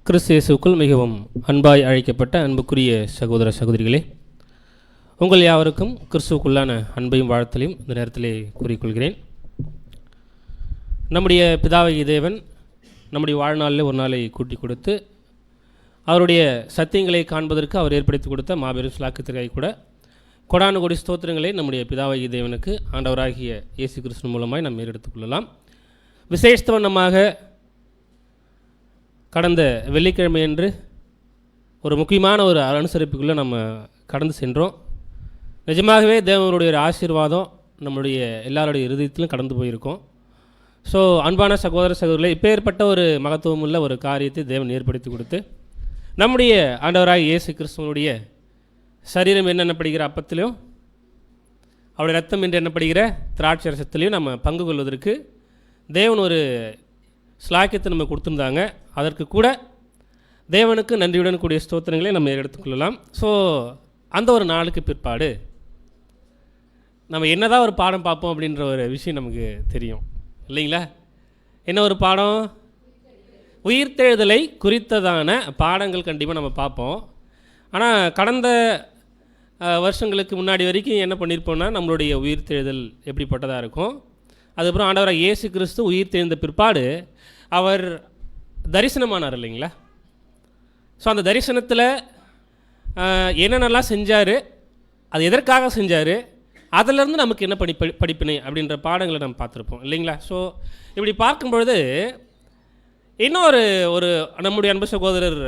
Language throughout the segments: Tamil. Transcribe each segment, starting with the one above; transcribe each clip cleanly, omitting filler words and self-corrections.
கிறிஸ்து இயேசுவுக்குள் மிகவும் அன்பாய் அழைக்கப்பட்ட அன்புக்குரிய சகோதர சகோதரிகளே, உங்கள் யாவருக்கும் கிறிஸ்துவுக்குள்ளான அன்பையும் வாழ்த்தலையும் இந்த நேரத்திலே கூறிக்கொள்கிறேன். நம்முடைய பிதாவாகிய தேவன் நம்முடைய வாழ்நாளில் ஒரு நாளை கூட்டி கொடுத்து அவருடைய சத்தியங்களை காண்பதற்கு அவர் ஏற்படுத்தி கொடுத்த மாபெரும் ஸ்லாக்கியத்திற்காக கூட கொடான கோடி ஸ்தோத்திரங்களை நம்முடைய பிதாவாகிய தேவனுக்கு ஆண்டவராகிய இயேசு கிறிஸ்து மூலமாய் நாம் ஏறெடுத்துக்கொள்ளலாம். விசேஷத்தவனமாக கடந்த வெள்ளிக்கிழமையன்று ஒரு முக்கியமான ஒரு அனுசரிப்புக்குள்ளே நம்ம கடந்து சென்றோம். நிஜமாகவே தேவனுடைய ஒரு ஆசீர்வாதம் நம்முடைய எல்லாருடைய இருதயத்திலும் கடந்து போயிருக்கோம். ஸோ அன்பான சகோதர சகோதரிகளே, இப்பேற்பட்ட ஒரு மகத்துவம் உள்ள ஒரு காரியத்தை தேவன் ஏற்படுத்தி கொடுத்து நம்முடைய ஆண்டவராக இயேசு கிறிஸ்துவனுடைய சரீரம் என்னென்னப்படுகிற அப்பத்திலையும் அவருடைய ரத்தம் என்று எண்ணப்படுகிற திராட்சை ரசத்திலையும் நம்ம பங்கு கொள்வதற்கு தேவன் ஒரு ஸ்லாக்கியத்தை நம்ம கொடுத்துருந்தாங்க. அதற்கு கூட தேவனுக்கு நன்றியுடன் கூடிய ஸ்தோத்திரங்களை நம்ம எடுத்துக்கொள்ளலாம். ஸோ அந்த ஒரு நாளுக்கு பிற்பாடு நம்ம என்னதான் ஒரு பாடம் பார்ப்போம் அப்படின்ற ஒரு விஷயம் நமக்கு தெரியும் இல்லைங்களா? என்ன ஒரு பாடம்? உயிர்த்தெழுதலை குறித்ததான பாடங்கள் கண்டிப்பாக நம்ம பார்ப்போம். ஆனால் கடந்த வருஷங்களுக்கு முன்னாடி வரைக்கும் என்ன பண்ணியிருப்போம்னா, நம்மளுடைய உயிர்த்தெழுதல் எப்படிப்பட்டதாக இருக்கும், அதுக்கப்புறம் ஆண்டவராக இயேசு கிறிஸ்து உயிர் தெழுந்த பிற்பாடு அவர் தரிசனமானார் இல்லைங்களா? ஸோ அந்த தரிசனத்தில் என்னென்னலாம் செஞ்சார், அது எதற்காக செஞ்சார், அதிலேருந்து நமக்கு என்ன படிப்பினை அப்படின்ற பாடங்களை நம்ம பார்த்துருப்போம் இல்லைங்களா? ஸோ இப்படி பார்க்கும்பொழுது இன்னொரு ஒரு நம்முடைய அன்பு சகோதரர்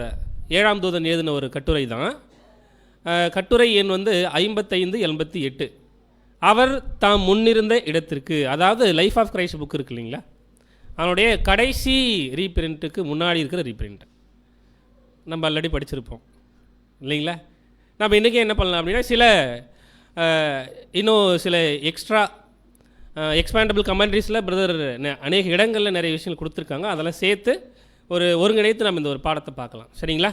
7ஆம் தூதன் எழுதின ஒரு கட்டுரை தான். கட்டுரை எண் 5588. அவர் தாம் முன்னிருந்த இடத்திற்கு, அதாவது லைஃப் ஆஃப் கிரைஸ்ட் புக் இருக்கு இல்லைங்களா, அவனுடைய கடைசி ரீப்ரிண்ட்டுக்கு முன்னாடி இருக்கிற ரீப்ரிண்ட் நம்ம ஆல்ரெடி படிச்சிருப்போம் இல்லைங்களா? நம்ம இன்றைக்கி என்ன பண்ணலாம் அப்படின்னா, இன்னும் சில எக்ஸ்ட்ரா எக்ஸ்பேண்டபிள் கமெண்ட்ரிஸில் பிரதர் அநேக இடங்களில் நிறைய விஷயங்கள் கொடுத்துருக்காங்க. அதெல்லாம் சேர்த்து ஒருங்கிணைத்து நம்ம இந்த ஒரு பாடத்தை பார்க்கலாம். சரிங்களா?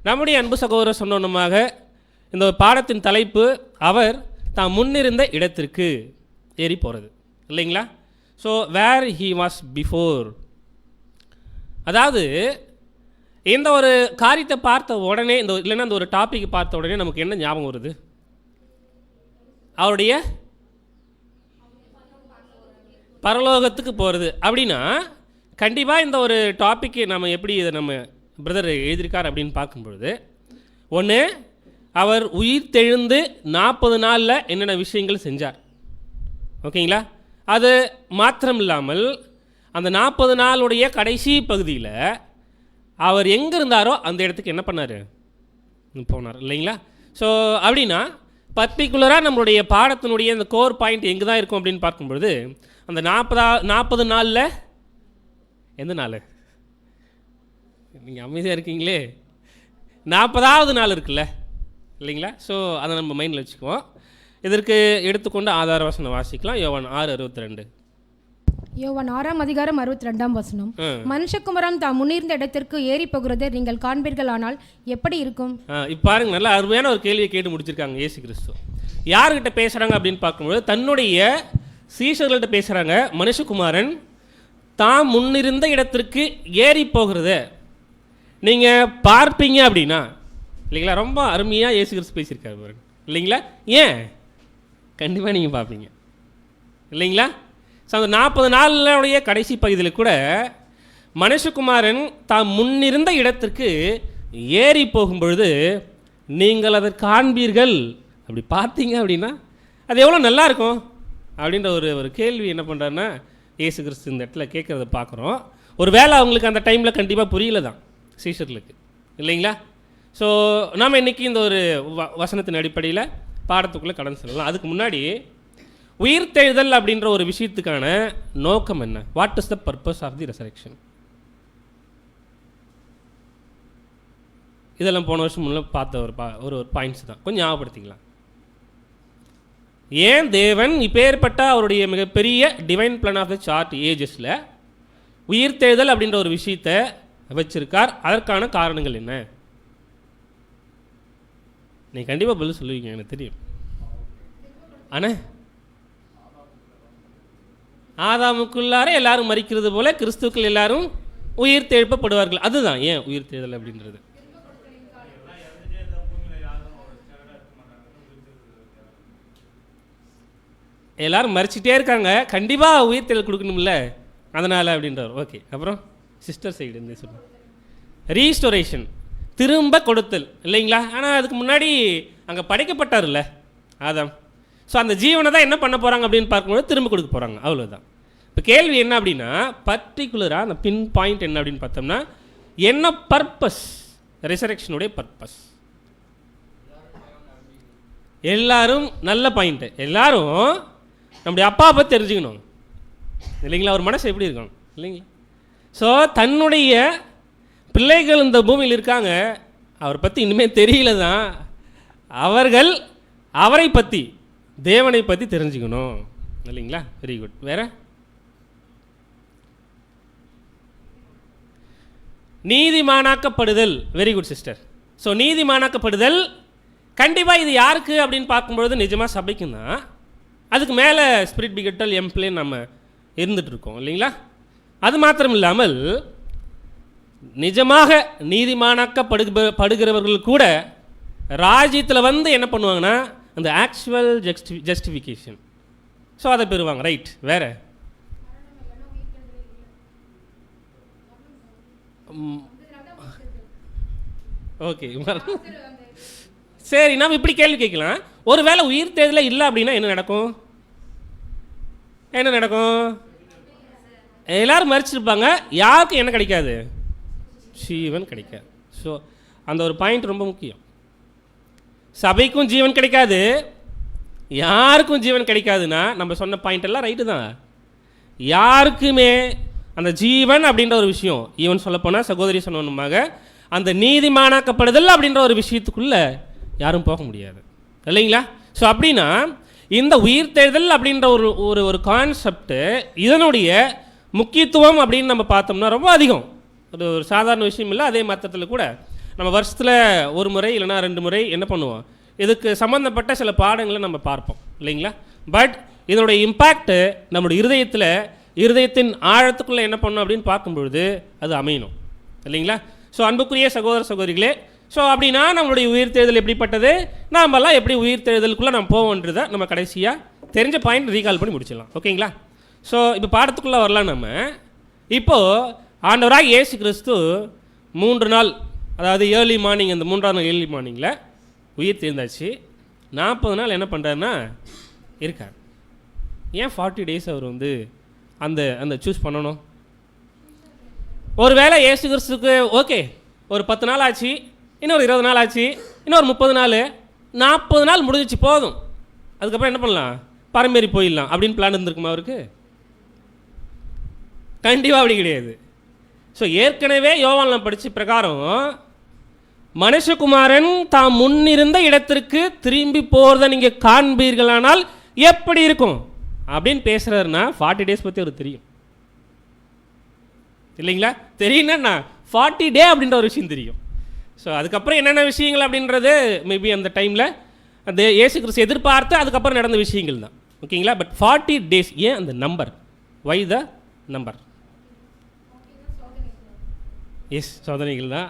நம்முடைய அன்பு சகோதரர் சொன்னோன்னமாக இந்த பாடத்தின் தலைப்பு அவர் தான் முன்னிருந்த இடத்திற்கு ஏறி போகிறது இல்லைங்களா? So where he was before. அதாவது இந்த ஒரு காரியத்தை பார்த்த உடனே இல்லைன்னா இந்த ஒரு டாப்பிக்கை பார்த்த உடனே நமக்கு என்ன ஞாபகம் வருது? அவருடைய பரலோகத்துக்கு போகிறது. அப்படின்னா கண்டிப்பாக இந்த ஒரு டாப்பிக்கு நம்ம எப்படி இதை நம்ம பிரதர் எழுதியிருக்கார் அப்படின்னு பார்க்கும்பொழுது, ஒன்று, அவர் உயிர் தெழுந்து 40 நாளில் என்னென்ன விஷயங்கள் செஞ்சார், ஓகேங்களா? அது மாத்திரம் இல்லாமல் அந்த 40 நாளுடைய கடைசி பகுதியில் அவர் எங்கே இருந்தாரோ அந்த இடத்துக்கு என்ன பண்ணார், போனார் இல்லைங்களா? ஸோ அப்படின்னா பர்டிகுலராக நம்மளுடைய பாடத்தினுடைய அந்த கோர் பாயிண்ட் எங்கே தான் இருக்கும் அப்படின்னு பார்க்கும்பொழுது, அந்த 40 நாளில் எந்த நாள்? நீங்கள் அமைதியாக இருக்கீங்களே, 40ஆவது நாள் இருக்குல்ல இல்லைங்களா? ஸோ அதை நம்ம மைண்டில் வச்சுக்குவோம். இதற்கு எடுத்துக்கொண்டு ஆதார வசனம் வாசிக்கலாம். யோவான் 6:62. யோவான் 6:62. மனுஷகுமாரன் தாம் முன்னிருந்த இடத்திற்கு ஏறி போகிறதை நீங்கள் காண்பீர்கள், ஆனால் எப்படி இருக்கும்? இப்போ பாருங்க, நல்ல அருமையான ஒரு கேள்வியை கேட்டு முடிச்சிருக்காங்க இயேசு கிறிஸ்து. யார்கிட்ட பேசுகிறாங்க அப்படின்னு பார்க்கும்போது தன்னுடைய சீஷர்கள்ட்ட பேசுகிறாங்க. மனுஷகுமாரன் தாம் முன்னிருந்த இடத்திற்கு ஏறி போகிறத நீங்கள் பார்ப்பீங்க அப்படின்னா இல்லைங்களா? ரொம்ப அருமையாக இயேசு கிறிஸ்து பேசியிருக்காரு பாருங்க இல்லைங்களா? ஏன்? கண்டிப்பாக நீங்கள் பார்ப்பீங்க இல்லைங்களா? ஸோ அந்த 40 நாளுடைய கடைசி பகுதியில் கூட மனுஷகுமாரன் தாம் முன்னிருந்த இடத்திற்கு ஏறி போகும்பொழுது நீங்கள் அதை காண்பீர்கள். அப்படி பார்த்தீங்க அப்படின்னா அது எவ்வளோ நல்லா இருக்கும் அப்படின்ற ஒரு கேள்வி என்ன பண்ணுறாருன்னா இயேசு கிறிஸ்து இந்த இடத்துல கேட்குறத பார்க்குறோம். ஒரு வேளை அவங்களுக்கு அந்த டைமில் கண்டிப்பாக புரியல தான் சீஷர்களுக்கு இல்லைங்களா? ஸோ நாம் இன்றைக்கி இந்த ஒரு வசனத்தின் அடிப்படையில் பாடத்துக்குள்ளே கடந்து செல்லலாம். அதுக்கு முன்னாடி உயிர்த்தெழுதல் அப்படின்ற ஒரு விஷயத்துக்கான நோக்கம் என்ன? What is the purpose of the resurrection? இதெல்லாம் போன வருஷம் முன்னே பார்த்த ஒரு பாயிண்ட்ஸ் தான், கொஞ்சம் ஞாபகப்படுத்திக்கலாம். ஏன் தேவன் இப்பேற்பட்ட அவருடைய மிகப்பெரிய divine plan of the chart ஏஜஸில் உயிர்த்தெழுதல் அப்படின்ற ஒரு விஷயத்தை வச்சிருக்கார்? அதற்கான காரணங்கள் என்ன? நீங்கள் கண்டிப்பாக பதில் சொல்லுவீங்க, எனக்கு தெரியும். ஆனால் ஆதாமுக்குள்ளார எல்லாரும் மரிக்கிறது போல கிறிஸ்துக்கள் எல்லாரும் உயிர் தெழுப்பப்படுவார்கள். அதுதான் ஏன் உயிர் தேர்தல் அப்படின்றது. எல்லாரும் மறிச்சிட்டே இருக்காங்க, கண்டிப்பாக உயிர் தேர்தல் கொடுக்கணும்ல, அதனால் அப்படின்றார். ஓகே, அப்புறம் சிஸ்டர் சைடு இருந்து சொல்லுங்கள். ரீஸ்டோரேஷன், திரும்ப கொடுத்தல் இல்லைங்களா? ஆனால் அதுக்கு முன்னாடி அங்கே படைக்கப்பட்டார்ல ஆதாம். ஸோ அந்த ஜீவனை தான் என்ன பண்ண போகிறாங்க அப்படின்னு பார்க்கும்போது திரும்ப கொடுக்க போகிறாங்க, அவ்வளோதான். இப்போ கேள்வி என்ன அப்படின்னா, பர்டிகுலராக அந்த பின் பாயிண்ட் என்ன அப்படின்னு பார்த்தோம்னா, என்ன பர்பஸ், ரெசரெக்ஷனுடைய பர்பஸ். எல்லாரும் நல்ல பாயிண்ட்டு, எல்லாரும் நம்முடைய அப்பா பற்றி தெரிஞ்சுக்கணும் இல்லைங்களா? ஒரு மனசு எப்படி இருக்கணும் இல்லைங்களா? ஸோ தன்னுடைய பிள்ளைகள் இந்த பூமியில் இருக்காங்க, அவரை பற்றி இனிமேல் தெரியல தான், அவர்கள் அவரை பற்றி, தேவனை பற்றி தெரிஞ்சுக்கணும் இல்லைங்களா? Very good. வேறு நீதிமானாக்கப்படுதல். Very good sister. ஸோ நீதிமானாக்கப்படுதல் கண்டிப்பாக இது யாருக்கு அப்படின்னு பார்க்கும்பொழுது நிஜமாக சபைக்கும் தான். அதுக்கு மேலே ஸ்பிரிட் பிகட்டல் எம்ப்ளேன்னு நம்ம இருந்துகிட்ருக்கோம் இல்லைங்களா? அது மாத்திரம் இல்லாமல் நிஜமாக நீதிமானாக்கப்படுகிறவர்கள் கூட ராஜ்யத்தில் வந்து என்ன பண்ணுவாங்கன்னா அந்த ஆக்சுவல் ஜஸ்டிஃபிகேஷன், ஸோ அதை பெறுவாங்க. ரைட். வேறு ஓகே, சரி, நாம் இப்படி கேள்வி கேட்கலாம். ஒருவேளை உயிர் தேர்தலில் இல்லை அப்படின்னா என்ன நடக்கும்? என்ன நடக்கும்? எல்லாரும் மறிச்சிருப்பாங்க, யாருக்கும் என்ன கிடைக்காது? ஜீவன் கிடைக்காது. ஸோ அந்த ஒரு பாயிண்ட் ரொம்ப முக்கியம். சபைக்கும் ஜீவன் கிடைக்காது, யாருக்கும் ஜீவன் கிடைக்காதுன்னா நம்ம சொன்ன பாயிண்ட் எல்லாம் ரைட்டு தான். யாருக்குமே அந்த ஜீவன் அப்படின்ற ஒரு விஷயம், ஈவன் சொல்லப்போனால் சகோதரி சொன்னமாக அந்த நீதிமானாக்கப்படுதல் அப்படின்ற ஒரு விஷயத்துக்குள்ளே யாரும் போக முடியாது இல்லைங்களா? ஸோ அப்படின்னா இந்த உயிர் தேர்தல் அப்படின்ற ஒரு ஒரு ஒரு கான்செப்டு, இதனுடைய முக்கியத்துவம் அப்படின்னு நம்ம பார்த்தோம்னா ரொம்ப அதிகம். ஒரு ஒரு சாதாரண விஷயம் இல்லை. அதே மாத்திரத்தில் கூட நம்ம வருஷத்தில் ஒரு முறை இல்லைனா 2 முறை என்ன பண்ணுவோம், இதுக்கு சம்மந்தப்பட்ட சில பாடங்களை நம்ம பார்ப்போம் இல்லைங்களா? பட் இதனுடைய இம்பேக்ட்டு நம்மளுடைய இருதயத்தின் ஆழத்துக்குள்ளே என்ன பண்ணணும் அப்படின்னு பார்க்கும்பொழுது அது அமையணும் இல்லைங்களா? ஸோ அன்புக்குரிய சகோதர சகோதரிகளே, ஸோ அப்படின்னா நம்மளுடைய உயிர் தேர்தல் எப்படிப்பட்டது, நாமெல்லாம் எப்படி உயிர் தேர்தலுக்குள்ளே நம்ம போவோன்றதை நம்ம கடைசியாக தெரிஞ்ச பாயிண்ட் ரீகால் பண்ணி முடிச்சிடலாம். ஓகேங்களா? ஸோ இப்போ பாடத்துக்குள்ளே வரலாம். நம்ம இப்போது ஆண்டவராக இயேசு கிறிஸ்து 3 நாள், அதாவது ஏர்லி மார்னிங், அந்த 3ஆம் நாள் ஏர்லி மார்னிங்கில் உயிர் தேர்ந்தாச்சு. 40 நாள் என்ன பண்ணுறாருன்னா இருக்கார். ஏன் 40 days அவர் வந்து அந்த அந்த சூஸ் பண்ணணும்? ஒரு வேளை இயேசு கிறிஸ்துக்கு ஓகே ஒரு 10 நாள் ஆச்சு, இன்னொரு 20 நாள் ஆச்சு, இன்னொரு 30 நாள், 40 நாள் முடிஞ்சிச்சு போதும், அதுக்கப்புறம் என்ன பண்ணலாம், பரம்பேறி போயிடலாம் அப்படின்னு பிளான் இருந்திருக்குமா அவருக்கு? கண்டிப்பாக அப்படி கிடையாது. ஸோ ஏற்கனவே யோவான்லாம் படித்த பிரகாரம் மனுஷகுமாரன் தாம் முன்னிருந்த இடத்திற்கு திரும்பி போகிறத நீங்கள் காண்பீர்களானால் எப்படி இருக்கும் அப்படின்னு பேசுகிறாருன்னா 40 days பற்றி அவருக்கு தெரியும் இல்லைங்களா? தெரியுங்கன்னா 40 day அப்படின்ற ஒரு விஷயம் தெரியும். ஸோ அதுக்கப்புறம் என்னென்ன விஷயங்கள் அப்படின்றது மேபி அந்த டைமில் அந்த இயேசு கிறிஸ்து எதிர்பார்த்து அதுக்கப்புறம் நடந்த விஷயங்கள் தான். ஓகேங்களா? பட் 40 days, ஏன் அந்த நம்பர்? Why the number? எஸ், சோதனைகள் தான்.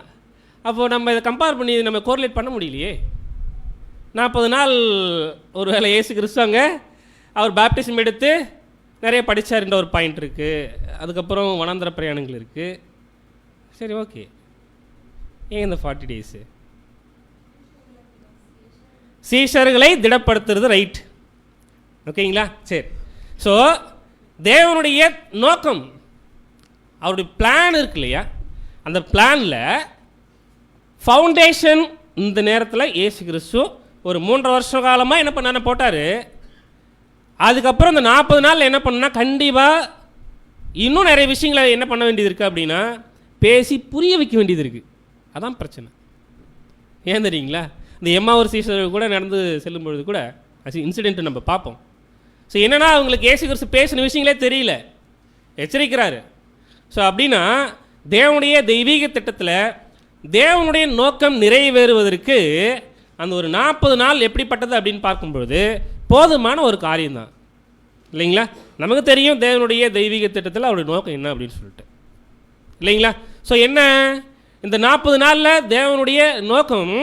அப்போது நம்ம இதை கம்பேர் பண்ணி நம்ம கோரிலேட் பண்ண முடியலையே. 40 நாள் ஒரு வேளை இயேசு கிறிஸ்துவாங்க அவர் பேப்டிசம் எடுத்து நிறைய படித்தார்ன்ற ஒரு பாயிண்ட் இருக்குது. அதுக்கப்புறம் வனாந்தர பிரயாணங்கள் இருக்குது. சரி, ஓகே, ஏன் இந்த 40 days? சீஷர்களை திடப்படுத்துறது ரைட். ஓகேங்களா? சரி. ஸோ தேவனுடைய நோக்கம், அவருடைய பிளான் இருக்கு இல்லையா? அந்த பிளானில் ஃபவுண்டேஷன் இந்த நேரத்தில் இயேசு கிறிஸ்து ஒரு 3.5 வருஷ காலமாக என்ன பண்ண போட்டார். அதுக்கப்புறம் இந்த 40 நாள் என்ன பண்ணா கண்டிப்பாக இன்னும் நிறைய விஷயங்களை என்ன பண்ண வேண்டியது இருக்குது அப்படின்னா பேசி புரிய வைக்க வேண்டியது இருக்குது. அதான் பிரச்சனை. ஏன் தெரியுங்களா? இந்த எம்மாவூர் சீஷர்கள் கூட நடந்து செல்லும் பொழுது கூட இன்சிடென்ட் நம்ம பார்ப்போம். ஸோ என்னென்னா அவங்களுக்கு இயேசு கிறிஸ்து பேசின விஷயங்களே தெரியல, எச்சரிக்கிறாரு. ஸோ அப்படின்னா தேவனுடைய தெய்வீக திட்டத்தில் தேவனுடைய நோக்கம் நிறைவேறுவதற்கு அந்த ஒரு 40 நாள் எப்படிப்பட்டது அப்படின்னு பார்க்கும்பொழுது போதுமான ஒரு காரியம்தான் இல்லைங்களா? நமக்கு தெரியும் தேவனுடைய தெய்வீக திட்டத்தில் அவருடைய நோக்கம் என்ன அப்படின்னு சொல்லிட்டு இல்லைங்களா? ஸோ என்ன, இந்த 40 நாளில் தேவனுடைய நோக்கம்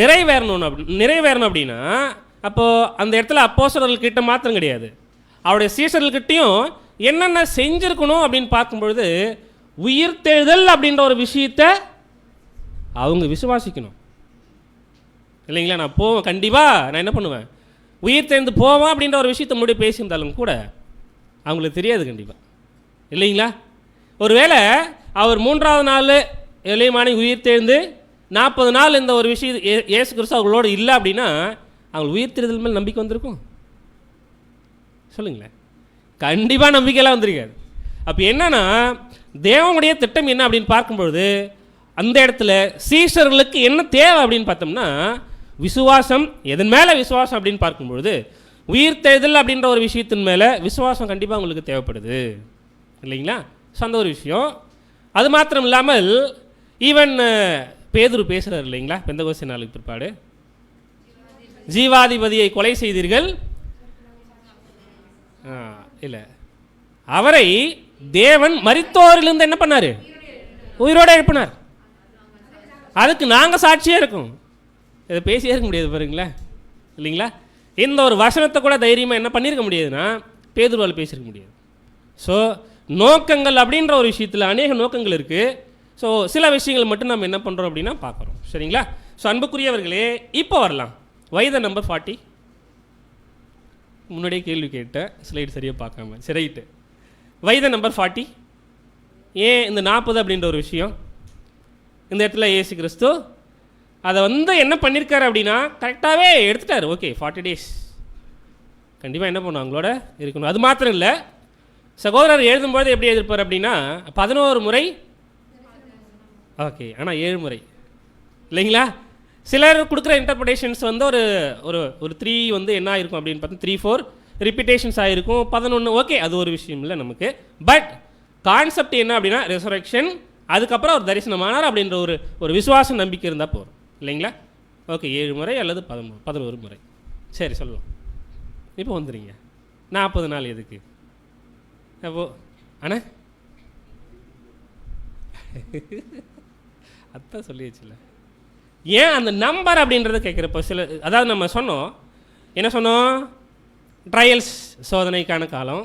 நிறைவேறணும் அப்படின்னா, அப்போது அந்த இடத்துல அப்போஸ்தலர்கிட்ட மாத்திரம் கிடையாது, அவருடைய சீஷர்கள்கிட்டையும் என்னென்ன செஞ்சுருக்கணும் அப்படின்னு பார்க்கும்பொழுது, உயிர்த்தெழுதல் அப்படின்ற ஒரு விஷயத்தை அவங்க விசுவாசிக்கணும். இல்லைங்களா? நான் போவேன், கண்டிப்பாக நான் என்ன பண்ணுவேன், உயிர்த்தெழுந்து போவேன் அப்படின்ற ஒரு விஷயத்தை முன்னாடி பேசியிருந்தாலும் கூட அவங்களுக்கு தெரியாது கண்டிப்பாக. இல்லைங்களா? ஒருவேளை அவர் 3ஆவது நாள் எளியமானி உயிர்த்தெழுந்து 40 நாள் இந்த ஒரு விஷயம் இயேசு கிறிஸ்து அவங்களோட இல்லை அப்படின்னா அவங்களுக்கு உயிர்த்தெழுதல் மேல் நம்பிக்கை வந்திருக்கும்? சொல்லுங்களேன். கண்டிப்பாக நம்பிக்கையெல்லாம் வந்திருக்காது. அப்போ என்னன்னா, தேவனுடைய திட்டம் என்ன அப்படின்னு பார்க்கும்பொழுது, அந்த இடத்துல சீஷர்களுக்கு என்ன தேவை அப்படின்னு பார்த்தோம்னா விசுவாசம். எதன் மேலே விசுவாசம் அப்படின்னு பார்க்கும்பொழுது உயிர்த்தெழுதல் அப்படின்ற ஒரு விஷயத்தின் மேலே விசுவாசம் கண்டிப்பாக உங்களுக்கு தேவைப்படுது. இல்லைங்களா? ஸோ அந்த ஒரு விஷயம். அது மாத்திரம் இல்லாமல் ஈவன் பேதுரு பேசுகிறார் இல்லைங்களா, பெந்தகோஸ்தே நாளுக்கு பிற்பாடு, ஜீவாதிபதியை கொலை செய்தீர்கள், இல்லை, அவரை தேவன் மரித்தோரிலிருந்து என்ன பண்ணார், உயிரோடு எழுப்பினார். அதுக்கு நாங்கள் சாட்சியாக இருக்கோம். இதை பேசியே இருக்க முடியாது பாருங்களேன். இல்லைங்களா? இந்த ஒரு வசனத்தை கூட தைரியமாக என்ன பண்ணியிருக்க முடியாதுன்னா பேதுருவால் பேசியிருக்க முடியாது. ஸோ நோக்கங்கள் அப்படின்ற ஒரு விஷயத்தில் அநேக நோக்கங்கள் இருக்குது. ஸோ சில விஷயங்கள் மட்டும் நம்ம என்ன பண்ணுறோம் அப்படின்னா பார்க்குறோம். சரிங்களா? ஸோ அன்புக்குரியவர்களே, இப்போ வரலாம் வயது நம்பர் 40. முன்னாடியே கேள்வி கேட்டேன், ஸ்லைடு சரியாக பார்க்காம. சரிட்டு, வயது நம்பர் 40. ஏன் இந்த 40 அப்படின்ற ஒரு விஷயம் இந்த இடத்துல இயேசு கிறிஸ்து அதை என்ன பண்ணியிருக்காரு அப்படின்னா கரெக்டாகவே எடுத்துட்டார். ஓகே, 40 days கண்டிப்பாக என்ன பண்ணும் அவங்களோட இருக்கணும். அது மாத்திரம் இல்லை, சகோதரர் எழுதும்போது எப்படி எழுதிருப்பார் அப்படின்னா 11 முறை, ஓகே, ஆனால் 7 முறை. இல்லைங்களா? சிலர் கொடுக்குற இன்டர்பிரேஷன்ஸ் ஒரு ஒரு ஒரு 3 என்ன ஆயிருக்கும் அப்படின்னு பார்த்தா 3-4 ரிப்பீட்டேஷன்ஸ் ஆகிருக்கும். 11, ஓகே, அது ஒரு விஷயம் இல்லை நமக்கு. பட் கான்செப்ட் என்ன அப்படின்னா ரெசரக்ஷன், அதுக்கப்புறம் ஒரு தரிசனமானார் அப்படின்ற ஒரு விசுவாச நம்பிக்கை இருந்தால் போகிறோம். இல்லைங்களா? ஓகே, 7 முறை அல்லது 11 முறை. சரி, சொல்லலாம். இப்போ வந்துடுங்க 40 நாள் எதுக்கு அப்போ அண்ணா அதான் சொல்லிடுச்சுல. ஏன் அந்த நம்பர் அப்படின்றத கேட்குறப்போ சில, அதாவது நம்ம சொன்னோம், என்ன சொன்னோம், ட்ரையல்ஸ், சோதனைக்கான காலம்.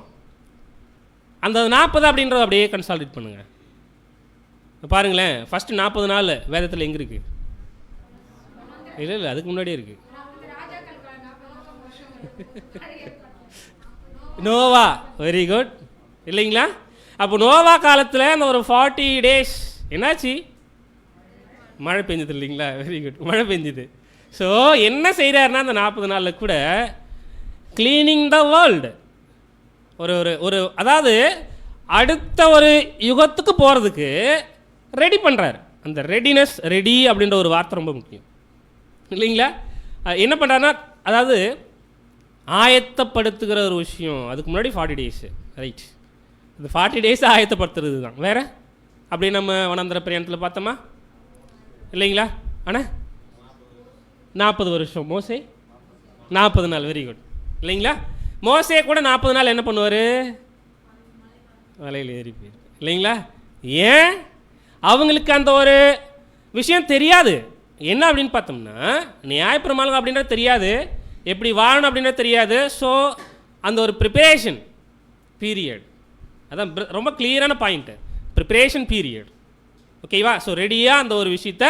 அந்த 40 அப்படின்றத அப்படியே கன்சால்டேட் பண்ணுங்கள். பாருங்களேன், ஃபஸ்ட்டு 40 நாள் வேதத்தில் எங்கே இருக்குது? இல்லை, அதுக்கு முன்னாடியே இருக்குது. Noah, very good. இல்லைங்களா? அப்போ நோவா காலத்தில் அந்த ஒரு 40 days என்னாச்சு? மழை பெஞ்சது. இல்லைங்களா? வெரி குட், மழை பெஞ்சுது. ஸோ என்ன செய்கிறாருன்னா அந்த 40 நாளில் கூட கிளீனிங் த வேர்ல்டு, ஒரு அதாவது அடுத்த ஒரு யுகத்துக்கு போகிறதுக்கு ரெடி பண்ணுறாரு. அந்த ரெடினஸ், ரெடி அப்படின்ற ஒரு வார்த்தை ரொம்ப முக்கியம். இல்லைங்களா? என்ன பண்ணுறாருன்னா, அதாவது ஆயத்தப்படுத்துகிற ஒரு விஷயம். அதுக்கு முன்னாடி 40 days, ரைட்? இந்த 40 days ஆயத்தப்படுத்துறது தான். வேறு அப்படி நம்ம வனாந்தர பிரயாணத்தில் பார்த்தோமா? இல்லைங்களா? ஆனால் 40 வருஷம் மோசே 40 நாள், வெரி குட். இல்லைங்களா? மோசே கூட 40 நாள் என்ன பண்ணுவார்? மலையில் ஏறி போயிரு. இல்லைங்களா? ஏன்? அவங்களுக்கு அந்த ஒரு விஷயம் தெரியாது. என்ன அப்படின்னு பார்த்தோம்னா, நியாயப்பிரமாணம் அப்படின்றது தெரியாது, எப்படி வாழணும் அப்படின்றது தெரியாது. ஸோ அந்த ஒரு ப்ரிப்பரேஷன் பீரியட், அதான் ரொம்ப கிளியரான பாயிண்ட்டு, ப்ரிப்பரேஷன் பீரியட். ஓகேவா? ஸோ ரெடியாக அந்த ஒரு விஷயத்தை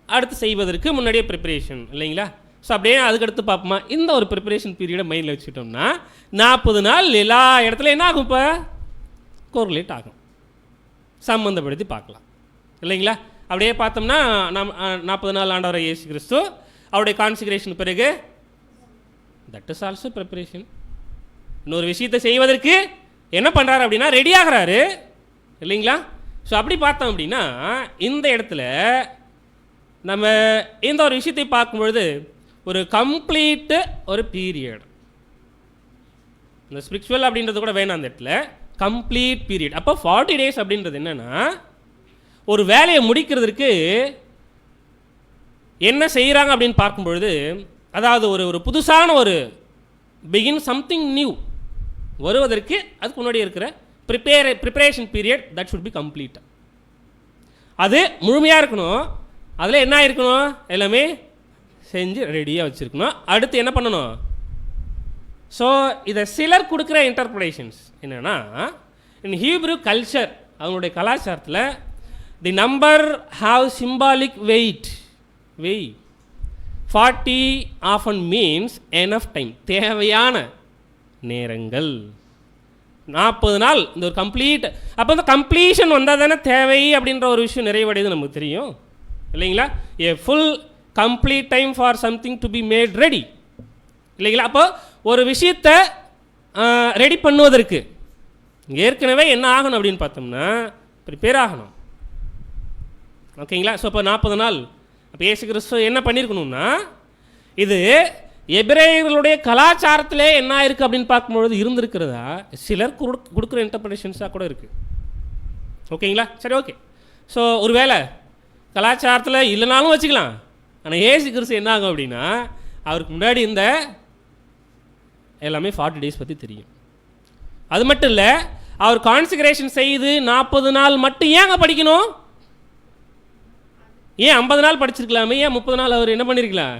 அடுத்து செய்வதற்கு முன்னாடியே ப்ரிப்பரேஷன். இல்லைங்களா? ஸோ அப்படியே அதுக்கடுத்து பார்ப்போமா, இந்த ஒரு ப்ரிப்பரேஷன் பீரியடை மைண்டில் வச்சுட்டோம்னா 40 நாள் எல்லா இடத்துல என்ன ஆகும்? இப்போ கோரிலேட் ஆகும், சம்மந்தப்படுத்தி பார்க்கலாம். இல்லைங்களா? அப்படியே பார்த்தோம்னா நம் 40 நாள் ஆண்டவர் இயேசு கிறிஸ்து அவருடைய கான்சிக்ரேஷன் பிறகு, தட் இஸ் ஆல்சோ ப்ரிப்பரேஷன். இன்னொரு விஷயத்தை செய்வதற்கு என்ன பண்ணுறாரு அப்படின்னா ரெடி ஆகிறாரு. இல்லைங்களா? ஸோ அப்படி பார்த்தோம் அப்படின்னா இந்த இடத்துல நம்ம இந்த ஒரு விஷயத்தை பார்க்கும்பொழுது ஒரு கம்ப்ளீட்டு ஒரு பீரியட், இந்த ஸ்பிரிச்சுவல் அப்படின்றது கூட வேணாம் அந்த இடத்துல, கம்ப்ளீட் பீரியட். அப்போ 40 days அப்படின்றது என்னென்னா, ஒரு வேலையை முடிக்கிறதுக்கு என்ன செய்கிறாங்க அப்படின்னு பார்க்கும்பொழுது, அதாவது ஒரு புதுசான ஒரு பிகின் சம்திங் நியூ வருவதற்கு அதுக்கு முன்னாடி இருக்கிற preparation period that should be complete. அது முழுமையாக இருக்கணும். அதில் என்ன இருக்கணும், எல்லாமே செஞ்சு ரெடியாக வச்சுருக்கணும். அடுத்து என்ன பண்ணணும்? ஸோ இதை சிலர் கொடுக்குற இன்டர்பிரேஷன்ஸ் என்னென்னா, இன் ஹீப்ரு கல்ச்சர், அவங்களுடைய கலாச்சாரத்தில் the number have symbolic weight. 40 often means enough time, தேவையான நேரங்கள். 40 நாள் இந்த ஒரு கம்ப்ளீட். அப்போ இந்த கம்ப்ளீஷன் வந்தால் தானே தேவை அப்படின்ற ஒரு விஷயம் நிறைவடையுது நமக்கு தெரியும் இல்லைங்களா? A full complete time for something to be made ready இல்லைங்களா? அப்போ ஒரு விஷயத்தை ரெடி பண்ணுவதற்கு ஏற்கனவே என்ன ஆகணும் அப்படின்னு பார்த்தோம்னா ப்ரிப்பேர் ஆகணும். ஓகேங்களா? ஸோ இப்போ 40 நாள் அப்போ இயேசு கிறிஸ்து என்ன பண்ணியிருக்கணும்னா, இது எபிரேயர்களுடைய கலாச்சாரத்திலே என்ன இருக்குது அப்படின்னு பார்க்கும்பொழுது இருந்திருக்கிறதா சிலர் கொடுக்குற இன்டர்பிரேஷன்ஸாக கூட இருக்குது. ஓகேங்களா? சரி, ஓகே. ஸோ ஒரு வேளை கலாச்சாரத்தில் இல்லைனாலும் வச்சுக்கலாம். ஆனால் இயேசு கிறிஸ்து என்ன ஆகும் அப்படின்னா, அவருக்கு முன்னாடி இந்த எல்லாமே 40 டேஸ் பற்றி தெரியும். அது மட்டும் இல்லை, அவர் கான்சிகரேஷன் செய்து 40 நாள் மட்டும் ஏங்க படிக்கணும்? ஏன் 50 நாள் படிச்சிருக்கலாமே? ஏன் 30 நாள் அவர் என்ன பண்ணியிருக்கலாம்,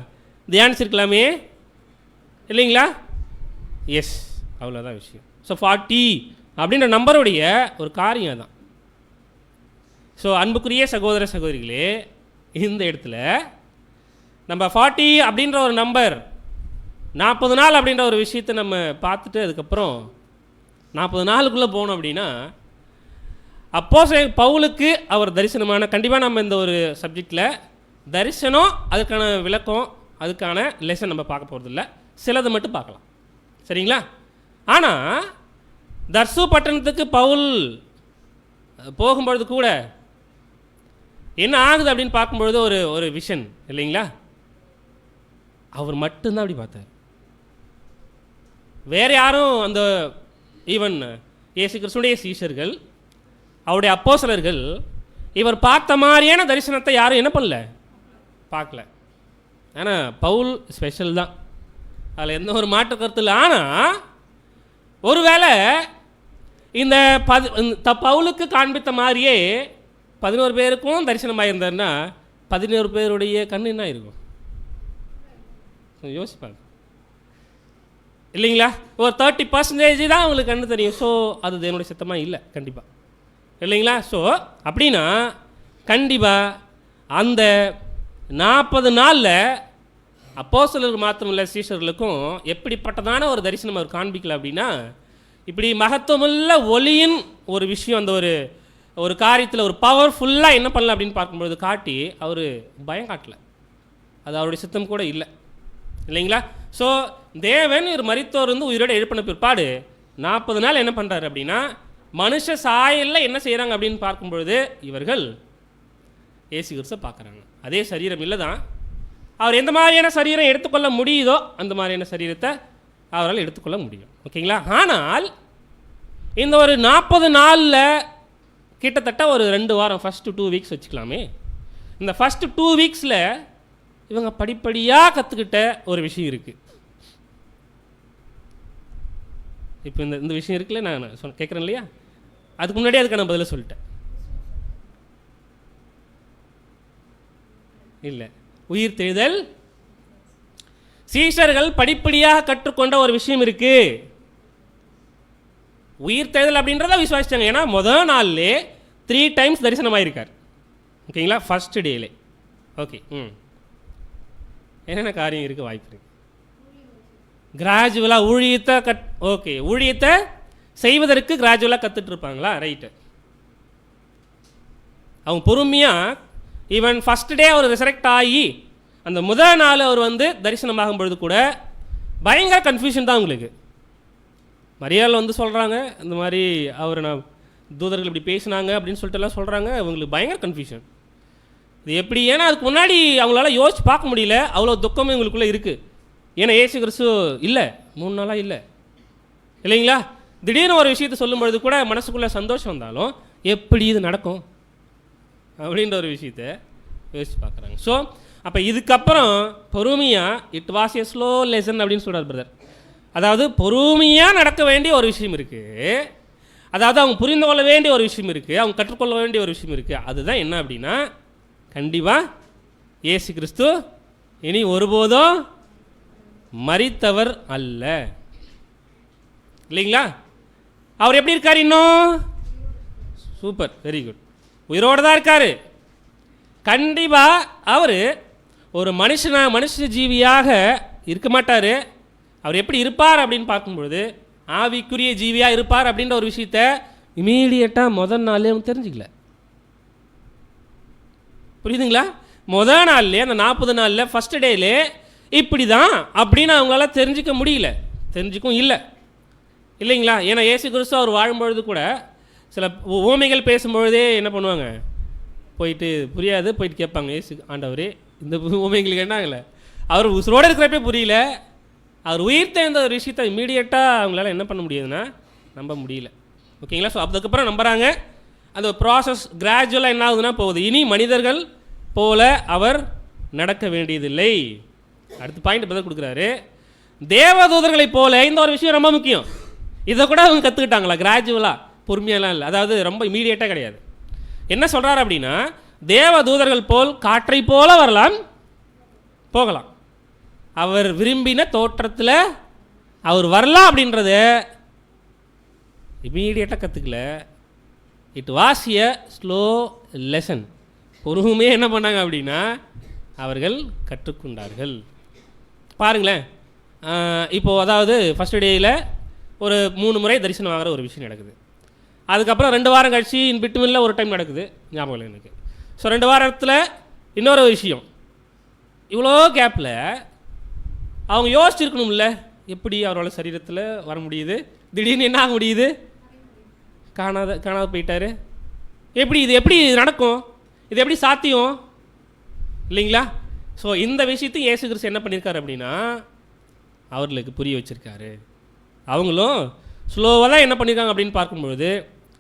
தியானிச்சிருக்கலாமே இல்லைங்களா? எஸ், அவ்வளோதான் விஷயம். ஸோ 40 அப்படின்ற நம்பருடைய ஒரு காரியம் தான். ஸோ அன்புக்குரிய சகோதர சகோதரிகளே, இந்த இடத்துல நம்ம 40 அப்படின்ற ஒரு நம்பர், 40 நாள் அப்படின்ற ஒரு விஷயத்தை நம்ம பார்த்துட்டு அதுக்கப்புறம் 40 நாளுக்குள்ளே போனோம் அப்படின்னா, அப்போஸ்தலன் பவுலுக்கு அவர் தரிசனமான, கண்டிப்பாக நம்ம இந்த ஒரு சப்ஜெக்டில் தரிசனம், அதுக்கான விளக்கம், அதுக்கான லெசன் நம்ம பார்க்க போகிறதில்ல, சிலது மட்டும் பார்க்கலாம் சரிங்களா? ஆனால் தர்சு பட்டணத்துக்கு பவுல் போகும்பொழுது கூட என்ன ஆகுது அப்படின்னு பார்க்கும்பொழுது ஒரு விஷன் இல்லைங்களா? அவர் மட்டும்தான் அப்படி பார்த்தார். வேறு யாரும் அந்த ஈவன் இயேசு கிறிஸ்துடைய சீஷர்கள், அவருடைய அப்போஸ்தலர்கள் இவர் பார்த்த மாதிரியான தரிசனத்தை யாரும் என்ன பண்ணல, பார்க்கல. ஆனால் பவுல் ஸ்பெஷல் தான், அதில் எந்த ஒரு மாற்று கருத்து இல்லை. ஆனால் ஒருவேளை இந்த பவுலுக்கு காண்பித்த மாதிரியே 11 பேருக்கும் தரிசனமாக இருந்தார்னா 11 பேருடைய கண் என்ன இருக்கும் யோசிப்பாங்க இல்லைங்களா? ஒரு 30% தான் அவங்களுக்கு கண்ணு தெரியும். ஸோ அது தேவனுடைய சித்தமாக இல்லை கண்டிப்பாக இல்லைங்களா? ஸோ அப்படின்னா கண்டிப்பாக அந்த 40 நாளில் அப்போஸ்தலருக்கு மாத்திரமில்லை, சீஷர்களுக்கும் எப்படிப்பட்டதான ஒரு தரிசனம் அவர் காண்பிக்கல அப்படின்னா, இப்படி மகத்துவமுள்ள ஒளியின் ஒரு விஷயம், அந்த ஒரு காரியத்தில் ஒரு பவர்ஃபுல்லாக என்ன பண்ணல அப்படின்னு பார்க்கும்பொழுது காட்டி அவர் பயம் காட்டலை. அது அவருடைய சித்தம் கூட இல்லை இல்லைங்களா? ஸோ தேவன் ஒரு மரித்தோர் வந்து உயிரோடு எழுப்பின பிற்பாடு 40 நாள் என்ன பண்ணுறாரு அப்படின்னா, மனுஷ சாயலில் என்ன செய்கிறாங்க அப்படின்னு பார்க்கும்பொழுது இவர்கள் இயேசு கிறிஸ்துவை பார்க்குறாங்க. அதே சரீரம் இல்லை தான், அவர் எந்த மாதிரியான சரீரம் எடுத்துக்கொள்ள முடியுதோ அந்த மாதிரியான சரீரத்தை அவரால் எடுத்துக்கொள்ள முடியும். ஓகேங்களா? ஆனால் இந்த ஒரு 40 நாளில் கிட்டத்தட்ட ஒரு 2 வாரம், ஃபஸ்ட்டு 2 வீக்ஸ் வச்சுக்கலாமே, இந்த ஃபஸ்ட்டு 2 வீக்ஸில் இவங்க படிப்படியாக கற்றுக்கிட்ட ஒரு விஷயம் இருக்குது. இப்போ இந்த விஷயம் இருக்குல்ல, நான் கேட்குறேன் இல்லையா, அதுக்கு முன்னாடியே அதுக்கான பதிலை சொல்லிட்டேன். இல்லை, உயிர் தெழுதல் சீஷர்கள் படிப்படியாக கற்றுக்கொண்ட ஒரு விஷயம் இருக்குது. உயிர் தெழுதல் அப்படின்றத விசுவாசிச்சாங்க. ஏன்னா முதல் நாள்லே 3 டைம்ஸ் தரிசனமாயிருக்கார். ஓகேங்களா? ஃபர்ஸ்ட் டேலே. ஓகே, என்னென்ன காரியம் இருக்குது, வாய்ப்பு இருக்குது. கிராஜுவலாக ஊழியத்தை ஓகே, ஊழியத்தை செய்வதற்கு கிராஜுவலாக கற்றுட்டு இருப்பாங்களா? ரைட்டு. அவங்க பொறுமையாக ஈவன் ஃபஸ்ட் டே அவர் ரிசரெக்ட் ஆகி அந்த முதல் நாள் அவர் வந்து தரிசனமாகும் பொழுது கூட பயங்கர கன்ஃபியூஷன் தான் உங்களுக்கு. மரியாள் வந்து சொல்கிறாங்க, இந்த மாதிரி அவர் நான் தூதர்கள் இப்படி பேசினாங்க அப்படின்னு சொல்லிட்டு எல்லாம் சொல்கிறாங்க. அவங்களுக்கு பயங்கர கன்ஃபியூஷன். இது எப்படி? ஏன்னா அதுக்கு முன்னாடி அவங்களால யோசிச்சு பார்க்க முடியல, அவ்வளோ துக்கமே இவங்களுக்குள்ளே இருக்குது. ஏன்னா இயேசு கிறிஸ்து இல்லை, 3 நாளாக இல்லை இல்லைங்களா? திடீர்னு ஒரு விஷயத்தை சொல்லும் பொழுது கூட மனசுக்குள்ளே சந்தோஷம் வந்தாலும் எப்படி இது நடக்கும் அப்படின்ற ஒரு விஷயத்தை யோசிச்சு பார்க்குறாங்க. ஸோ அப்போ இதுக்கப்புறம் பொறுமையாக it was a slow lesson அப்படின்னு சொல்கிறார் பிரதர். அதாவது பொறுமையாக நடக்க வேண்டிய ஒரு விஷயம் இருக்குது. அதாவது அவங்க புரிந்து கொள்ள வேண்டிய ஒரு விஷயம் இருக்குது, அவங்க கற்றுக்கொள்ள வேண்டிய ஒரு விஷயம் இருக்குது. அதுதான் என்ன அப்படின்னா, கண்டிப்பாக இயேசு கிறிஸ்து இனி ஒருபோதும் மரித்தவர் அல்ல, இல்லைங்களா? அவர் எப்படி இருக்கார் இன்னும்? சூப்பர், வெரி குட், உயிரோடு தான் இருக்கார். கண்டிப்பாக அவர் ஒரு மனுஷ ஜீவியாக இருக்க மாட்டார். அவர் எப்படி இருப்பார் அப்படின்னு பார்க்கும்பொழுது ஆவிக்குரிய ஜீவியாக இருப்பார் அப்படின்ற ஒரு விஷயத்த இமீடியட்டாக முதல் நாள்லேயே அவங்க தெரிஞ்சுக்கல. புரியுதுங்களா? முதல் நாள்லேயே அந்த 40 நாளில் ஃபஸ்ட் டேலே இப்படி தான் அப்படின்னு அவங்களால தெரிஞ்சிக்க முடியல, தெரிஞ்சுக்கும் இல்லை, இல்லைங்களா? ஏன்னா இயேசு கிறிஸ்து அவர் வாழும்பொழுது கூட சில ஊமைகள் பேசும்பொழுதே என்ன பண்ணுவாங்க, போயிட்டு புரியாது போயிட்டு கேட்பாங்க, இயேசு ஆண்டவரே இந்த ஊமைகளுக்கு என்னாங்கல்ல, அவர் உசுரோடு இருக்கிறப்பே புரியல, அவர் உயிர்த்தெழுந்த ஒரு விஷயத்தை இமீடியட்டாக அவங்களால என்ன பண்ண முடியுதுன்னா நம்ப முடியல. ஓகேங்களா? ஸோ அதுக்கப்புறம் நம்புகிறாங்க. அந்த ப்ராசஸ் கிராஜுவலாக என்ன ஆகுதுன்னா போகுது. இனி மனிதர்கள் போல அவர் நடக்க வேண்டியதில்லை. அடுத்த பாயிண்ட் பதில் கொடுக்குறாரு. தேவதூதர்களைப் போல, இந்த ஒரு விஷயம் ரொம்ப முக்கியம், இதை கூட அவங்க கற்றுக்கிட்டாங்களா கிராஜுவலாக, பொறுமையெல்லாம் இல்லை, அதாவது ரொம்ப இமீடியட்டாக கிடையாது. என்ன சொல்கிறார் அப்படின்னா, தேவதூதர்கள் போல் காற்றை போல வரலாம் போகலாம், அவர் விரும்பின தோற்றத்தில் அவர் வரலாம் அப்படின்றத இமீடியட்டாக கற்றுக்கல. It was a slow lesson. பொறுமையாக என்ன பண்ணாங்க அப்படின்னா அவர்கள் கற்றுக்கொண்டார்கள். பாருங்களேன், இப்போது அதாவது ஃபஸ்ட் டேயில் ஒரு 3 முறை தரிசனம் ஆகிற ஒரு விஷயம் நடக்குது. அதுக்கப்புறம் 2 வாரம் கழிச்சு பிட்டுமில்ல ஒரு டைம் நடக்குது, ஞாபகம் இல்லை எனக்கு. ஸோ 2 வாரத்தில் இன்னொரு விஷயம். இவ்வளோ கேப்பில் அவங்க யோசிச்சிருக்கணும்ல, எப்படி அவரோட சரீரத்தில் வர முடியுது, திடீர்னு என்ன ஆக முடியுது, காணாத போயிட்டார், எப்படி இது எப்படி நடக்கும், இது எப்படி சாத்தியம், இல்லைங்களா? ஸோ இந்த விஷயத்தையும் இயேசு கிறிஸ்து என்ன பண்ணியிருக்காரு அப்படின்னா அவர்களுக்கு புரிய வச்சுருக்காரு. அவங்களும் ஸ்லோவாக தான் என்ன பண்ணியிருக்காங்க அப்படின்னு பார்க்கும்பொழுது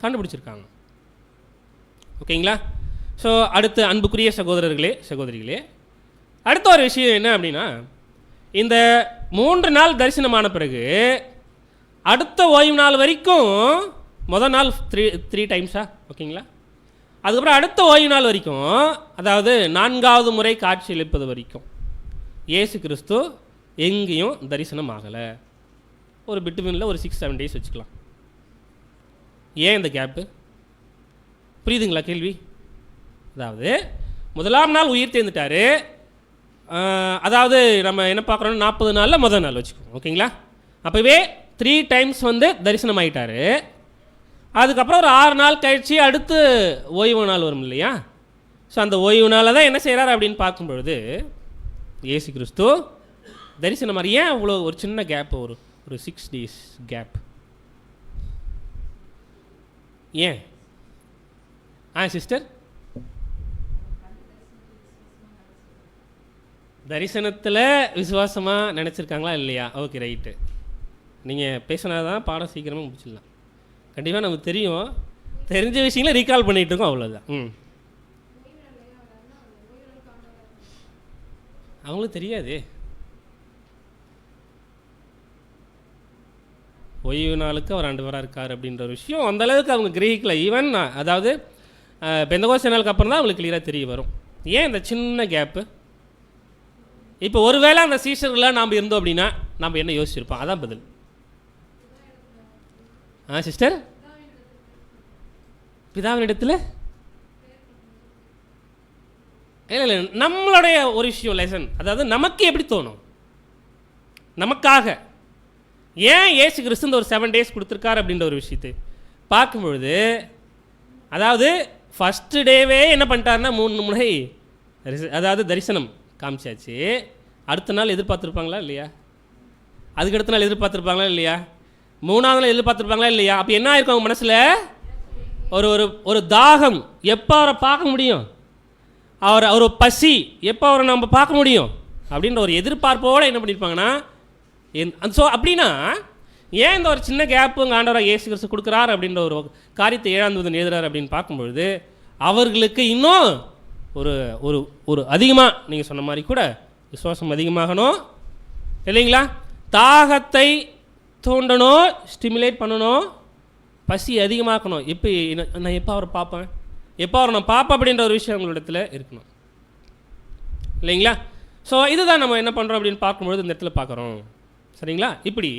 கண்டுபிடிச்சிருக்காங்க. ஓகேங்களா? ஸோ அடுத்து அன்புக்குரிய சகோதரர்களே சகோதரிகளே, அடுத்த ஒரு விஷயம் என்ன அப்படின்னா, இந்த 3 நாள் தரிசனமான பிறகு அடுத்த ஓய்வு நாள் வரைக்கும், முதல் நாள் 3 டைம்ஸா, ஓகேங்களா, அதுக்கப்புறம் அடுத்த ஓய்வு நாள் வரைக்கும், அதாவது 4வது முறை காட்சி அளிப்பது வரைக்கும் இயேசு கிறிஸ்து எங்கேயும் தரிசனம் ஆகலை. ஒரு பிட்வீனில் ஒரு 6-7 டேஸ் வச்சுக்கலாம். ஏன் இந்த கேப்பு? புரியுதுங்களா கேள்வி? அதாவது முதலாம் நாள் உயிர் தேர்ந்துட்டார், அதாவது நம்ம என்ன பார்க்குறோம், 40 நாளில் முதல் நாள் வச்சுக்கோங்க, ஓகேங்களா? அப்போவே 3 டைம்ஸ் தரிசனம் ஆகிட்டார். அதுக்கப்புறம் ஒரு 6 நாள் கழித்து அடுத்து ஓய்வு நாள் வரும் இல்லையா? ஸோ அந்த ஓய்வு நாளில் தான் என்ன செய்கிறார் அப்படின்னு பார்க்கும்பொழுது இயேசு கிறிஸ்து தரிசனம் மாதிரி. ஏன் அவ்வளோ ஒரு சின்ன கேப், ஒரு 6 டேஸ் கேப்? ஏன்? சிஸ்டர், தரிசனத்தில் விசுவாசமாக நினச்சிருக்காங்களா இல்லையா? Okay, right. நீங்கள் பேசினா தான் பாடம் சீக்கிரமாக முடிச்சிடலாம். கண்டிப்பாக நமக்கு தெரியும், தெரிஞ்ச விஷயங்களை ரீகால் பண்ணிகிட்டு இருக்கோம், அவ்வளோதான். அவங்களுக்கு தெரியாது ஓய்வு நாளுக்கு அவர் ஆண்டவராக இருக்கார் அப்படின்ற ஒரு விஷயம் அந்தளவுக்கு அவங்க கிரகிக்கல. ஈவன் அதாவது பெந்தகோஸ்தே நாளுக்கு அப்புறம் தான் அவங்களுக்கு கிளியராக தெரிய வரும். ஏன் இந்த சின்ன கேப்பு? இப்போ ஒருவேளை அந்த சீசர்களாக நாம் இருந்தோம் அப்படின்னா நாம் என்ன யோசிச்சிருப்போம்? அதான் பதில். சிஸ்டர், பிதாவின் இடத்துல இல்லை நம்மளுடைய ஒரு விஷயம் லெசன், அதாவது நமக்கு எப்படி தோணும், நமக்காக ஏன் இயேசு கிறிஸ்து இந்த ஒரு 7 டேஸ் கொடுத்துருக்காரு அப்படின்ற ஒரு விஷயத்தை பார்க்கும்பொழுது, அதாவது ஃபஸ்ட்டு டேவே என்ன பண்ணிட்டாருன்னா 3 முறை அதாவது தரிசனம் காமிச்சாச்சு. அடுத்த நாள் எதிர்பார்த்துருப்பாங்களா இல்லையா? அதுக்கு அடுத்த நாள் எதிர்பார்த்துருப்பாங்களா இல்லையா? 3வது நாள் எதிர்பார்த்துருப்பாங்களா இல்லையா? அப்போ என்ன ஆயிருக்கும் அவங்க மனசில்? ஒரு ஒரு தாகம், எப்போ அவரை பார்க்க முடியும், ஒரு பசி, எப்போ அவரை நம்ம பார்க்க முடியும் அப்படின்ற ஒரு எதிர்பார்ப்போடு என்ன பண்ணியிருப்பாங்கன்னா. ஸோ அப்படின்னா ஏன் இந்த ஒரு சின்ன கேப்பு உங்கள் ஆண்டவராக இயேசு கிறிஸ்து கொடுக்குறாரு அப்படின்ற ஒரு காரியத்தை 7ஆம் தூதன் எழுதுறாரு அப்படின்னு பார்க்கும்பொழுது அவர்களுக்கு இன்னும் ஒரு ஒரு ஒரு அதிகமாக நீங்கள் சொன்ன மாதிரி கூட விசுவாசம் அதிகமாகணும், இல்லைங்களா? தாகத்தை தூண்டணும், ஸ்டிமுலேட் பண்ணணும், பசி அதிகமாக்கணும். எப்போ நான் எப்போ அவரை பார்ப்பேன், எப்போ அவரை நான் பார்ப்பேன் அப்படின்ற ஒரு விஷயம் உங்களிடத்தில் இருக்கணும் இல்லைங்களா? ஸோ இதுதான் நம்ம என்ன பண்ணுறோம் அப்படின்னு பார்க்கும்பொழுது இந்த இடத்துல பார்க்குறோம். சரிங்களா? இப்படி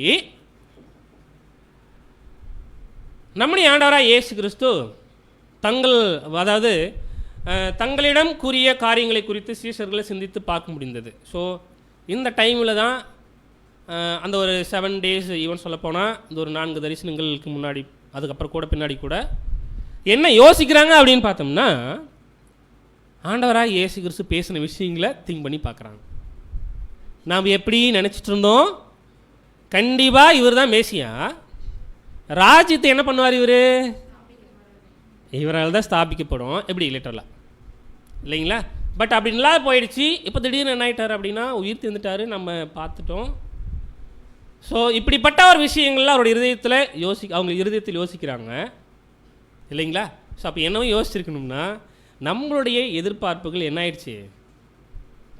நம்முடைய ஆண்டவராக இயேசு கிறிஸ்து தங்களிடம் கூறிய காரியங்களை குறித்து சீஷர்களை சிந்தித்து பார்க்க முடிந்தது. ஸோ இந்த டைமில் தான் அந்த ஒரு 7 days ஈவன் சொல்லப்போனால் இந்த ஒரு 4 தரிசனங்களுக்கு முன்னாடி அதுக்கப்புறம் கூட பின்னாடி கூட என்ன யோசிக்கிறாங்க அப்படின்னு பார்த்தோம்னா, ஆண்டவராக இயேசு கிறிஸ்து பேசின விஷயங்களை திங்க் பண்ணி பார்க்குறாங்க. நாம் எப்படி நினச்சிட்டு இருந்தோம், கண்டிப்பாக இவர் தான் மேசியா, ராஜ்யத்தை என்ன பண்ணுவார் இவரால் தான் ஸ்தாபிக்கப்படும், எப்படி லிட்டரலாக இல்லைங்களா? பட் அப்படின்லாம் போயிடுச்சு. இப்போ திடீர்னு என்ன ஆகிட்டார் அப்படின்னா உயிர் தந்துட்டார், நம்ம பார்த்துட்டோம். ஸோ இப்படிப்பட்ட ஒரு விஷயங்கள்லாம் அவரோட இருதயத்தில் அவங்க இருதயத்தில் யோசிக்கிறாங்க இல்லைங்களா? ஸோ அப்போ என்னவும் யோசிச்சிருக்கணும்னா நம்மளுடைய எதிர்பார்ப்புகள் என்ன ஆயிடுச்சு,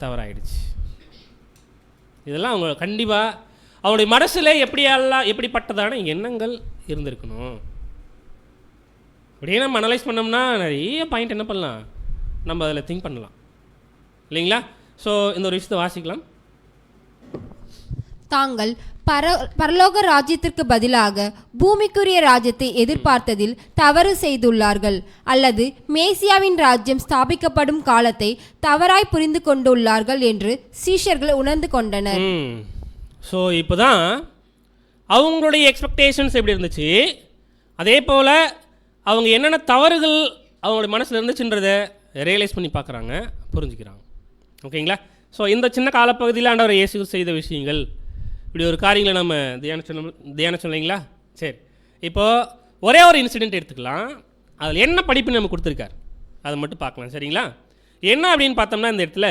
தவறாயிடுச்சு. இதெல்லாம் அவங்க கண்டிப்பாக அவருடைய மனசில் எப்படிப்பட்டதான எண்ணங்கள் இருந்திருக்கணும். அப்படியே நம்ம அனலைஸ் பண்ணோம்னா நிறைய பாயிண்ட் என்ன பண்ணலாம், நம்ம அதில் திங்க் பண்ணலாம் இல்லைங்களா? ஸோ இந்த ஒரு விஷயத்தை வாசிக்கலாம். தாங்கள் பரலோக ராஜ்யத்திற்கு பதிலாக பூமிக்குரிய ராஜ்யத்தை எதிர்பார்த்ததில் தவறு செய்துள்ளார்கள், அல்லது மேசியாவின் ராஜ்யம் ஸ்தாபிக்கப்படும் காலத்தை தவறாய் புரிந்து கொண்டுள்ளார்கள் என்று சீஷர்கள் உணர்ந்து கொண்டனர். ஸோ இப்போ தான் அவங்களுடைய எக்ஸ்பெக்டேஷன்ஸ் எப்படி இருந்துச்சு, அதே போல் அவங்க என்னென்ன தவறுகள் அவங்களுடைய மனசில் இருந்துச்சுன்றதை ரியலைஸ் பண்ணி பார்க்குறாங்க, புரிஞ்சுக்கிறாங்க. ஓகேங்களா? ஸோ இந்த சின்ன காலப்பகுதியில் ஆண்டவர் இயேசு செய்த விஷயங்கள், இப்படி ஒரு காரியங்களை நம்ம தியானம் சொன்னீங்களா? சரி, இப்போது ஒரே ஒரு இன்சிடெண்ட் எடுத்துக்கலாம். அதில் என்ன படிப்பு நம்ம கொடுத்துருக்கார் அதை மட்டும் பார்க்கலாம். சரிங்களா? என்ன அப்படின்னு பார்த்தோம்னா இந்த இடத்துல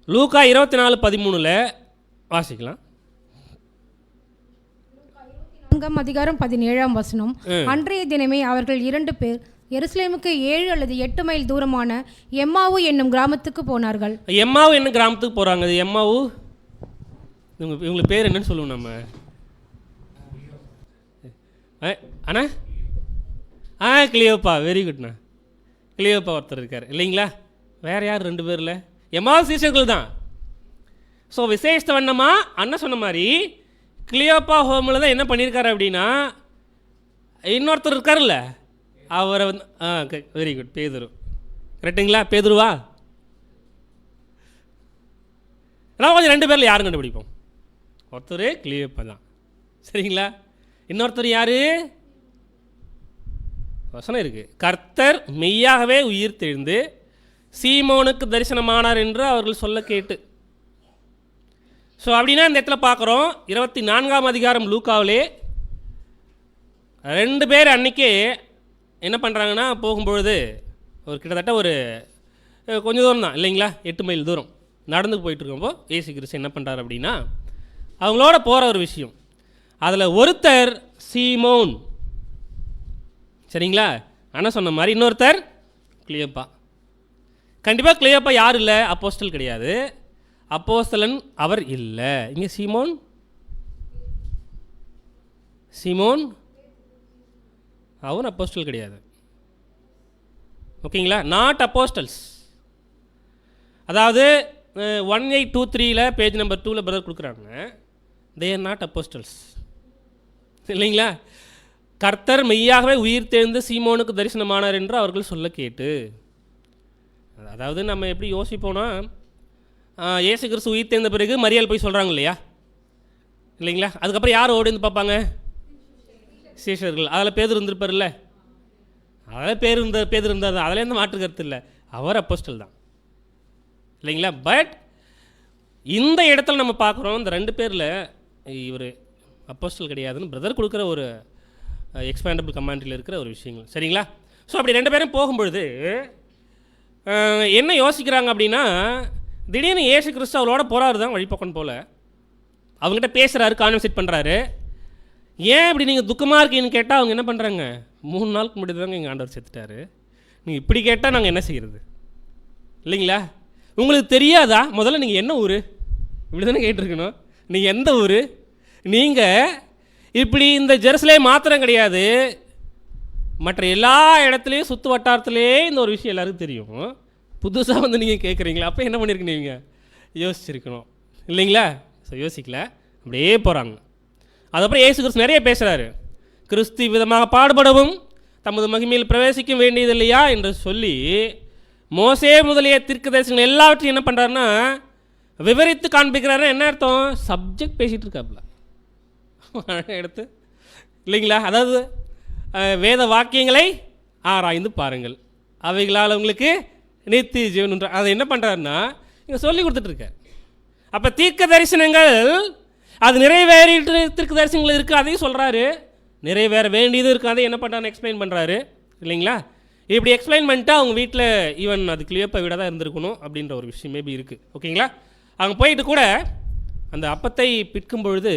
லூக்கா 24:13 வாசிக்கலாம். 4:17 அன்றைய தினமே அவர்கள் 2 பேர் எருசலேமுக்கு 7 அல்லது 8 மைல் தூரமான எம்மாவு என்னும் கிராமத்துக்கு போனார்கள். எம்மாவு என்னும் கிராமத்துக்கு போகிறாங்க. அது எம்மாவு, இவங்களுக்கு பேர் என்னன்னு சொல்லுவோம் நம்ம அண்ணா? கிளியோப்பா, வெரி குட்ண்ணா. கிளியோப்பா ஒருத்தர் இருக்கார் இல்லைங்களா? வேறு யார் 2 பேரில்? எம்மாவு சீஷர்கள் தான். ஸோ விசேஷத்தை வண்ணமா அண்ணன் சொன்ன மாதிரி கிளியோப்பா ஹோமில் தான் என்ன பண்ணியிருக்காரு அப்படின்னா, இன்னொருத்தர் இருக்கார்ல அவரை வெரி குட், பேதுரு. கரெக்டுங்களா? பேதுருவா? நான் கொஞ்சம் 2 பேரில் யாரும் கண்டுபிடிப்போம். ஒருத்தர் கிளியோப்பா தான். சரிங்களா? இன்னொருத்தர் யார்? வசனம் இருக்குது, கர்த்தர் மெய்யாகவே உயிர் தெழுந்து சீமோனுக்கு தரிசனமானார் என்று அவர்கள் சொல்ல கேட்டு. ஸோ அப்படின்னா இந்த இடத்துல பார்க்குறோம் 24ஆம் அதிகாரம் லூக்காவிலே 2 பேர் அன்றைக்கே என்ன பண்ணுறாங்கன்னா, போகும்பொழுது ஒரு கிட்டத்தட்ட ஒரு கொஞ்சம் தூரம் தான் இல்லைங்களா, 8 மைல் தூரம் நடந்து போயிட்டுருக்கப்போ இயேசு கிறிஸ்து என்ன பண்ணுறாரு அப்படின்னா அவங்களோட போகிற ஒரு விஷயம். அதில் ஒருத்தர் சீமோன், சரிங்களா? ஆனால் சொன்ன மாதிரி இன்னொருத்தர் கிளியோப்பா. கண்டிப்பாக கிளியோப்பா யார் இல்லை? அப்போஸ்தல் கிடையாது, அப்போஸ்தலன் அவர் இல்லை. இங்கே சீமோன் அவன் அப்போஸ்டல் கிடையாது. ஓகேங்களா? Not apostles. அதாவது 1823 பேஜ் நம்பர் 2 பிரதர் கொடுக்குறாங்க, தே ஆர் நாட் அப்போஸ்டல்ஸ் இல்லைங்களா? கர்த்தர் மெய்யாகவே உயிர் தேர்ந்து சீமோனுக்கு தரிசனமானார் என்று அவர்கள் சொல்ல கேட்டு. அதாவது நம்ம எப்படி யோசிப்போனா, இயேசு கிறிஸ்து உயிர் தேர்ந்த பிறகு மரியாள் போய் சொல்கிறாங்க இல்லையா, இல்லைங்களா? அதுக்கப்புறம் யார் ஓடி வந்து பார்ப்பாங்க? சீஷர்கள். அதில் பேதுரு இருந்திருப்பார்ல, அதில் பேதுரு இருந்தார், அதில் எந்த மாற்று கருத்து இல்லை, அவர் அப்போஸ்டல் தான் இல்லைங்களா? பட் இந்த இடத்துல நம்ம பார்க்குறோம் இந்த 2 பேரில் இவர் அப்போஸ்டல் கிடையாதுன்னு பிரதர் கொடுக்குற ஒரு எக்ஸ்பேண்டபிள் கமெண்ட்ரியில் இருக்கிற ஒரு விஷயங்கள். சரிங்களா? ஸோ அப்படி 2 பேரும் போகும்பொழுது என்ன யோசிக்கிறாங்க அப்படின்னா, திடீர்னு இயேசு கிறிஸ்து அவளோட போகிறாரு தான் வழிபோக்கன் போல், அவங்ககிட்ட பேசுகிறாரு, கான்வர்சேட் பண்ணுறாரு. ஏன் இப்படி நீங்கள் துக்கமாக இருக்கீங்கன்னு கேட்டால் அவங்க என்ன பண்ணுறாங்க, 3 நாளுக்கு முன்னாடி தாங்க எங்கள் ஆண்டவர் செத்துட்டாரு, நீங்கள் இப்படி கேட்டால் நாங்கள் என்ன செய்கிறது இல்லைங்களா? உங்களுக்கு தெரியாதா முதல்ல நீங்கள் என்ன ஊர், இப்படி தானே கேட்டிருக்கணும். நீங்கள் எந்த ஊர், நீங்கள் இப்படி இந்த ஜெருசலேம் மாத்திரம் கிடையாது, மற்ற எல்லா இடத்துலையும் சுற்று வட்டாரத்துலேயே இந்த ஒரு விஷயம் எல்லாருக்கும் தெரியும். புதுசாக வந்து நீங்கள் கேட்குறீங்களா? அப்போ என்ன பண்ணியிருக்கீங்க? நீங்கள் யோசிச்சிருக்கணும் இல்லைங்களா? ஸோ யோசிக்கல, அப்படியே போகிறாங்க. அதுக்கப்புறம் இயேசு கிறிஸ்து நிறைய பேசுகிறாரு. கிறிஸ்து விதமாக பாடுபடவும் தமது மகிமையில் பிரவேசிக்க வேண்டியது இல்லையா என்று சொல்லி மோசே முதலிய தீர்க்கதரிசிகள் எல்லாவற்றையும் என்ன பண்ணுறாருன்னா விவரித்து காண்பிக்கிறாருன்னா என்ன அர்த்தம்? சப்ஜெக்ட் பேசிகிட்டு இருக்காப்புல எடுத்து இல்லைங்களா? அதாவது வேத வாக்கியங்களை ஆராய்ந்து பாருங்கள், அவைகளால் உங்களுக்கு நித்திய ஜீவன். அதை என்ன பண்ணுறாருன்னா இங்கே சொல்லி கொடுத்துட்ருக்கார். அப்போ தீர்க்க தரிசனங்கள் அது நிறைவேறிட்டு தீர்க்க தரிசனங்கள் இருக்குது, அதையும் சொல்கிறாரு. நிறைவேற வேண்டியது இருக்குது, அதை என்ன பண்ணுறாரு? எக்ஸ்பிளைன் பண்ணுறாரு இல்லைங்களா? இப்படி எக்ஸ்பிளைன் பண்ணிட்டு அவங்க வீட்டில் ஈவன் அது கிளியப்பை விட தான் இருந்திருக்கணும் அப்படின்ற ஒரு விஷயம் மேபி இருக்குது. ஓகேங்களா? அவங்க போயிட்டு கூட அந்த அப்பத்தை பிற்கும் பொழுது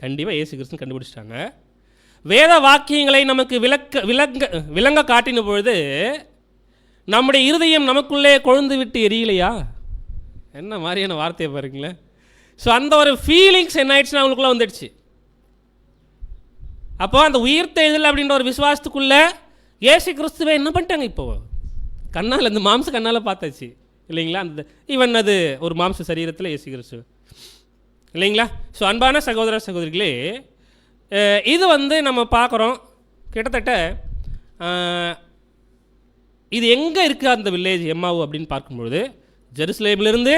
கண்டிப்பாக இயேசு கிறிஸ்து கண்டுபிடிச்சிட்டாங்க. வேத வாக்கியங்களை நமக்கு விளங்க காட்டின பொழுது நம்முடைய இருதயம் நமக்குள்ளே கொழுந்து விட்டு எரியலையா? என்ன மாதிரியான வார்த்தையை பாருங்களேன். ஸோ அந்த ஒரு ஃபீலிங்ஸ் என்ன ஆயிடுச்சுன்னா அவங்களுக்குள்ளே வந்துடுச்சு. அப்போ அந்த உயிர்த்தெழுதல் அப்படின்ற ஒரு விசுவாசத்துக்குள்ளே இயேசு கிறிஸ்துவை என்ன பண்ணிட்டாங்க? இப்போது கண்ணால் அந்த மாம்ச கண்ணால் பார்த்தாச்சு இல்லைங்களா? அந்த ஈவன் அது ஒரு மாம்ச சரீரத்தில் இயேசு கிறிஸ்து இல்லைங்களா? ஸோ அன்பான சகோதர சகோதரிகளே, இது வந்து நம்ம பார்க்குறோம். கிட்டத்தட்ட இது எங்கே இருக்குது அந்த வில்லேஜ் எம்மாவு அப்படின்னு பார்க்கும்பொழுது ஜெருசலேமிலிருந்து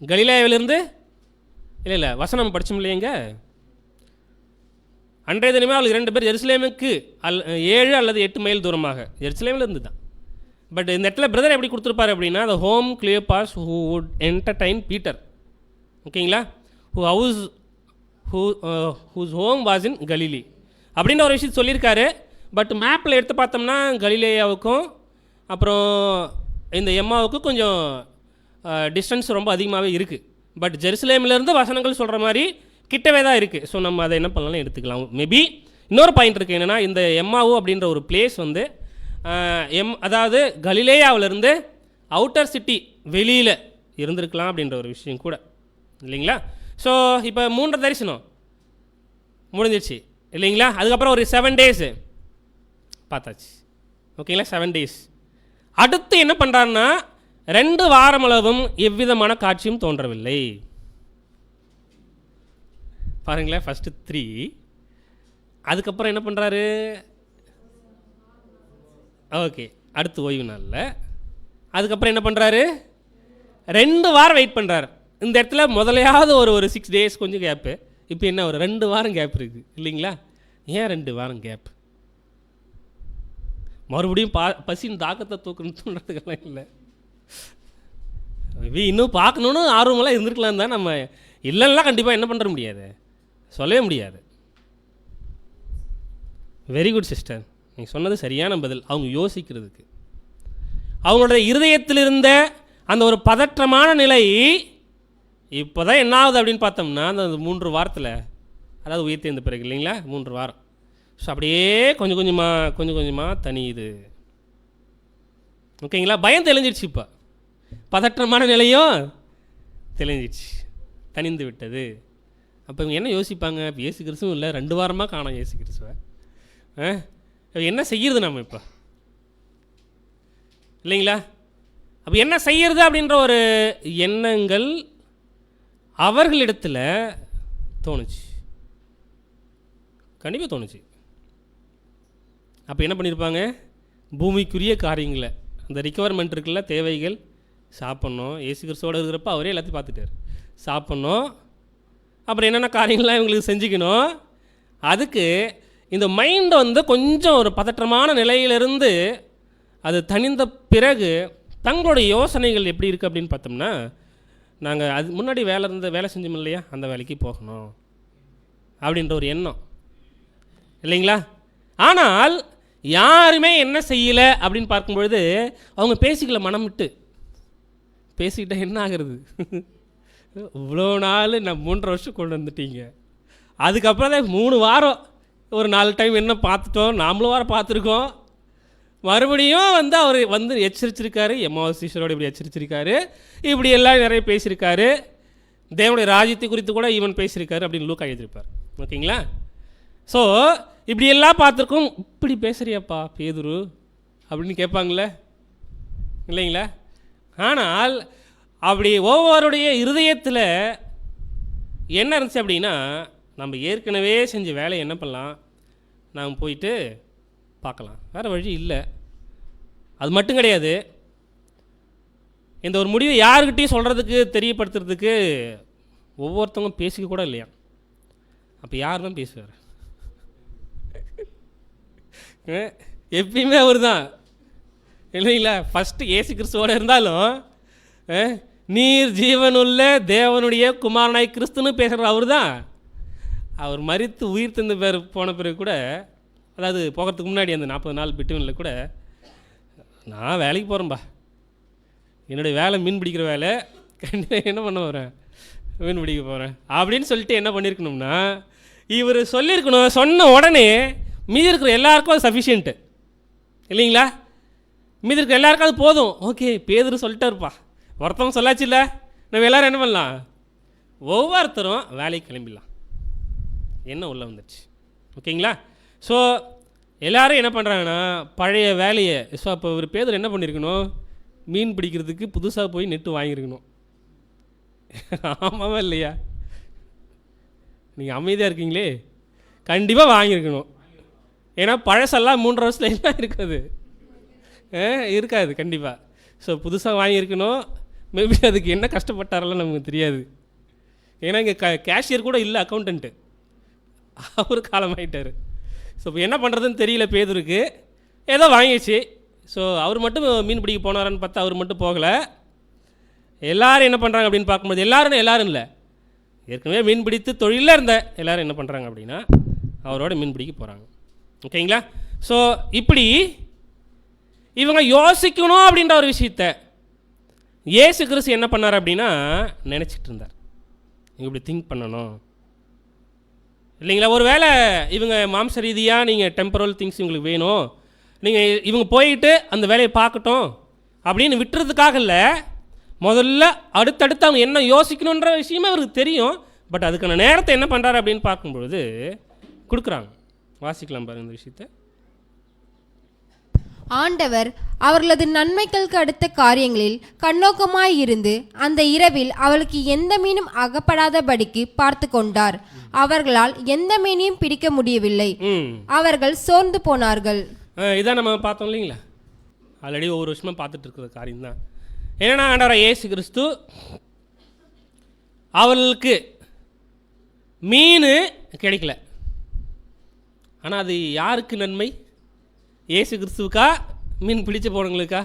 கலிலேயாவிலிருந்து இல்லை வசனம் படித்தோம் இல்லையங்க. அன்றைய தினமே அவளுக்கு 2 பேர் ஜெருசலேமுக்கு 7 அல்லது 8 மைல் தூரமாக ஜெருசலேமில் இருந்து தான். பட் இந்த இடத்துல பிரதர் எப்படி கொடுத்துருப்பாரு அப்படின்னா the home Cleopas who would entertain Peter. ஓகேங்களா? whose home was in Galilee அப்படின்ற ஒரு விஷயத்தை சொல்லியிருக்காரு. பட் மேப்பில் எடுத்து பார்த்தோம்னா கலிலேயாவுக்கும் அப்புறம் இந்த எம்மாவுக்கும் கொஞ்சம் டிஸ்டன்ஸ் ரொம்ப அதிகமாகவே இருக்குது. பட் ஜெருசலேமிலேருந்து வசனங்கள் சொல்கிற மாதிரி கிட்டவே தான் இருக்குது. ஸோ நம்ம அதை என்ன பண்ணலாம் எடுத்துக்கலாம். மேபி இன்னொரு பாயிண்ட் இருக்குது என்னென்னா, இந்த எம்மாவு அப்படின்ற ஒரு பிளேஸ் வந்து அதாவது கலிலேயாவிலேருந்து அவுட்டர் சிட்டி வெளியில் இருந்திருக்கலாம் அப்படின்ற ஒரு விஷயம் கூட இல்லைங்களா? ஸோ இப்போ 3 தரிசனம் முடிஞ்சிடுச்சு இல்லைங்களா? அதுக்கப்புறம் ஒரு 7 days பார்த்தாச்சு. ஓகேங்களா? 7 days. அடுத்து என்ன பண்ணுறாருன்னா 2 வாரமளவும் எவ்விதமான காட்சியும் தோன்றவில்லை. பாருங்களேன், ஃபஸ்ட்டு 3, அதுக்கப்புறம் என்ன பண்ணுறாரு? ஓகே, அடுத்து ஓய்வு நாளில் அதுக்கப்புறம் என்ன பண்ணுறாரு? 2 வாரம் வெயிட் பண்ணுறாரு. இந்த இடத்துல முதலையாவது ஒரு 6 days கொஞ்சம் கேப்பு. இப்போ என்ன ஒரு 2 வாரம் கேப் இருக்குது இல்லைங்களா? ஏன் 2 வாரம் கேப்? மறுபடியும் பசியின் தாக்கத்தை தூக்கணுன்றதுக்கெல்லாம் இல்லை. இன்னும் பார்க்கணுன்னு ஆர்வமெல்லாம் இருந்திருக்கலாம் தான். நம்ம இல்லைன்னா கண்டிப்பாக என்ன பண்ணுற முடியாது, சொல்லவே முடியாது. வெரி குட் சிஸ்டர், நீங்கள் சொன்னது சரியான பதில். அவங்க யோசிக்கிறதுக்கு அவங்களோட இருதயத்தில் இருந்த அந்த ஒரு பதற்றமான நிலை இப்போ தான் என்ன ஆகுது அப்படின்னு பார்த்தோம்னா அந்த 3 வாரத்தில், அதாவது உயிர்த்தெழுந்த பிறகு இல்லைங்களா, 3 வாரம். ஸோ அப்படியே கொஞ்சம் கொஞ்சமாக தனியுது. ஓகேங்களா? பயம் தெளிஞ்சிடுச்சு. இப்போ பதற்றமான நிலையும் தெளிஞ்சிடுச்சு, தனிந்து விட்டது. அப்போ இவங்க என்ன யோசிப்பாங்க? இப்போ இயேசு கிறிஸ்துவும் இல்லை, 2 வாரமாக காணோம் இயேசு கிறிஸ்துவை. என்ன செய்கிறது நம்ம இப்போ இல்லைங்களா? அப்போ என்ன செய்கிறது அப்படின்ற ஒரு எண்ணங்கள் அவர்களிடத்தில் தோணுச்சு, கண்டிப்பாக தோணுச்சு. அப்போ என்ன பண்ணியிருப்பாங்க? பூமிக்குரிய காரியங்களை, அந்த ரிக்குவயர்மெண்ட் இருக்குல்ல, தேவைகள், சாப்பிட்ணும். இயேசு கிறிஸ்துவோடு இருக்கிறப்ப அவரே எல்லாத்தையும் பார்த்துட்டார். சாப்பிட்ணும், அப்புறம் என்னென்ன காரியங்கள்லாம் இவங்களுக்கு செஞ்சுக்கணும். அதுக்கு இந்த மைண்டை வந்து கொஞ்சம் ஒரு பதற்றமான நிலையிலிருந்து அது தனிந்த பிறகு தங்களுடைய யோசனைகள் எப்படி இருக்குது அப்படின்னு பார்த்தோம்னா, நாங்கள் அது முன்னாடி வேலை செஞ்சோம் இல்லையா, அந்த வேலைக்கு போகணும் அப்படின்ற ஒரு எண்ணம் இல்லைங்களா? ஆனால் யாருமே என்ன செய்யலை அப்படின்னு பார்க்கும்பொழுது அவங்க பேசிக்கல, மனம் விட்டு பேசிக்கிட்டால் என்ன ஆகிறது? இவ்வளோ நாள் நான் 3 வருஷம் கொண்டு வந்துட்டீங்க, அதுக்கப்புறம் தான் 3 வாரம் ஒரு 4 டைம் என்ன பார்த்துட்டோம், நாமளும் வாரம் பார்த்துருக்கோம். மறுபடியும் வந்து அவர் வந்து எச்சரிச்சிருக்காரு, எம்மாவசீஸ்வரோடு இப்படி எச்சரிச்சிருக்காரு, இப்படி எல்லாம் நிறைய பேசியிருக்காரு. தேவனுடைய ராஜ்யத்தை குறித்து கூட ஈவன் பேசியிருக்காரு அப்படின்னு லூக்கா எழுதியிருப்பார். ஓகேங்களா? ஸோ இப்படியெல்லாம் பார்த்துருக்கோம். இப்படி பேசுகிறியாப்பா பேதுரு அப்படின்னு கேட்பாங்களே இல்லைங்களா? ஆனால் அப்படி ஒவ்வொருடைய இருதயத்தில் என்ன இருந்துச்சு அப்படின்னா, நம்ம ஏற்கனவே செஞ்ச வேலையை என்ன பண்ணலாம், நாம் போயிட்டு பார்க்கலாம், வேறு வழி இல்லை. அது மட்டும் கிடையாது, இந்த ஒரு முடிவை யாருக்கிட்டையும் சொல்கிறதுக்கு தெரியப்படுத்துறதுக்கு ஒவ்வொருத்தவங்க பேசிக்க கூட இல்லையா? அப்போ யார் தான் பேசுவார்? எப்பயுமே அவர் தான் இல்லைங்களா? ஃபஸ்ட்டு இயேசு கிறிஸ்துவோடு இருந்தாலும் நீர் ஜீவனுள்ள தேவனுடைய குமாரனாய் கிறிஸ்துன்னு பேசுகிற அவர் தான். அவர் மரித்து உயிர் தந்த பேர் போன பிறகு கூட, அதாவது போகிறதுக்கு முன்னாடி அந்த 40 நாள் பிட்டுவனில் கூட, நான் வேலைக்கு போகிறேன்பா, என்னுடைய வேலை மீன் பிடிக்கிற வேலை, கண்டிப்பாக என்ன பண்ண போகிறேன், மீன் பிடிக்க போகிறேன் அப்படின்னு சொல்லிட்டு என்ன பண்ணியிருக்கணும்னா, இவர் சொல்லியிருக்கணும். சொன்ன உடனே மீதி இருக்கிற எல்லாருக்கும் அது சஃபிஷியன்ட்டு இல்லைங்களா? மீதி இருக்கிற எல்லாருக்கும் அது போதும். ஓகே, பேதுரு சொல்லிட்டாருப்பா, ஒருத்தவங்க சொல்லாச்சு இல்லை, நம்ம எல்லோரும் என்ன பண்ணலாம், ஒவ்வொருத்தரும் வேலைக்கு கிளம்பிடலாம். என்ன உள்ளே வந்துடுச்சு. ஓகேங்களா? ஸோ எல்லோரும் என்ன பண்ணுறாங்கன்னா பழைய வேலையை, ஸோ அப்போ ஒரு பேதுரு என்ன பண்ணியிருக்கணும், மீன் பிடிக்கிறதுக்கு புதுசாக போய் நெட்டு வாங்கியிருக்கணும். ஆமாவா இல்லையா? நீங்கள் அமைதியாக இருக்கீங்களே, கண்டிப்பாக வாங்கியிருக்கணும். ஏன்னா பழசெல்லாம் 3 வருஷத்துல எல்லாம் இருக்காது, இருக்காது கண்டிப்பாக. ஸோ புதுசாக வாங்கியிருக்கணும். மேபி அதுக்கு என்ன கஷ்டப்பட்டாரெல்லாம் நமக்கு தெரியாது. ஏன்னா இங்கே கேஷியர் கூட இல்லை, அக்கௌண்டண்ட்டு, அவர் காலமாயிட்டார். ஸோ இப்போ என்ன பண்ணுறதுன்னு தெரியல பேதுருக்கு. ஏதோ வாங்கிடுச்சு. ஸோ அவர் மட்டும் மீன் பிடிக்க போனாரான்னு பார்த்தா அவர் மட்டும் போகலை. எல்லோரும் என்ன பண்ணுறாங்க அப்படின்னு பார்க்கும்போது, எல்லாரும் இல்லை, ஏற்கனவே மீன் பிடித்து தொழிலில் இருந்த எல்லோரும் என்ன பண்ணுறாங்க அப்படின்னா அவரோட மீன் பிடிக்க போகிறாங்க. ஓகேங்களா? ஸோ இப்படி இவங்க யோசிக்கணும் அப்படின்ற ஒரு விஷயத்த இயேசு கிறிஸ்து என்ன பண்ணார் அப்படின்னா நினச்சிட்டு இருந்தார். நீங்கள் இப்படி திங்க் பண்ணணும் இல்லைங்களா? ஒரு வேளை இவங்க மாம்ச ரீதியாக நீங்கள் டெம்பரல் திங்ஸ் இவங்களுக்கு வேணும், நீங்கள் இவங்க போயிட்டு அந்த வேலையை பார்க்கட்டும் அப்படின்னு விட்டுறதுக்காக இல்லை, முதல்ல அடுத்தடுத்து அவங்க என்ன யோசிக்கணுன்ற விஷயமே அவருக்கு தெரியும். பட் அதுக்கான நேரத்தை என்ன பண்ணுறாரு அப்படின்னு பார்க்கும்பொழுது கொடுக்குறாங்க. வாசிக்கலாம் பாருங்க இந்த விஷயத்தை. ஆண்டவர் அவர்களது நன்மைகளுக்கு அடுத்த காரியங்களில் கண்ணோக்கமாயிருந்து அந்த இரவில் அவளுக்கு எந்த மீனும் அகப்படாதபடிக்கு பார்த்து கொண்டார். அவர்களால் எந்த மீனையும் பிடிக்க முடியவில்லை. அவர்கள் சோர்ந்து போனார்கள். இதான் நம்ம பார்த்தோம் இல்லைங்களா? ஆல்ரெடி ஒவ்வொரு வருஷமாக பார்த்துட்டு இருக்கிற காரியம் தான். என்னென்னா ஆண்டவர் இயேசு கிறிஸ்து அவர்களுக்கு மீன் கிடைக்கல. ஆனால் அது யாருக்கு நன்மை? இயேசு கிறிஸ்துவுக்கா, மீன் பிடிச்ச போனவங்களுக்கா?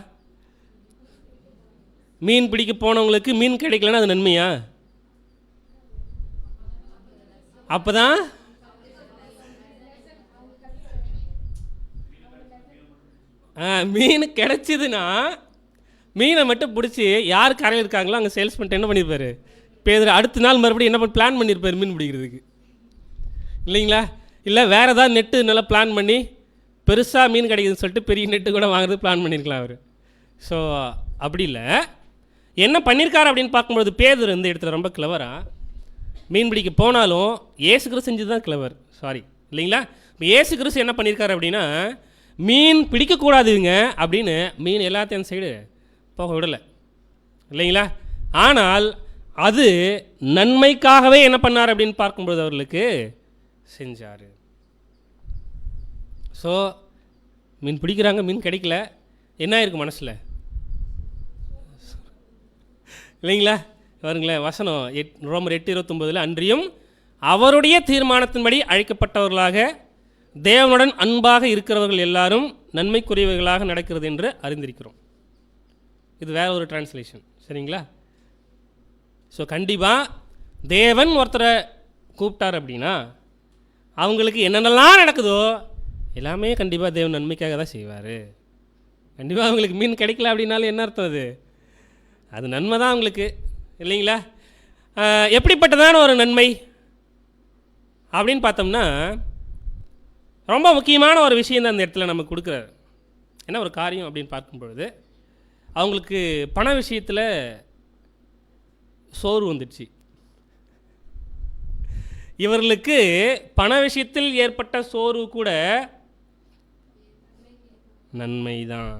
மீன் பிடிக்க போனவங்களுக்கு மீன் கிடைக்கலன்னா அது நன்மையா? அப்போ தான் மீன் கிடைச்சிதுன்னா மீனை மட்டும் பிடிச்சி யார் கரையில் இருக்காங்களோ அங்கே சேல்ஸ் பண்ணிட்டு என்ன பண்ணியிருப்பார் பேதுரு? அடுத்த நாள் மறுபடியும் என்ன பிளான் பண்ணியிருப்பார் மீன் பிடிக்கிறதுக்கு இல்லைங்களா? இல்லை வேறு ஏதாவது நெட்டு நல்லா பிளான் பண்ணி பெருசாக மீன் கிடைக்குதுன்னு சொல்லிட்டு பெரிய நெட்டு கூட வாங்குறது பிளான் பண்ணியிருக்கலாம் அவர். ஸோ அப்படி இல்லை, என்ன பண்ணியிருக்காரு அப்படின்னு பார்க்கும்போது பேதுரு இந்த இடத்துல ரொம்ப கிளவராக மீன் பிடிக்க போனாலும் இயேசு கிறிஸ்து செஞ்சது தான் கிளவர். சாரி இல்லைங்களா? இப்போ இயேசு கிறிஸ்து என்ன பண்ணியிருக்காரு அப்படின்னா மீன் பிடிக்கக்கூடாதுங்க அப்படின்னு மீன் எல்லாத்தையும் அந்த சைடு போக விடலை இல்லைங்களா? ஆனால் அது நன்மைக்காகவே என்ன பண்ணார் அப்படின்னு பார்க்கும்போது அவர்களுக்கு செஞ்சார். ஸோ மீன் பிடிக்கிறாங்க, மீன் கிடைக்கல, என்ன இருக்குது மனசில் இல்லைங்களா? பாருங்களேன் வசனம் ரோமர் 8:29 அன்றியும் அவருடைய தீர்மானத்தின்படி அழைக்கப்பட்டவர்களாக தேவனுடன் அன்பாக இருக்கிறவர்கள் எல்லாரும் நன்மைக்குரியவர்களாக நடக்கிறது என்று அறிந்திருக்கிறோம். இது வேற ஒரு டிரான்ஸ்லேஷன் சரிங்களா? ஸோ கண்டிப்பாக தேவன் ஒருத்தரை கூப்பிட்டார் அப்படின்னா அவங்களுக்கு என்னென்னலாம் நடக்குதோ எல்லாமே கண்டிப்பாக தேவன் நன்மைக்காக தான் செய்வார். கண்டிப்பாக அவங்களுக்கு மீன் கிடைக்கல அப்படின்னாலும் என்ன அர்த்தம்? அது நன்மை தான் அவங்களுக்கு இல்லைங்களா? எப்படிப்பட்டதான ஒரு நன்மை அப்படின்னு பார்த்தோம்னா ரொம்ப முக்கியமான ஒரு விஷயம் தான் அந்த இடத்துல நமக்கு கொடுக்குறாரு. என்ன ஒரு காரியம் அப்படின்னு பார்க்கும்பொழுது அவங்களுக்கு பண விஷயத்தில் சோர்வு வந்துடுச்சு இவர்களுக்கு பண விஷயத்தில் ஏற்பட்ட சோர்வு கூட நன்மைதான்.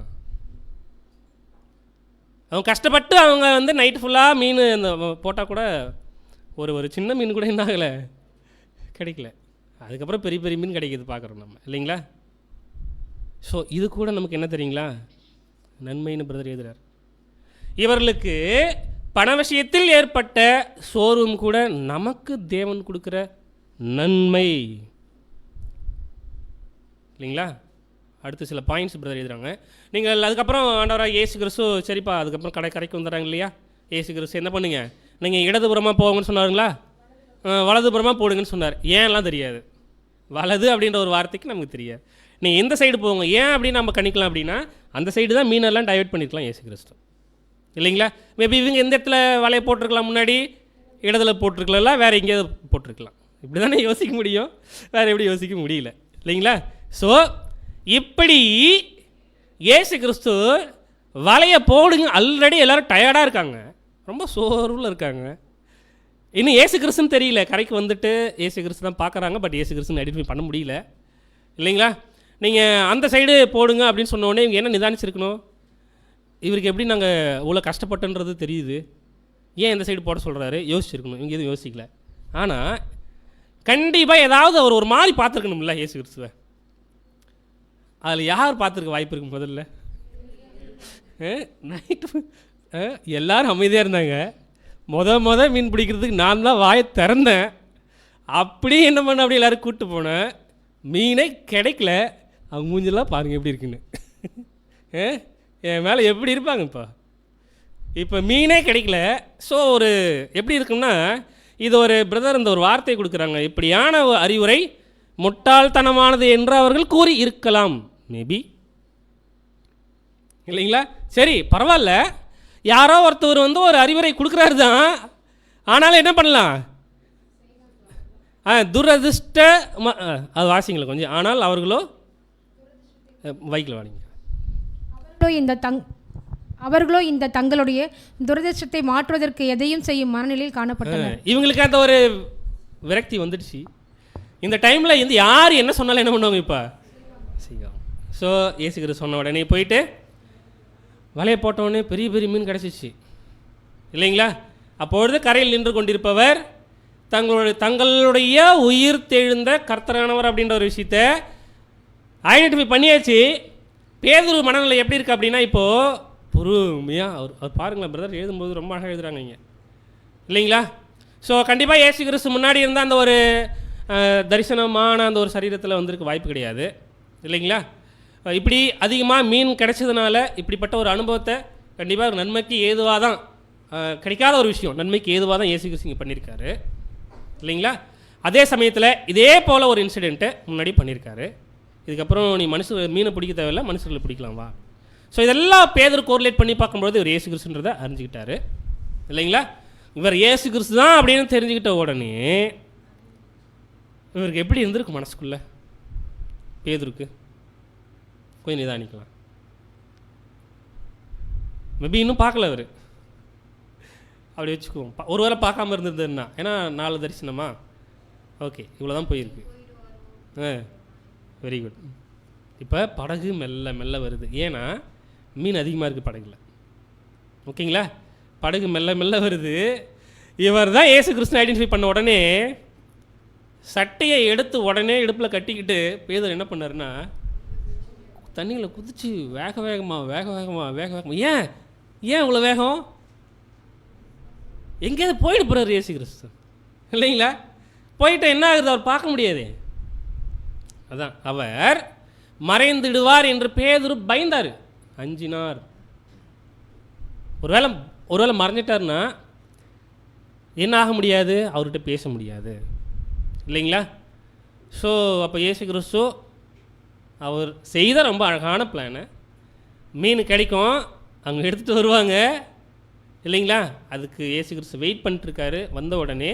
அவங்க கஷ்டப்பட்டு அவங்க வந்து நைட்டு ஃபுல்லாக மீன் அந்த போட்டால் கூட ஒரு சின்ன மீன் கூட என்ன ஆகலை, கிடைக்கல. அதுக்கப்புறம் பெரிய பெரிய மீன் கிடைக்கிது பார்க்குறோம் நம்ம, இல்லைங்களா? ஸோ இது கூட நமக்கு என்ன தெரியுங்களா, நன்மைன்னு பிரதர் எழுதுறார். இவர்களுக்கு பண விஷயத்தில் ஏற்பட்ட சோர்வும் கூட நமக்கு தேவன் கொடுக்குற நன்மை, இல்லைங்களா? அடுத்து சில பாயிண்ட்ஸ் பிரதர் எழுதுறாங்க. நீங்கள் அதுக்கப்புறம் ஆண்டவராக இயேசு கிறிஸ்து சரிப்பா அதுக்கப்புறம் கரைக்கு வந்துடுறாங்க இல்லையா? இயேசு கிறிஸ்து என்ன பண்ணுங்க, நீங்கள் இடதுபுறமாக போங்கன்னு சொன்னாருங்களா, வலதுபுறமாக போடுங்கன்னு சொன்னார். ஏன்லாம் தெரியாது, வலது அப்படின்ற ஒரு வார்த்தைக்கு நமக்கு தெரியாது. நீங்கள் எந்த சைடு போங்க ஏன் அப்படின்னு நம்ம கணிக்கலாம் அப்படின்னா, அந்த சைடு தான் மீனெல்லாம் டைவெர்ட் பண்ணியிருக்கலாம் இயேசு கிறிஸ்து, இல்லைங்களா? மேபி இவங்க எந்த இடத்துல வலையை போட்டிருக்கலாம், முன்னாடி இடத்துல போட்டிருக்கலாம், வேறு எங்கேயாவது போட்டிருக்கலாம். இப்படி தானே யோசிக்க முடியும், வேறு எப்படி யோசிக்க முடியல, இல்லைங்களா? ஸோ இப்படி இயேசு கிறிஸ்து வலையை போடுங்க, ஆல்ரெடி எல்லோரும் டயர்டாக இருக்காங்க, ரொம்ப சோர்வில் இருக்காங்க. இன்னும் இயேசு கிறிஸ்துன்னு தெரியல, கரைக்கு வந்துட்டு இயேசு கிறிஸ்து தான் பார்க்குறாங்க, பட் இயேசு கிறிஸ்துன்னு ஐடென்டிஃபை பண்ண முடியல, இல்லைங்களா? நீங்கள் அந்த சைடு போடுங்க அப்படின்னு சொன்னோடனே இவங்க என்ன நிதானிச்சிருக்கணும், இவருக்கு எப்படி நாங்கள் இவ்வளோ கஷ்டப்பட்டுன்றது தெரியுது, ஏன் இந்த சைடு போட சொல்கிறாரு யோசிச்சிருக்கணும். இவங்க எதுவும் யோசிக்கல. ஆனால் கண்டிப்பாக ஏதாவது அவர் ஒரு மாதிரி பார்த்துருக்கணும்ல இயேசு கிறிஸ்துவை. அதில் யார் பார்த்துருக்க வாய்ப்பு இருக்கு? முதல்ல நைட்டு எல்லோரும் அமைதியாக இருந்தாங்க. மீன் பிடிக்கிறதுக்கு நான் தான் வாயை திறந்தேன். அப்படி என்ன பண்ண, அப்படி எல்லோரும் கூப்பிட்டு போனேன். மீனே கிடைக்கல. அவங்க மூஞ்செல்லாம் பாருங்கள் எப்படி இருக்குன்னு. என் மேலே எப்படி இருப்பாங்க இப்போ மீனே கிடைக்கல. ஸோ ஒரு எப்படி இருக்குன்னா, இது ஒரு பிரதர் இந்த ஒரு வார்த்தை கொடுக்குறாங்க, இப்படியான அறிவுரை முட்டாள்தனமானது என்று அவர்கள் கூறி இருக்கலாம், மேபி, இல்லைங்களா? சரி பரவாயில்ல, யாரோ ஒருத்தர் வந்து ஒரு அறிவுரை கொடுக்குறாரு தான், ஆனாலும் என்ன பண்ணலாம், துரதிர்ஷ்ட அது வாசிங்களா கொஞ்சம். ஆனால் அவர்களோ வைக்கல வாங்க, அவர்களோ இந்த தங்களுடைய துரதிர்ஷ்டத்தை மாற்றுவதற்கு எதையும் செய்யும் மனநிலையில் காணப்பட்டனர். இவங்களுக்கு அந்த ஒரு விரக்தி வந்துடுச்சு. இந்த டைமில் இந்த யார் என்ன சொன்னாலும் என்ன பண்ணுவாங்க இப்போ செய்யும். ஸோ இயேசு கிறிஸ்து சொன்ன உடனே போயிட்டு வலையை போட்டவுடனே பெரிய பெரிய மீன் கிடச்சிச்சு, இல்லைங்களா? அப்பொழுது கரையில் நின்று கொண்டிருப்பவர் தங்களுடைய உயிர் தெழுந்த கர்த்தரானவர் அப்படின்ற ஒரு விஷயத்தை ஐடென்டிஃபை பண்ணியாச்சு. பேதுரு மனநிலை எப்படி இருக்குது அப்படின்னா, இப்போது பொறுமையாக அவர் பாருங்களேன், பிரதர் எழுதும்போது ரொம்ப அழகாக எழுதுகிறாங்க இங்கே, இல்லைங்களா? ஸோ கண்டிப்பாக இயேசு கிறிஸ்து முன்னாடி இருந்தால் அந்த ஒரு தரிசனமான அந்த ஒரு சரீரத்தில் வந்திருக்க வாய்ப்பு கிடையாது, இல்லைங்களா? இப்படி அதிகமாக மீன் கிடைச்சதுனால இப்படிப்பட்ட ஒரு அனுபவத்தை கண்டிப்பாக ஒரு நன்மைக்கு ஏதுவாக தான், கிடைக்காத ஒரு விஷயம், நன்மைக்கு ஏதுவாக தான் இயேசு கிறிஸ்து இங்கே பண்ணியிருக்காரு, இல்லைங்களா? அதே சமயத்தில் இதே போல் ஒரு இன்சிடெண்ட்டு முன்னாடி பண்ணியிருக்காரு. இதுக்கப்புறம் நீ மீனை பிடிக்க தேவையில்லை, மனுஷர்களை பிடிக்கலாம் வா. ஸோ இதெல்லாம் பேதுரு கோரிலேட் பண்ணி பார்க்கும்போது இவர் இயேசு கிறிஸ்துன்றதை அறிஞ்சிக்கிட்டாரு, இல்லைங்களா? இவர் இயேசு கிறிஸ்து தான் அப்படின்னு தெரிஞ்சுக்கிட்ட உடனே இவருக்கு எப்படி இருந்திருக்கு மனசுக்குள்ளே? பேதுருக்கு கொஞ்சம் நிதானிக்கலாம். மேபி இன்னும் பார்க்கல அவர், அப்படி வச்சுக்குவோம். ஒரு வேளை பார்க்காம இருந்ததுன்னா, ஏன்னா 4 தரிசனமா, ஓகே இவ்வளோ தான் போயிருக்கு. Very good. இப்போ படகு மெல்ல மெல்ல வருது, ஏன்னா மீன் அதிகமாக இருக்குது படகுல, ஓகேங்களா? படகு மெல்ல மெல்ல வருது. இவர் தான் இயேசு கிறிஸ்து ஐடென்டிஃபை பண்ண உடனே சட்டையை எடுத்து உடனே இடுப்பில் கட்டிக்கிட்டு பேதுரு என்ன பண்ணாருன்னா, தண்ணியில் குதிச்சு வேக வேகமாக ஏன் இவ்வளோ வேகம்? எங்கேயாவது போயிட்டு போகிறார் இயேசு கிறிஸ்து, இல்லைங்களா? போயிட்டு என்ன ஆகுது, அவர் பார்க்க முடியாது. அதான் அவர் மறைந்துடுவார் என்று பேதுரு பயந்தார், அஞ்சினார். ஒருவேளை மறைஞ்சிட்டார்னா என்ன ஆக முடியாது, அவர்கிட்ட பேச முடியாது, இல்லைங்களா? ஸோ அப்போ இயேசு கிறிஸ்து அவர் செய்த ரொம்ப அழகான பிளானு, மீன் கிடைக்கும், அவங்க எடுத்துகிட்டு வருவாங்க, இல்லைங்களா? அதுக்கு இயேசு கிறிஸ்து வெயிட் பண்ணிட்டுருக்காரு. வந்த உடனே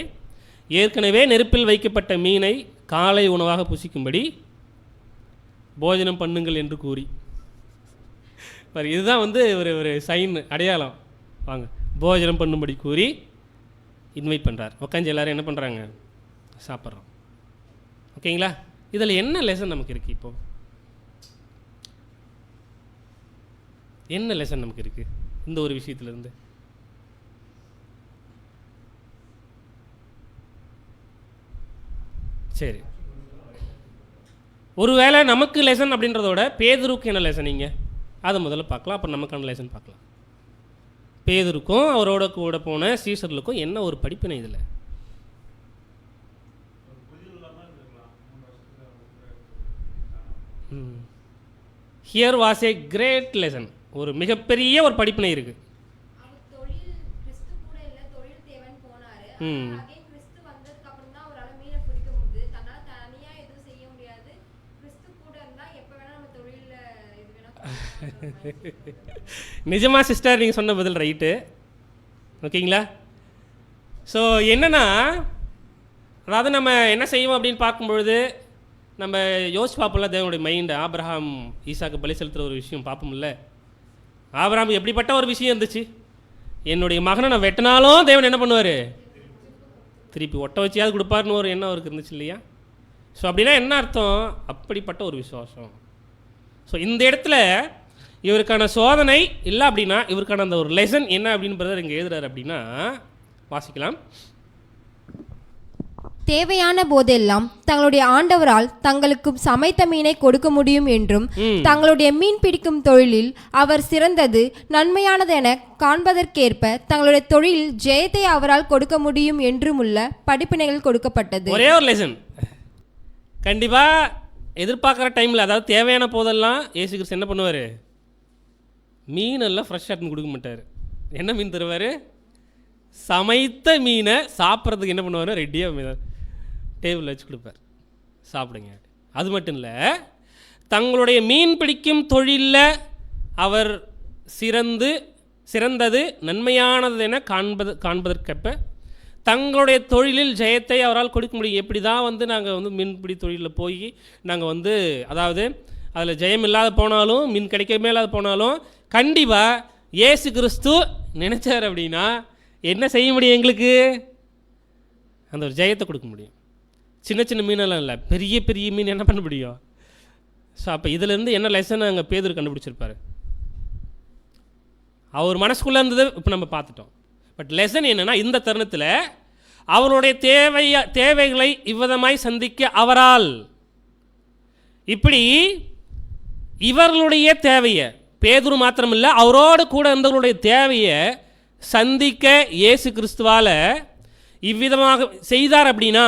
ஏற்கனவே நெருப்பில் வைக்கப்பட்ட மீனை காலை உணவாக புசிக்கும்படி போஜனம் பண்ணுங்கள் என்று கூறி, இதுதான் வந்து ஒரு சைன், அடையாளம். வாங்க போஜனம் பண்ணும்படி கூறி இன்வைட் பண்ணுறார். உட்காந்து எல்லோரும் என்ன பண்ணுறாங்க, சாப்பிட்றோம். ஓகேங்களா? இதில் என்ன லெசன் நமக்கு இருக்குது? இப்போது என்ன லெசன் நமக்கு இருக்குது இந்த ஒரு விஷயத்துலேருந்து? சரி, ஒருவேளை நமக்கு லெசன் அப்படின்றதோட பேதுருக்கு என்ன லெசன் இங்கே, அதை முதல்ல பார்க்கலாம். அப்புறம் நமக்கான லெசன் பார்க்கலாம். பேதுருக்கும் அவரோட கூட போன சீசர்களுக்கும் என்ன ஒரு படிப்பினை இதில்? Here was a great lesson. ஒரு மிகப்பெரிய ஒரு படிப்பினை இருக்குது. நிஜமா சிஸ்டர், நீங்கள் சொன்ன பதில் ரைட்டு. ஓகேங்களா? ஸோ என்னென்னா, அதாவது நம்ம என்ன செய்வோம் அப்படின்னு பார்க்கும்பொழுது நம்ம யோசிச்சு பார்ப்போம்ல, தேவனுடைய மைண்டு. ஆபிரகாம் ஈசாக்கு பலி செலுத்துகிற ஒரு விஷயம் பார்ப்போம்ல. ஆபிரகாம் எப்படிப்பட்ட ஒரு விஷயம் இருந்துச்சு, என்னுடைய மகனை நான் வெட்டினாலும் தேவன் என்ன பண்ணுவார், திருப்பி ஒட்ட வச்சியாவது கொடுப்பாருன்னு ஒரு எண்ணம் அவருக்கு இருந்துச்சு இல்லையா? ஸோ அப்படின்னா என்ன அர்த்தம்? அப்படிப்பட்ட ஒரு விசுவாசம். ஸோ இந்த இடத்துல இவருக்கான சோதனை இல்லை அப்படின்னா இவருக்கான அந்த ஒரு லெசன் என்ன அப்படின்னு பிரதர் இங்கே எழுதுறாரு அப்படின்னா, வாசிக்கலாம். தேவையான போதெல்லாம் தங்களுடைய ஆண்டவரால் தங்களுக்கு சமைத்த மீனை கொடுக்க முடியும் என்றும், தங்களுடைய மீன் பிடிக்கும் தொழிலில் அவர் சிறந்தது நன்மையானது என காண்பதற்கேற்ப தங்களுடைய தொழிலில் ஜெயத்தை அவரால் கொடுக்க முடியும் என்றும் உள்ள படிப்பினைகள் கொடுக்கப்பட்டது. ஒரே ஒரு லெசன் கண்டிப்பாக எதிர்பார்க்குற டைமில், அதாவது தேவையான போதெல்லாம் இயேசு கிறிஸ்து என்ன பண்ணுவார், மீனெல்லாம் ஃப்ரெஷ்ஷாக எடுத்து கொடுக்க மாட்டார். என்ன மீன் தருவார்? சமைத்த மீனை சாப்பிட்றதுக்கு என்ன பண்ணுவார், ரெடியாக டேபிளில் வச்சு கொடுப்பார், சாப்பிடுங்க. அது மட்டும் இல்லை, தங்களுடைய மீன் பிடிக்கும் தொழிலில் அவர் சிறந்தது நன்மையானது என காண்பதற்கேற்ப தங்களுடைய தொழிலில் ஜெயத்தை அவரால் கொடுக்க முடியும். எப்படி தான் நாங்கள் மீன்பிடி தொழிலில் போய் நாங்கள் அதாவது அதில் ஜெயம் இல்லாத போனாலும், மீன் கிடைக்கவே இல்லாத போனாலும், கண்டிப்பாக இயேசு கிறிஸ்து நினைச்சார் அப்படின்னா என்ன செய்ய முடியும், எங்களுக்கு அந்த ஒரு ஜெயத்தை கொடுக்க முடியும். சின்ன சின்ன மீனெல்லாம் இல்லை, பெரிய பெரிய மீன் என்ன பண்ண முடியும். ஸோ அப்போ இதிலேருந்து என்ன லெசன் அங்கே பேதுரு கண்டுபிடிச்சிருப்பார். அவர் மனசுக்குள்ளே இருந்தது இப்போ நம்ம பார்த்துட்டோம். பட் லெசன் என்னென்னா, இந்த தருணத்தில் அவருடைய தேவைகளை இவ்விதமாய் சந்திக்க அவரால், இப்படி இவர்களுடைய தேவையை, பேதுரு மாத்திரமில்லை அவரோடு கூட இருந்தவர்களுடைய தேவையை சந்திக்க இயேசு கிறிஸ்துவால் இவ்விதமாக செய்தார். அப்படின்னா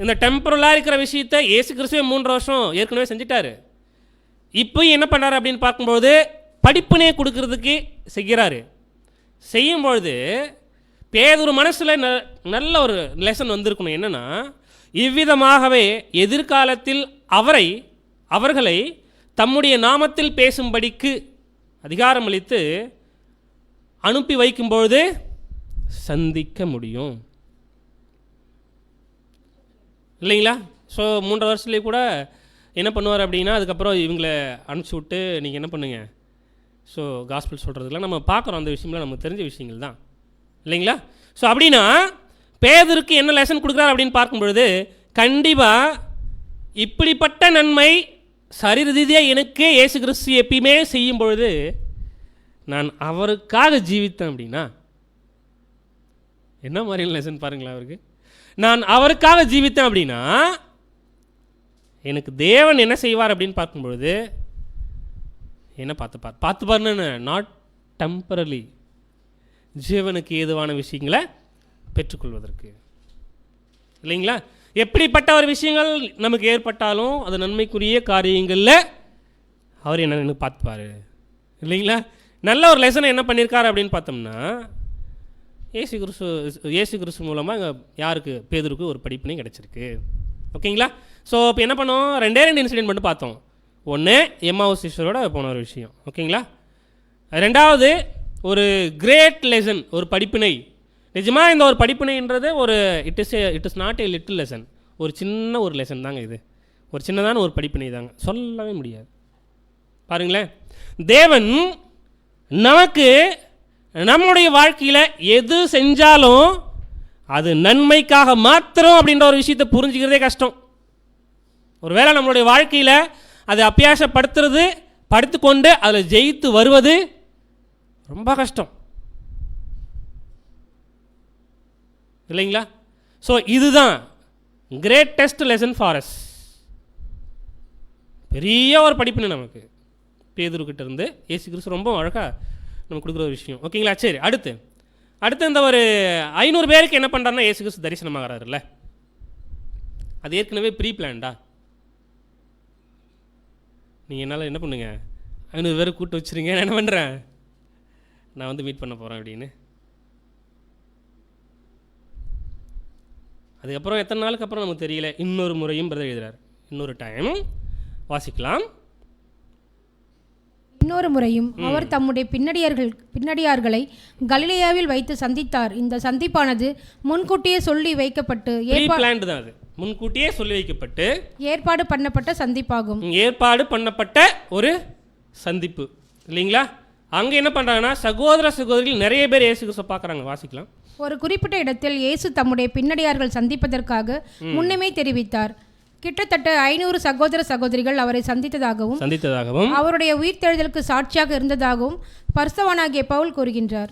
இந்த டெம்பரலாக இருக்கிற விஷயத்தை இயேசு கிறிஸ்துவே 3 வருஷம் ஏற்கனவே செஞ்சிட்டாரு. இப்போ என்ன பண்ணார் அப்படின்னு பார்க்கும்போது படிப்பினையை கொடுக்கறதுக்கு செய்கிறாரு. செய்யும்பொழுது பேதுரு மனசில் நல்ல ஒரு லெசன் வந்திருக்கணும். என்னென்னா, இவ்விதமாகவே எதிர்காலத்தில் அவர்களை தம்முடைய நாமத்தில் பேசும்படிக்கு அதிகாரம் அளித்து அனுப்பி வைக்கும்பொழுது சந்திக்க முடியும் இல்லைங்களா? ஸோ 3 வருஷத்துலேயே கூட என்ன பண்ணுவார் அப்படின்னா, அதுக்கப்புறம் இவங்களை அனுப்பிச்சி விட்டு நீங்கள் என்ன பண்ணுங்க, ஸோ காஸ்பிள் சொல்கிறதுலாம் நம்ம பார்க்குறோம். அந்த விஷயம்லாம் நமக்கு தெரிஞ்ச விஷயங்கள் தான் இல்லைங்களா? ஸோ அப்படின்னா பேதுருக்கு என்ன லெசன் கொடுக்குறாரு அப்படின்னு பார்க்கும்பொழுது, கண்டிப்பாக இப்படிப்பட்ட நன்மை சரீர ரீதியாக எனக்கு இயேசு கிறிஸ்து எப்பயுமே செய்யும் பொழுது நான் அவருக்காக ஜீவித்தேன் அப்படின்னா என்ன மாதிரியான லெசன் பாருங்களேன். அவருக்கு நான் அவருக்காக ஜீவித்தேன் அப்படின்னா எனக்கு தேவன் என்ன செய்வார் அப்படின்னு பார்க்கும்பொழுது என்ன பார்த்துப்பார்னு நாட் டெம்பரலி, ஜீவனுக்கு ஏதுவான விஷயங்களை பெற்றுக்கொள்வதற்கு இல்லைங்களா? எப்படிப்பட்ட ஒரு விஷயங்கள் நமக்கு ஏற்பட்டாலும் அது நன்மைக்குரிய காரியங்களில் அவர் என்ன பார்த்துப்பார் இல்லைங்களா? நல்ல ஒரு லெசனை என்ன பண்ணியிருக்காரு அப்படின்னு பார்த்தோம்னா, இயேசு கிறிஸ்து மூலமாக யாருக்கு, பேதுருக்கு ஒரு படிப்பினை கிடச்சிருக்கு. ஓகேங்களா? ஸோ இப்போ என்ன பண்ணோம், 2 இன்சிடென்ட் மட்டும் பார்த்தோம். ஒன்று எம்மாவுஸ் சிஸ்டரோட போன ஒரு விஷயம். ஓகேங்களா? 2வது ஒரு கிரேட் லெசன், ஒரு படிப்பினை. நிஜமாக இந்த ஒரு படிப்பினைன்றது ஒரு it is not a little lesson. ஒரு சின்ன ஒரு லெசன் தாங்க இது, ஒரு சின்னதான ஒரு படிப்பினை தாங்க, சொல்லவே முடியாது. பாருங்களேன், தேவன் நமக்கு நம்முடைய வாழ்க்கையில் எது செஞ்சாலும் அது நன்மைக்காக மாத்திரம் அப்படின்ற ஒரு விஷயத்தை புரிஞ்சுக்கிறதே கஷ்டம். ஒருவேளை நம்மளுடைய வாழ்க்கையில் அதை அபியாசப்படுத்துறது, படுத்துக்கொண்டு அதில் ஜெயித்து வருவது ரொம்ப கஷ்டம் இல்லைங்களா? ஸோ இதுதான் கிரேட்டஸ்ட் லெசன் ஃபார் அஸ். பெரிய ஒரு படிப்புன்னு நமக்கு பேதுருக்கிட்ட இருந்து இயேசு கிறிஸ்து ரொம்ப அழகாக நமக்கு கொடுக்குற ஒரு விஷயம். ஓகேங்களா? சரி, அடுத்து இந்த ஒரு 500 பேருக்கு என்ன பண்ணுறாருன்னா இயேசு கிறிஸ்து தரிசனமாகறாருல்ல, அது ஏற்கனவே ப்ரீ பிளான்டா? நீங்கள் என்னால் என்ன பண்ணுங்க, 500 பேரை கூப்பிட்டு வச்சுருங்க, நான் என்ன பண்ணுறேன், நான் வந்து மீட் பண்ண போகிறேன் அப்படின்னு. அதுக்கப்புறம் எத்தனை நாளுக்கு அப்புறம் நமக்கு தெரியல. இன்னொரு முறையும் பிரதர் எழுதுறார். இன்னொரு டைம் வாசிக்கலாம். இன்னொரு முறையும் அவர் தம்முடைய பின்னடியார்களை கலிலேயாவில் வைத்து சந்தித்தார். இந்த சந்திப்பானது முன்கூட்டியே சொல்லி வைக்கப்பட்டு முன்கூட்டியே சொல்லி வைக்கப்பட்டு ஏற்பாடு பண்ணப்பட்ட சந்திப்பாகும். ஏற்பாடு பண்ணப்பட்ட ஒரு சந்திப்பு இல்லைங்களா? அங்கே என்ன பண்ணுறாங்கன்னா சகோதர சகோதரிகள் நிறைய பேர் இயேசு கிறிஸ்துவை பார்க்குறாங்க. வாசிக்கலாம். ஒரு குறிப்பிட்ட இடத்தில் இயேசு தம்முடைய பின்னடியார்கள் சந்திப்பதற்காக முன்னமே தெரிவித்தார். கிட்டத்தட்ட 500 சகோதர சகோதரிகள் அவரை சந்தித்ததாகவும் அவருடைய உயிர்த்தெழுதலுக்கு சாட்சியாக இருந்ததாகவும் பரிசுத்தவானாகிய பவுல் கூறுகின்றார்.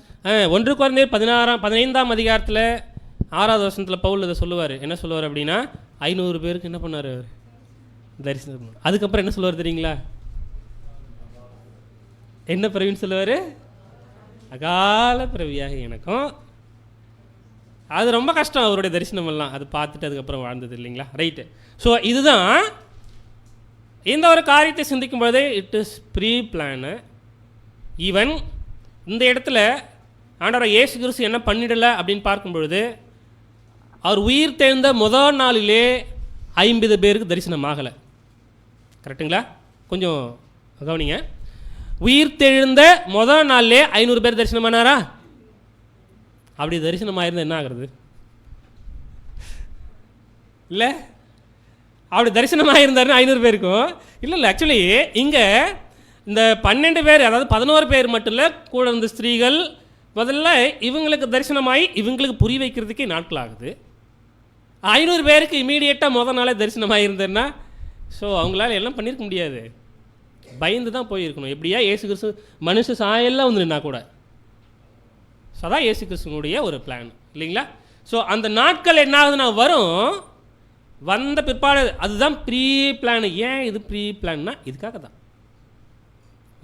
1 கொரிந்தியர் 15ஆம் அதிகாரத்தில் 6வது வசனத்தில் பவுல் இதை சொல்லுவார். என்ன சொல்லுவார் அப்படின்னா 500 பேருக்கு என்ன பண்ணார் அவர் தரிசனம். அதுக்கப்புறம் என்ன சொல்லுவார் தெரியுங்களா? என்ன பிறவின்னு சொல்லுவார்? அகால பிறவியாக எனக்கும். அது ரொம்ப கஷ்டம் அவருடைய தரிசனம் எல்லாம். அது பார்த்துட்டு அதுக்கப்புறம் வாழ்ந்தது இல்லைங்களா? ரைட்டு. ஸோ இதுதான் இந்த ஒரு காரியத்தை சிந்திக்கும் பொழுது it is pre plan. Even இந்த இடத்துல ஆண்டவர் இயேசு கிறிஸ்து என்ன பண்ணிடலை அப்படின்னு பார்க்கும் பொழுது, அவர் உயிர் தெழுந்த முதல் நாளிலே 50 பேருக்கு தரிசனம் ஆகலை. கரெக்டுங்களா? கொஞ்சம் கவனிங்க. உயிர் தெழுந்த முதல் நாளிலே 500 பேர் தரிசனம் ஆனாரா? அப்படி தரிசனம் ஆயிருந்தால் என்ன ஆகுறது? இல்லை, அப்படி தரிசனமாக இருந்தாருன்னு 500 பேருக்கும் இல்லை. ஆக்சுவலி இங்கே இந்த 12 பேர், அதாவது 11 பேர் மட்டும் இல்லை, கூட இருந்த ஸ்திரீகள் முதல்ல இவங்களுக்கு தரிசனமாகி இவங்களுக்கு புரிய வைக்கிறதுக்கே நாட்கள் ஆகுது. 500 பேருக்கு இமீடியட்டாக முதல் நாளே தரிசனமாக இருந்தேன்னா ஸோ அவங்களால எல்லாம் பண்ணியிருக்க முடியாது. பயந்து தான் போயிருக்கணும். எப்படியா இயேசு கிறிஸ்து மனுஷ சாயெல்லாம் வந்து நின்னா கூட. ஸோ அதான் இயேசு கிறிஸ்துவனுடைய ஒரு பிளான் இல்லைங்களா? ஸோ அந்த நாட்கள் என்ன ஆகுதுன்னா வரும், வந்த பிற்பாடு அதுதான் ப்ரீ பிளான். ஏன் இது ப்ரீ பிளான்னா இதுக்காக தான்.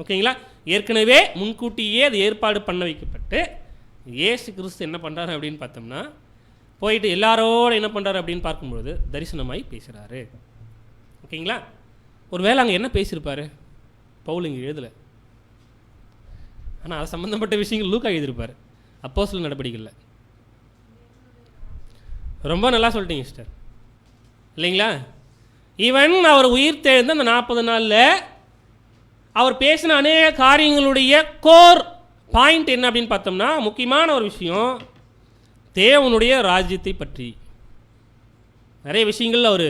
ஓகேங்களா? ஏற்கனவே முன்கூட்டியே அது ஏற்பாடு பண்ண வைக்கப்பட்டு இயேசு கிறிஸ்து என்ன பண்ணுறாரு அப்படின்னு பார்த்தோம்னா, போயிட்டு எல்லாரோட என்ன பண்ணுறாரு அப்படின்னு பார்க்கும்பொழுது தரிசனமாகி பேசுகிறாரு. ஓகேங்களா? ஒரு வேளை அங்கே என்ன பேசியிருப்பார் பவுல் இங்கே எழுதலை, ஆனால் அது சம்மந்தப்பட்ட விஷயங்கள் லூக்கா எழுதியிருப்பார். அப்போஸ்தலர் நடவடிக்கையில். ரொம்ப நல்லா சொல்லிட்டீங்க சிஸ்டர் இல்லைங்களா? ஈவன் அவர் உயிர் தெழுந்த அந்த 40 நாளில் அவர் பேசின அநேக காரியங்களுடைய கோர் பாயிண்ட் என்ன அப்படின்னு பார்த்தோம்னா, முக்கியமான ஒரு விஷயம் தேவனுடைய ராஜ்யத்தை பற்றி நிறைய விஷயங்கள் அவர்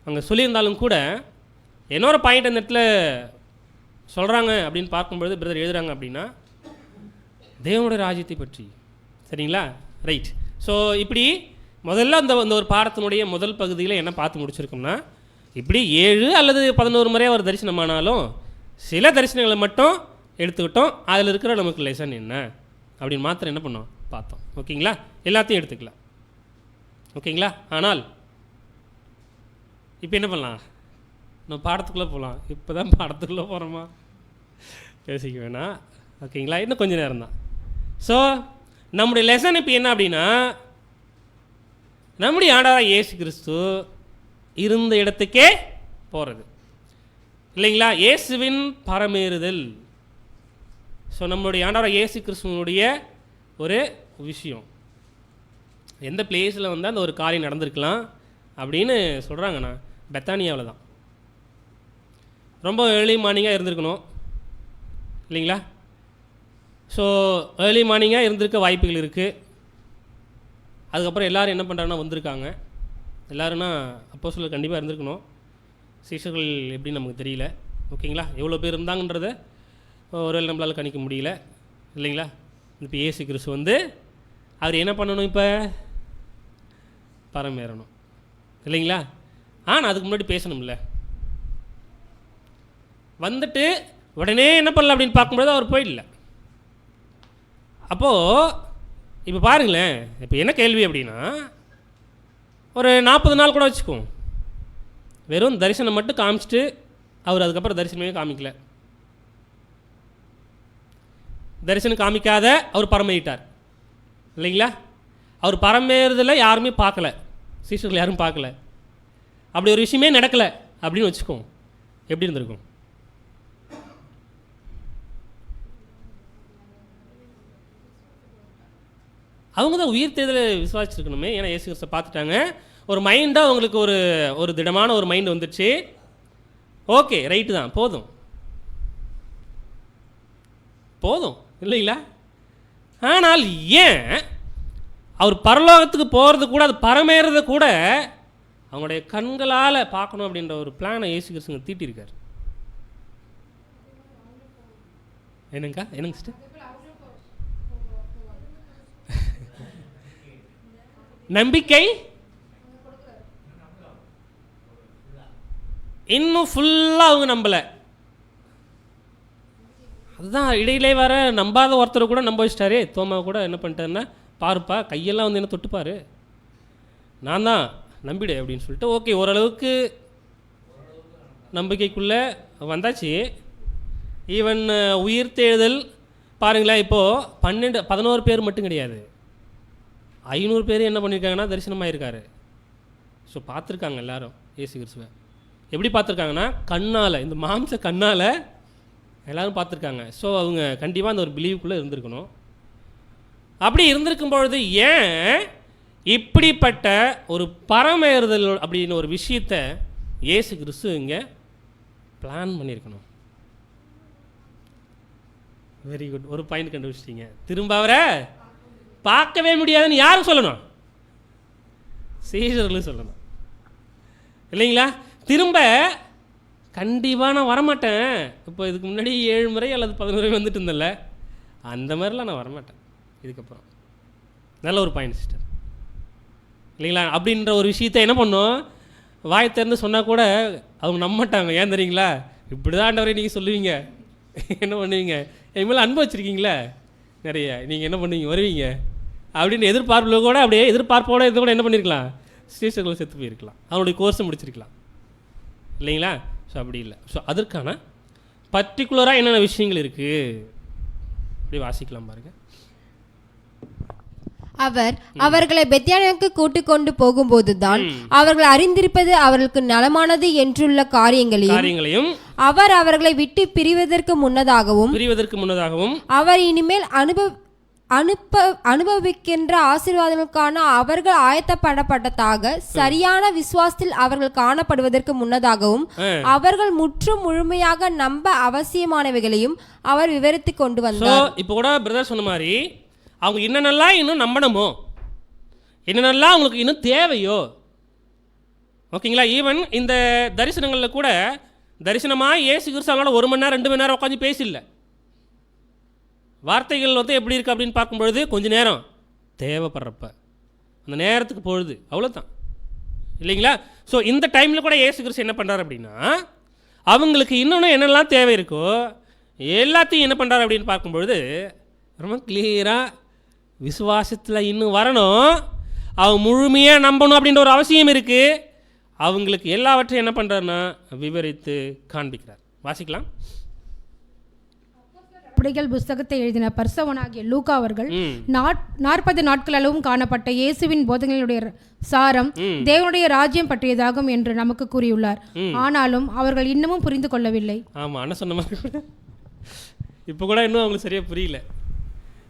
அங்கே சொல்லியிருந்தாலும் கூட இன்னொரு பாயிண்ட் அந்த இடத்துல சொல்கிறாங்க அப்படின்னு பார்க்கும்பொழுது பிரதர் எழுதுகிறாங்க அப்படின்னா தேவனுடைய ராஜ்யத்தை பற்றி. சரிங்களா? ரைட். ஸோ இப்படி முதல்ல அந்த ஒரு பாடத்தினுடைய முதல் பகுதியில் என்ன பார்த்து முடிச்சிருக்கோம்னா, இப்படி 7 அல்லது 11 முறை அவர் தரிசனமானாலும் சில தரிசனங்களை மட்டும் எடுத்துக்கிட்டோம். அதில் இருக்கிற நமக்கு லெசன் என்ன அப்படின்னு மாத்திரம் என்ன பண்ணோம் பார்த்தோம். ஓகேங்களா? எல்லாத்தையும் எடுத்துக்கலாம். ஓகேங்களா? ஆனால் இப்போ என்ன பண்ணலாம், நம்ம பாடத்துக்குள்ளே போகலாம். இப்போ தான் பாடத்துக்குள்ளே போகிறோமா யோசிக்க வேணாம். ஓகேங்களா? இன்னும் கொஞ்சம் நேரம் தான். ஸோ நம்முடைய லெசன் இப்போ என்ன அப்படின்னா, நம்முடைய ஆண்டவராகிய இயேசு கிறிஸ்து இருந்த இடத்துக்கே போகிறது இல்லைங்களா? இயேசுவின் பரமேறுதல். ஸோ நம்மளுடைய ஆண்டவராகிய இயேசு கிறிஸ்துவனுடைய ஒரு விஷயம் எந்த பிளேஸில் வந்து அந்த ஒரு காரியம் நடந்திருக்கலாம் அப்படின்னு சொல்கிறாங்கண்ணா, பெத்தானியாவில் தான். ரொம்ப ஏர்லி மார்னிங்காக இருந்திருக்கணும் இல்லைங்களா? ஸோ ஏர்லி மார்னிங்காக இருந்திருக்க வாய்ப்புகள் இருக்குது. அதுக்கப்புறம் எல்லோரும் என்ன பண்ணுறாங்கன்னா வந்திருக்காங்க. எல்லோருன்னா அப்போஸ்தலர் கண்டிப்பாக இருந்திருக்கணும். சீஷர்கள் எப்படின்னு நமக்கு தெரியல. ஓகேங்களா? எவ்வளோ பேர் இருந்தாங்கன்றதை ஒரு நம்மளால் கணிக்க முடியல இல்லைங்களா? இப்போ இயேசு கிறிஸ்து வந்து அவர் என்ன பண்ணணும், இப்போ பரமேறணும் இல்லைங்களா? ஆனால் அதுக்கு முன்னாடி பேசணும்ல. வந்துட்டு உடனே என்ன பண்ணல அப்படின்னு பார்க்கும்போது அவர் போயிடல. அப்போது இப்போ பாருங்களேன், இப்போ என்ன கேள்வி அப்படின்னா, ஒரு 40 நாள் கூட வச்சுக்குவோம், வெறும் தரிசனம் மட்டும் காமிச்சிட்டு அவர் அதுக்கப்புறம் தரிசனமே காமிக்கல. தரிசனம் காமிக்காத அவர் பரமேறிட்டார் இல்லைங்களா? அவர் பரமேறுதலை யாருமே பார்க்கல, சீஷர்கள் யாரும் பார்க்கல, அப்படி ஒரு விஷயமே நடக்கலை அப்படின்னு வச்சுக்கோம், எப்படி இருந்திருக்கும்? அவங்க தான் உயிர் தேர்தலை விசுவாசிச்சிருக்கணுமே. ஏன்னா இயேசு கிறிஸ்துவை பார்த்துட்டாங்க, ஒரு மைண்டாக அவங்களுக்கு ஒரு திடமான ஒரு மைண்டு வந்துடுச்சு. ஓகே, ரைட்டு தான், போதும் இல்லைங்களா? ஆனால் ஏன் அவர் பரலோகத்துக்கு போகிறது கூட, அது பரமேறதை கூட அவங்களுடைய கண்களால் பார்க்கணும் அப்படின்ற ஒரு பிளானை இயேசு கிறிஸ்துங்க தீட்டியிருக்கார். என்னங்க சிஸ்டர்? நம்பிக்கை இன்னும் ஃபுல்லாக அவங்க நம்பலை. அதுதான் இடையிலே வர நம்பாத ஒருத்தர் கூட நம்ப வச்சிட்டாரே. தோமா கூட என்ன பண்ணிட்டாருன்னா, பாருப்பா கையெல்லாம் வந்து என்ன தொட்டுப்பார், நான் தான் நம்பிடு அப்படின்னு சொல்லிட்டு ஓகே ஓரளவுக்கு நம்பிக்கைக்குள்ளே வந்தாச்சு. ஈவன் உயிர் தேடுதல் பாருங்களேன், இப்போது 11 பேர் மட்டும் கிடையாது, 500 பேர் என்ன பண்ணியிருக்காங்கன்னா தரிசனமாயிருக்காரு. ஸோ பார்த்துருக்காங்க எல்லாரும் இயேசு கிறிஸ்துவை. எப்படி பார்த்துருக்காங்கன்னா, கண்ணால், இந்த மாம்ச கண்ணால் எல்லோரும் பார்த்துருக்காங்க. ஸோ அவங்க கண்டிப்பாக அந்த ஒரு பிலீவுக்குள்ளே இருந்திருக்கணும். அப்படி இருந்திருக்கும் பொழுது ஏன் இப்படிப்பட்ட ஒரு பரமேறுதல் அப்படின்னு ஒரு விஷயத்தை இயேசு கிறிஸ்து இங்கே பிளான் பண்ணியிருக்கணும்? வெரி குட், ஒரு பாயிண்ட் கண்டுபிடிச்சிட்டிங்க. திரும்ப அவரை பார்க்கவே முடியாதுன்னு யாரும் சொல்லணும்? சீஷர்களும் சொல்லணும் இல்லைங்களா? திரும்ப கண்டிப்பாக நான் வரமாட்டேன். இப்போ இதுக்கு முன்னாடி 7 முறை அல்லது 11 முறை வந்துட்டு இருந்தேன்ல, அந்த மாதிரிலாம் நான் வரமாட்டேன் இதுக்கப்புறம். நல்ல ஒரு பாயிண்ட் சிஸ்டர் இல்லைங்களா? அப்படின்ற ஒரு விஷயத்தை என்ன பண்ணோம், வாய் திறந்து சொன்னால் கூட அவங்க நம்ப மாட்டாங்க. ஏன் தெரியுங்களா? இப்படி தான் ஆண்டவரே நீங்கள் சொல்லுவீங்க, என்ன பண்ணுவீங்க, என் மேலே அன்பு வச்சுருக்கீங்களே நிறைய, நீங்கள் என்ன பண்ணுவீங்க, வருவீங்க அப்படின்னு எதிர்பார்ப்பில் கூட, அப்படியே எதிர்பார்ப்போடு இது கூட என்ன பண்ணியிருக்கலாம், ஸ்டேஷனில் செத்து போயிருக்கலாம், அவனுடைய கோர்ஸை முடிச்சிருக்கலாம் இல்லைங்களா? ஸோ அப்படி இல்லை. ஸோ அதற்கான பர்டிகுலராக என்னென்ன விஷயங்கள் இருக்குது அப்படி வாசிக்கலாம் பாருங்கள். அவர் அவர்களை பெத்யானுக்கு கூட்டிக் கொண்டு போகும்போதுதான் அவர்கள் அறிந்திருப்பது அவர்களுக்கு நலமானது என்றுள்ள காரியங்களையும் அவர் அவர்களை விட்டு பிரிவதற்கு முன்னதாகவும் அவர் இனிமேல் அனுபவிக்கின்ற ஆசீர்வாதங்களுக்கான அவர்கள் ஆயத்தப்படப்பட்டதாக சரியான விசுவாசத்தில் அவர்கள் காணப்படுவதற்கு முன்னதாகவும் அவர்கள் முற்றும் முழுமையாக நம்ப அவசியமானவைகளையும் அவர் விவரித்து கொண்டு வந்தார். இப்போ கூட பிரதர் சொன்ன மாதிரி அவங்க என்னென்னலாம் இன்னும் நம்பணுமோ, என்னென்னலாம் அவங்களுக்கு இன்னும் தேவையோ, ஓகேங்களா? ஈவன் இந்த தரிசனங்களில் கூட தரிசனமாக இயேசு கிறிஸ்து அவங்களால 1 மணி நேரம் 2 மணி நேரம் உட்காந்து பேசல. வார்த்தைகள் வந்து எப்படி இருக்குது அப்படின்னு பார்க்கும்பொழுது கொஞ்சம் நேரம் தேவைப்படுறப்ப அந்த நேரத்துக்கு பொழுது அவ்வளோதான் இல்லைங்களா? ஸோ இந்த டைமில் கூட இயேசு கிறிஸ்து என்ன பண்ணுறாரு அப்படின்னா, அவங்களுக்கு இன்னொன்று என்னெல்லாம் தேவை இருக்கோ எல்லாத்தையும் என்ன பண்ணுறாரு அப்படின்னு பார்க்கும்பொழுது ரொம்ப கிளியராக விசுவாசத்தில் இன்னும் வரணும், அவங்க முழுமையாக நம்பணும் அப்படின்ற ஒரு அவசியம் இருக்குது. அவங்களுக்கு எல்லாவற்றையும் என்ன பண்ணுறாருன்னா விவரித்து காண்பிக்கிறார். வாசிக்கலாம். அப்படிகள் புஸ்தகத்தை எழுதின பரிசேயனாகிய லூக்கா அவர்கள் 40 நாட்கள் அளவும் காணப்பட்ட இயேசுவின் போதனைகளுடைய சாரம் தேவனுடைய ராஜ்யம் பற்றியதாகும் என்று நமக்கு கூறியுள்ளார். ஆனாலும் அவர்கள் இன்னமும் புரிந்து கொள்ளவில்லை. ஆமாம், அண்ணன் சொன்ன மாதிரி கூட இப்போ கூட இன்னும் அவங்களுக்கு சரியாக புரியல.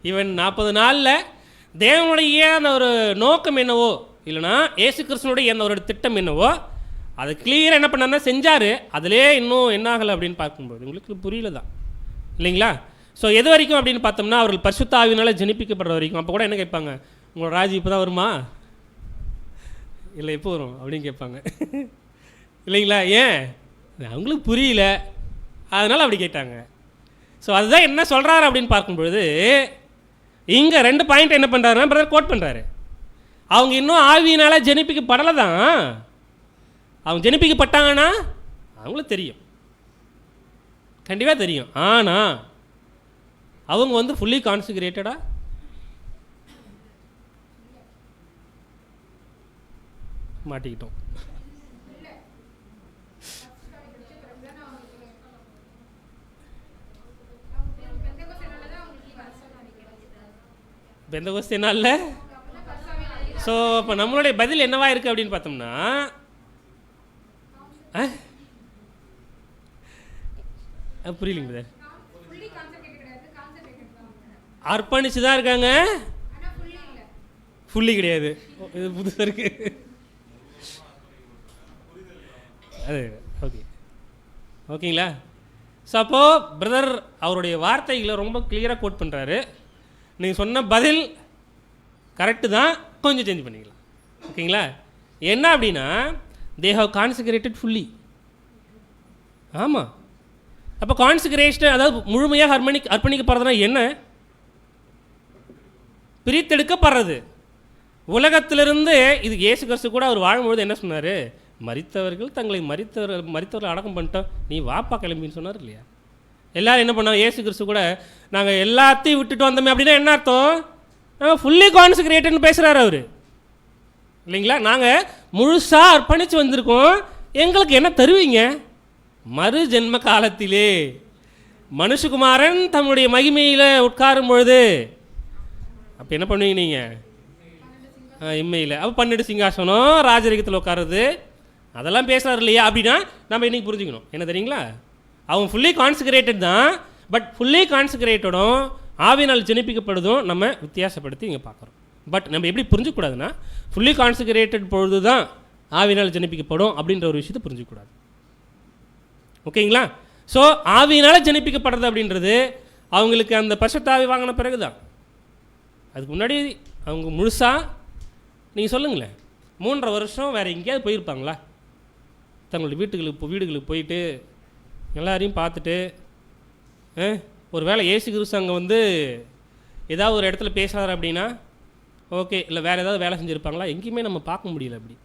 ஈவன் 40 நாளில் தேவனுடைய அந்த ஒரு நோக்கம் என்னவோ, இல்லைனா இயேசு கிறிஸ்துனுடைய அந்த ஒரு திட்டம் என்னவோ அதை கிளியராக என்ன பண்ணாருன்னா செஞ்சார். அதிலே இன்னும் என்ன ஆகலை அப்படின்னு பார்க்கும்போது உங்களுக்கு புரியல தான் இல்லைங்களா? ஸோ எது வரைக்கும் அப்படின்னு பார்த்தோம்னா அவர்கள் பரிசுத்த ஆவியினால் ஜனிப்பிக்கப்படுற வரைக்கும். அப்போ கூட என்ன கேட்பாங்க, உங்களோட ராஜ்யம் இப்போ தான் வருமா, இல்லை எப்போ வரும் அப்படின்னு கேட்பாங்க இல்லைங்களா? ஏன் அவங்களுக்கு புரியல, அதனால் அப்படி கேட்டாங்க. ஸோ அதுதான் என்ன சொல்கிறாரு அப்படின்னு பார்க்கும்பொழுது இங்கே 2 பாயிண்ட் என்ன பண்ணுறாருன்னா பிரதர் கோட் பண்ணுறாரு. அவங்க இன்னும் ஆவியினால் ஜெனிப்பிக்கப்படலை தான். அவங்க ஜெனிப்பிக்கப்பட்டாங்கன்னா அவங்களுக்கு தெரியும், கண்டிப்பாக தெரியும். ஆனால் அவங்க வந்து ஃபுல்லி கான்சிக்ரேட்டடாக மாட்டிக்கிட்டோம். பெந்தகோஸ்தே நாள்ல. ஸோ இப்போ நம்மளுடைய பதில் என்னவா இருக்குது அப்படின்னு பார்த்தோம்னா, புரியலைங்க சார். அர்ப்பணிச்சு தான் இருக்காங்க, ஃபுல்லி கிடையாது. இது புதுசாக இருக்கு. அது ஓகே, ஓகேங்களா? ஸோ அப்போது பிரதர் அவருடைய வார்த்தைகளை ரொம்ப கிளியராக கோட் பண்ணுறாரு. நீங்கள் சொன்ன பதில் கரெக்டு தான், கொஞ்சம் சேஞ்ச் பண்ணிக்கலாம். ஓகேங்களா? என்ன அப்படின்னா, தே ஹவ் கான்சிக்ரேட்டட் ஃபுல்லி. ஆமாம், அப்போ கான்சிக்ரேஷன் அதாவது முழுமையாக அர்ப்பணிக்கப்படுறதுனா என்ன? பிரித்தெடுக்கப்படுறது உலகத்திலிருந்து. இது இயேசு கிறிஸ்து கூட அவர் வாழும்பொழுது என்ன சொன்னார்? மரித்தவர்கள் தங்களை மரித்தவர்கள் அடக்கம் பண்ணிட்டோம், நீ வாப்பா கிளம்பின்னு சொன்னார் இல்லையா? எல்லோரும் என்ன பண்ணாங்க? இயேசு கிறிஸ்து கூட நாங்கள் எல்லாத்தையும் விட்டுட்டு வந்தோமே அப்படின்னா என்ன அர்த்தம்? நாங்கள் ஃபுல்லி கான்சிக்ரேட்டட்னு பேசுகிறார் அவர் இல்லைங்களா? நாங்கள் முழுசாக அர்ப்பணித்து வந்திருக்கோம், எங்களுக்கு என்ன தருவீங்க? மறு ஜென்ம காலத்திலே மனுஷகுமாரன் தம்முடைய மகிமையில் உட்காரும் பொழுது அப்போ என்ன பண்ணுவீங்க நீங்கள்? இம்மையில் அப்போ 12 சிங்காசனம், ராஜரிகத்தில் உட்காருது, அதெல்லாம் பேசுகிறார் இல்லையா? அப்படின்னா நம்ம இன்றைக்கி புரிஞ்சுக்கணும் என்ன தெரியுங்களா? அவங்க ஃபுல்லி கான்சிக்ரேட்டட் தான், பட் ஃபுல்லி கான்சிக்ரேட்டடும் ஆவினால் ஜெனிப்பிக்கப்படுதும் நம்ம வித்தியாசப்படுத்தி இங்கே பார்க்குறோம். பட் நம்ம எப்படி புரிஞ்சுக்கூடாதுன்னா, ஃபுல்லி கான்சிக்ரேட்டட் பொழுது தான் ஆவினால் ஜெனிப்பிக்கப்படும் அப்படின்ற ஒரு விஷயத்தை புரிஞ்சுக்கூடாது. ஓகேங்களா? ஸோ ஆவியினால் ஜெனிப்பிக்கப்படுறது அப்படின்றது அவங்களுக்கு அந்த பரிசுத்த ஆவி வாங்கின பிறகு தான். அதுக்கு முன்னாடி அவங்க முழுசாக நீங்கள் சொல்லுங்களேன், 3.5 வருஷம் வேறு எங்கேயாவது போயிருப்பாங்களா? தங்களுடைய வீடுகளுக்கு போயிட்டு எல்லாரையும் பார்த்துட்டு, ஒரு வேளை இயேசு கிறிஸ்து அங்கே வந்து ஏதாவது ஒரு இடத்துல பேசுகிறார் அப்படின்னா ஓகே, இல்லை வேறு ஏதாவது வேலை செஞ்சுருப்பாங்களா? எங்கேயுமே நம்ம பார்க்க முடியல. அப்படி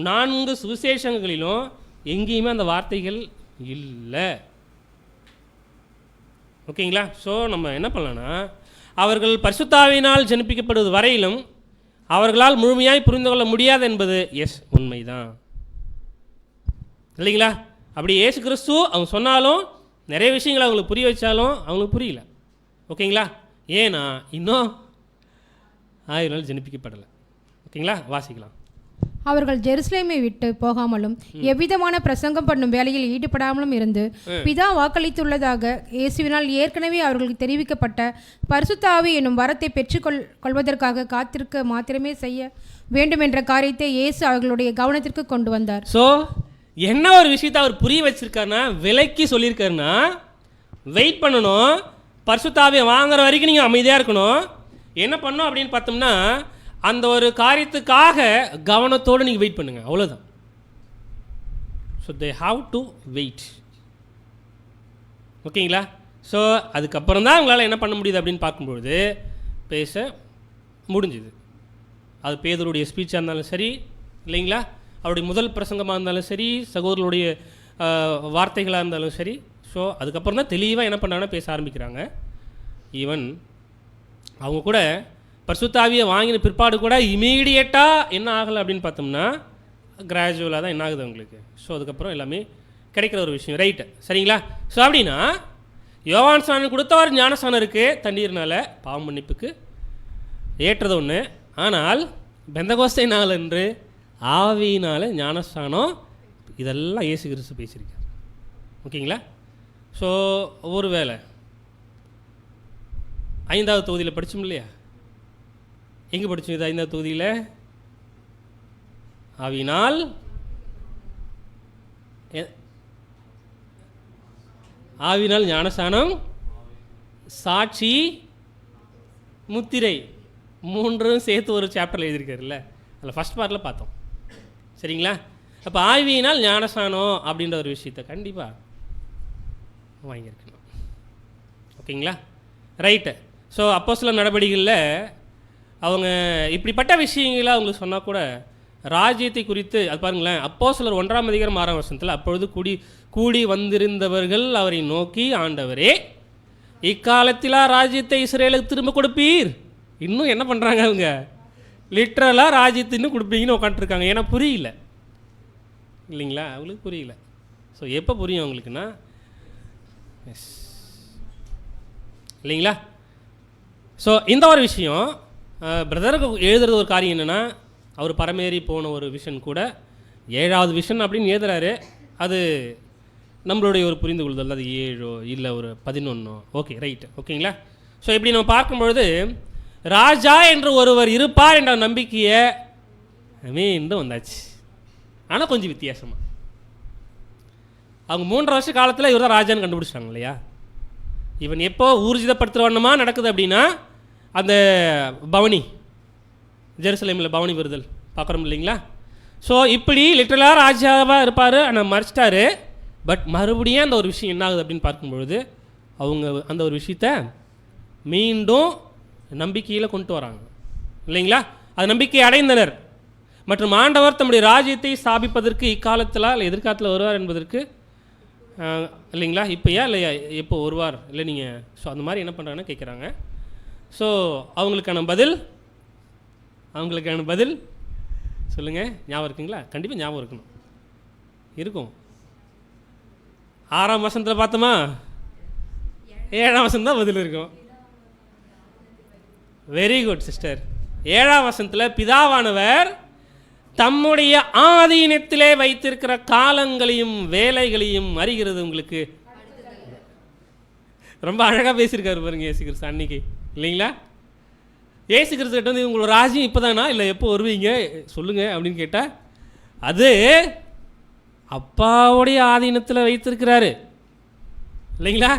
4 சுவிசேஷங்களிலும் எங்கேயுமே அந்த வார்த்தைகள் இல்லை. ஓகேங்களா? ஸோ நம்ம என்ன பண்ணலான்னா, அவர்கள் பரிசுத்த ஆவியினால் ஜெனிப்பிக்கப்படுவது வரையிலும் அவர்களால் முழுமையாய் புரிந்து கொள்ள முடியாது என்பது உண்மைதான் இல்லைங்களா? அப்படி இயேசு கிறிஸ்து அவங்க சொன்னாலும் நிறைய விஷயங்களை அவங்களுக்கு புரிய வச்சாலும் அவங்களுக்கு புரியல. ஓகேங்களா? ஏன்னா இன்னும் ஆவியினால் ஜெனிப்பிக்கப்படலை. ஓகேங்களா? வாசிக்கலாம். அவர்கள் ஜெருசலேமை விட்டு போகாமலும் எவ்விதமான பிரசங்கம் பண்ணும் வேலையில் ஈடுபடாமலும் இருந்து பிதா வாக்களித்துள்ளதாக இயேசுவினால் ஏற்கனவே அவர்களுக்கு தெரிவிக்கப்பட்ட பரிசுத்த ஆவி என்னும் வரத்தை பெற்றுக்கொள்வதற்காக காத்திருக்க மாத்திரமே செய்ய வேண்டும் என்ற காரியத்தை இயேசு அவர்களுடைய கவனத்திற்கு கொண்டு வந்தார். ஸோ என்ன ஒரு விஷயத்தை அவர் புரிய வச்சிருக்காருன்னா, விலைக்கு சொல்லியிருக்காருன்னா, வெயிட் பண்ணணும், பரிசுத்த ஆவியை வாங்குற வரைக்கும் நீங்கள் அமைதியாக இருக்கணும். என்ன பண்ணணும் அப்படின்னு பார்த்தோம்னா, அந்த ஒரு காரியத்துக்காக கவனத்தோடு நீங்கள் வெயிட் பண்ணுங்கள், அவ்வளோதான். So they have to wait. ஓகேங்களா? ஸோ அதுக்கப்புறம் தான் அவங்களால என்ன பண்ண முடியுது அப்படின்னு பார்க்கும்பொழுது பேச முடிஞ்சுது. அது பேதுருடைய ஸ்பீச்சாக இருந்தாலும் சரி இல்லைங்களா, அவருடைய முதல் பிரசங்கமாக இருந்தாலும் சரி, சகோதரருடைய வார்த்தைகளாக இருந்தாலும் சரி. ஸோ அதுக்கப்புறம் தான் தெளிவாக என்ன பண்ணாங்கன்னா பேச ஆரம்பிக்கிறாங்க. ஈவன் அவங்க கூட பரிசுத்த ஆவியை வாங்கின பிற்பாடு கூட இமீடியட்டாக என்ன ஆகலை அப்படின்னு பார்த்தோம்னா, கிராஜுவலாக தான் என்ன ஆகுது அவங்களுக்கு. ஸோ அதுக்கப்புறம் எல்லாமே கிடைக்கிற ஒரு விஷயம், ரைட்டு, சரிங்களா? ஸோ அப்படின்னா யோவான் ஸ்நானம் கொடுத்தவர் ஞானஸ்நானம் இருக்குது, தண்ணீர்னால் பாவம் மன்னிப்புக்கு ஏற்றது ஒன்று. ஆனால் பெந்தகோஸ்தே நாள் என்று ஆவியினால் ஞானஸ்நானம், இதெல்லாம் இயேசு கிறிஸ்து பேசியிருக்கார். ஓகேங்களா? ஸோ ஒரு வேளை 5வது தொகுதியில் படித்தோம் இல்லையா? எங்கே படித்தோம் இது? 5வது தொகுதியில் ஆவியினால் ஞானஸ்நானம், சாட்சி, முத்திரை, 3 சேர்த்து ஒரு சாப்டரில் எழுதியிருக்காருல்ல, அதில் ஃபஸ்ட் பார்ட்டில் பார்த்தோம். சரிங்களா? அப்போ ஆவியினால் ஞானஸ்நானம் அப்படின்ற ஒரு விஷயத்தை கண்டிப்பாக வாங்கியிருக்கணும். ஓகேங்களா? ரைட்டு. ஸோ அப்போஸ்தலர் நடவடிக்கைகளில் அவங்க இப்படிப்பட்ட விஷயங்களை அவங்களுக்கு சொன்னால் கூட ராஜ்யத்தை குறித்து அது பாருங்களேன், அப்போஸ்தலர் 1ஆம் அதிகாரம் 6ஆம் வசனத்தில் அப்பொழுது கூடி வந்திருந்தவர்கள் அவரை நோக்கி, ஆண்டவரே, இக்காலத்திலா ராஜ்யத்தை இஸ்ரேலுக்கு திரும்ப கொடுப்பீர்? இன்னும் என்ன பண்ணுறாங்க அவங்க? லிட்ரலாக ராஜ்யத்தை இன்னும் கொடுப்பீங்கன்னு உட்காந்துருக்காங்க. ஏன்னா புரியல இல்லைங்களா, அவங்களுக்கு புரியல. ஸோ எப்போ புரியும் அவங்களுக்குன்னா, எஸ் இல்லைங்களா. ஸோ இந்த ஒரு விஷயம் பிரதருக்கு எழுதுறது ஒரு காரியம் என்னென்னா, அவர் பரமேறி போன ஒரு விஷன் கூட 7வது விஷன் அப்படின்னு எழுதுறாரு. அது நம்மளுடைய ஒரு புரிந்து கொள்ளுதல், அது 7 இல்லை ஒரு 11, ஓகே ரைட்டு, ஓகேங்களா. ஸோ இப்படி நம்ம பார்க்கும்பொழுது ராஜா என்று ஒருவர் இருப்பார் என்ற நம்பிக்கையை மீண்டும் வந்தாச்சு. ஆனால் கொஞ்சம் வித்தியாசமாக அவங்க 3 வருஷ காலத்தில் இவர் தான் ராஜான்னு கண்டுபிடிச்சிட்டாங்க இல்லையா. இவன் எப்போ ஊர்ஜிதப்படுத்துகிறவண்ணமாக நடக்குது அப்படின்னா, அந்த பவனி ஜெருசலேமில் பவனி விருதல் பார்க்குறோம் இல்லைங்களா. ஸோ இப்படி லிட்டரலாக ராஜாவாக இருப்பார், ஆனால் மறைச்சிட்டாரு. பட் மறுபடியும் அந்த ஒரு விஷயம் என்ன ஆகுது அப்படின்னு பார்க்கும்பொழுது அவங்க அந்த ஒரு விஷயத்த மீண்டும் நம்பிக்கையில் கொண்டு வராங்க இல்லைங்களா. அது நம்பிக்கை அடைந்தனர். மற்றும் ஆண்டவர் தம்முடைய ராஜ்யத்தை ஸ்தாபிப்பதற்கு இக்காலத்தில் இல்லை எதிர்காலத்தில் வருவார் என்பதற்கு இல்லைங்களா. இப்போயா இல்லையா எப்போ வருவார் இல்லை நீங்கள். ஸோ அந்த மாதிரி என்ன பண்ணுறாங்கன்னு கேட்குறாங்க. ஸோ அவங்களுக்கான பதில் சொல்லுங்கள். ஞாபகம் இருக்குங்களா? கண்டிப்பாக ஞாபகம் இருக்கணும், இருக்கும். 6ஆம் வசனத்தில் பார்த்தோமா, 7ஆம் வசனம் தான் பதில் இருக்கும். Very good sister. 7ஆம் வசனத்தில் பிதாவானவர் தம்முடைய ஆதீனத்திலே வைத்திருக்கிற காலங்களையும் வேலைகளையும் அறிகிறது. உங்களுக்கு ரொம்ப அழகாக பேசியிருக்காரு பாருங்க இயேசு கிறிஸ்து அன்னைக்கு இல்லைங்களா. இயேசு கிறிஸ்து கிட்ட வந்து உங்களோட ராஜ்யம் இப்போ தானா, இல்லை எப்போ வருவீங்க சொல்லுங்கள் அப்படின்னு கேட்டால், அது அப்பாவுடைய ஆதீனத்தில் வைத்திருக்கிறாரு இல்லைங்களா.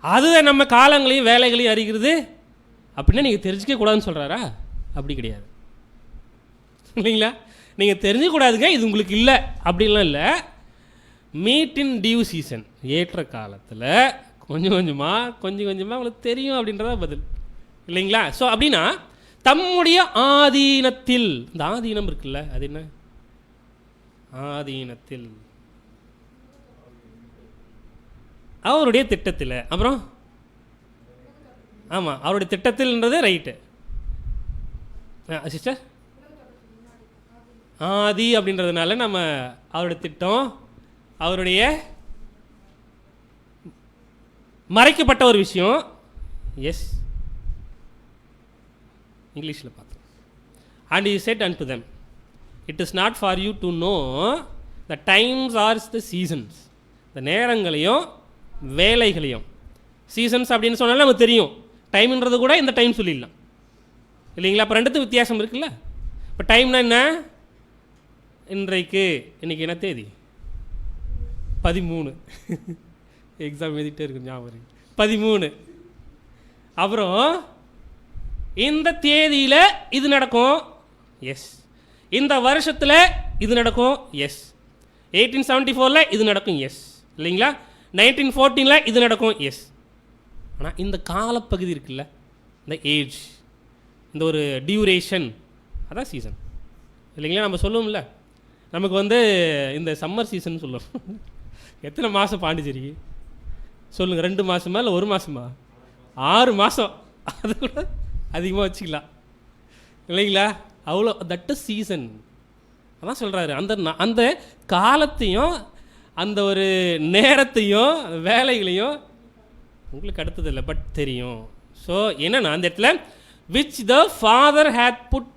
அது நம்ம காலங்களையும் வேலைகளையும் அறிகிறது அப்படின்னா நீங்கள் தெரிஞ்சிக்க கூடாதுன்னு சொல்கிறாரா? அப்படி கிடையாது இல்லைங்களா. நீங்கள் தெரிஞ்சுக்கூடாதுங்க, இது உங்களுக்கு இல்லை அப்படின்லாம் இல்லை. மீட் இன் டியூ சீசன், ஏற்ற காலத்தில் கொஞ்சம் கொஞ்சமாக உங்களுக்கு தெரியும் அப்படின்றத பதில் இல்லைங்களா. ஸோ அப்படின்னா தம்முடைய ஆதீனத்தில், இந்த ஆதீனம் இருக்குல்ல, அது என்ன? ஆதீனத்தில் அவருடைய திட்டத்தில், அப்புறம் ஆமாம் அவருடைய திட்டத்தில்ன்றது ரைட்டு சிஸ்டர். ஆதி அப்படின்றதுனால நம்ம அவருடைய திட்டம், அவருடைய மறைக்கப்பட்ட ஒரு விஷயம். எஸ், இங்கிலீஷில் பார்த்தோம். And he said unto them, it is not for you to know the times or the seasons. இந்த நேரங்களையும் வேலைகளையும், சீசன்ஸ் அப்படின்னு சொன்னாலும் நமக்கு தெரியும், டைம்ன்றது கூட இந்த டைம் சொல்லிடலாம் இல்லைங்களா. அப்போ ரெண்டுத்துக்கும் வித்தியாசம் இருக்குல்ல. இப்போ டைம்னா என்ன? இன்னைக்கு என்ன தேதி? 13. எக்ஸாம் எழுதிட்டே இருக்கு ஞாபகம், 13. அப்புறம் இந்த தேதியில் இது நடக்கும், எஸ். இந்த வருஷத்தில் இது நடக்கும், எஸ். 1874 இது நடக்கும், எஸ் இல்லைங்களா. 1914 இது நடக்கும், எஸ். ஆனால் இந்த காலப்பகுதி இருக்குல்ல, இந்த ஏஜ், இந்த ஒரு டியூரேஷன், அதான் சீசன் இல்லைங்களா. நம்ம சொல்லுவோம்ல, நமக்கு வந்து இந்த சம்மர் சீசன் சொல்லுவோம். எத்தனை மாதம் பாண்டிச்சேரிக்கு சொல்லுங்கள்? 2 மாதமா இல்லை 1 மாதமா? 6 மாதம். அது கூட அதிகமாக வச்சுக்கலாம் இல்லைங்களா. அவ்வளோ தட் இஸ் சீசன். அதான் சொல்கிறாரு, அந்த காலத்தையும் அந்த ஒரு நேரத்தையும் வேலைகளையும் உங்களுக்கு அடுத்ததில்லை, பட் தெரியும். ஸோ என்னன்னா அந்த இடத்துல which the father had put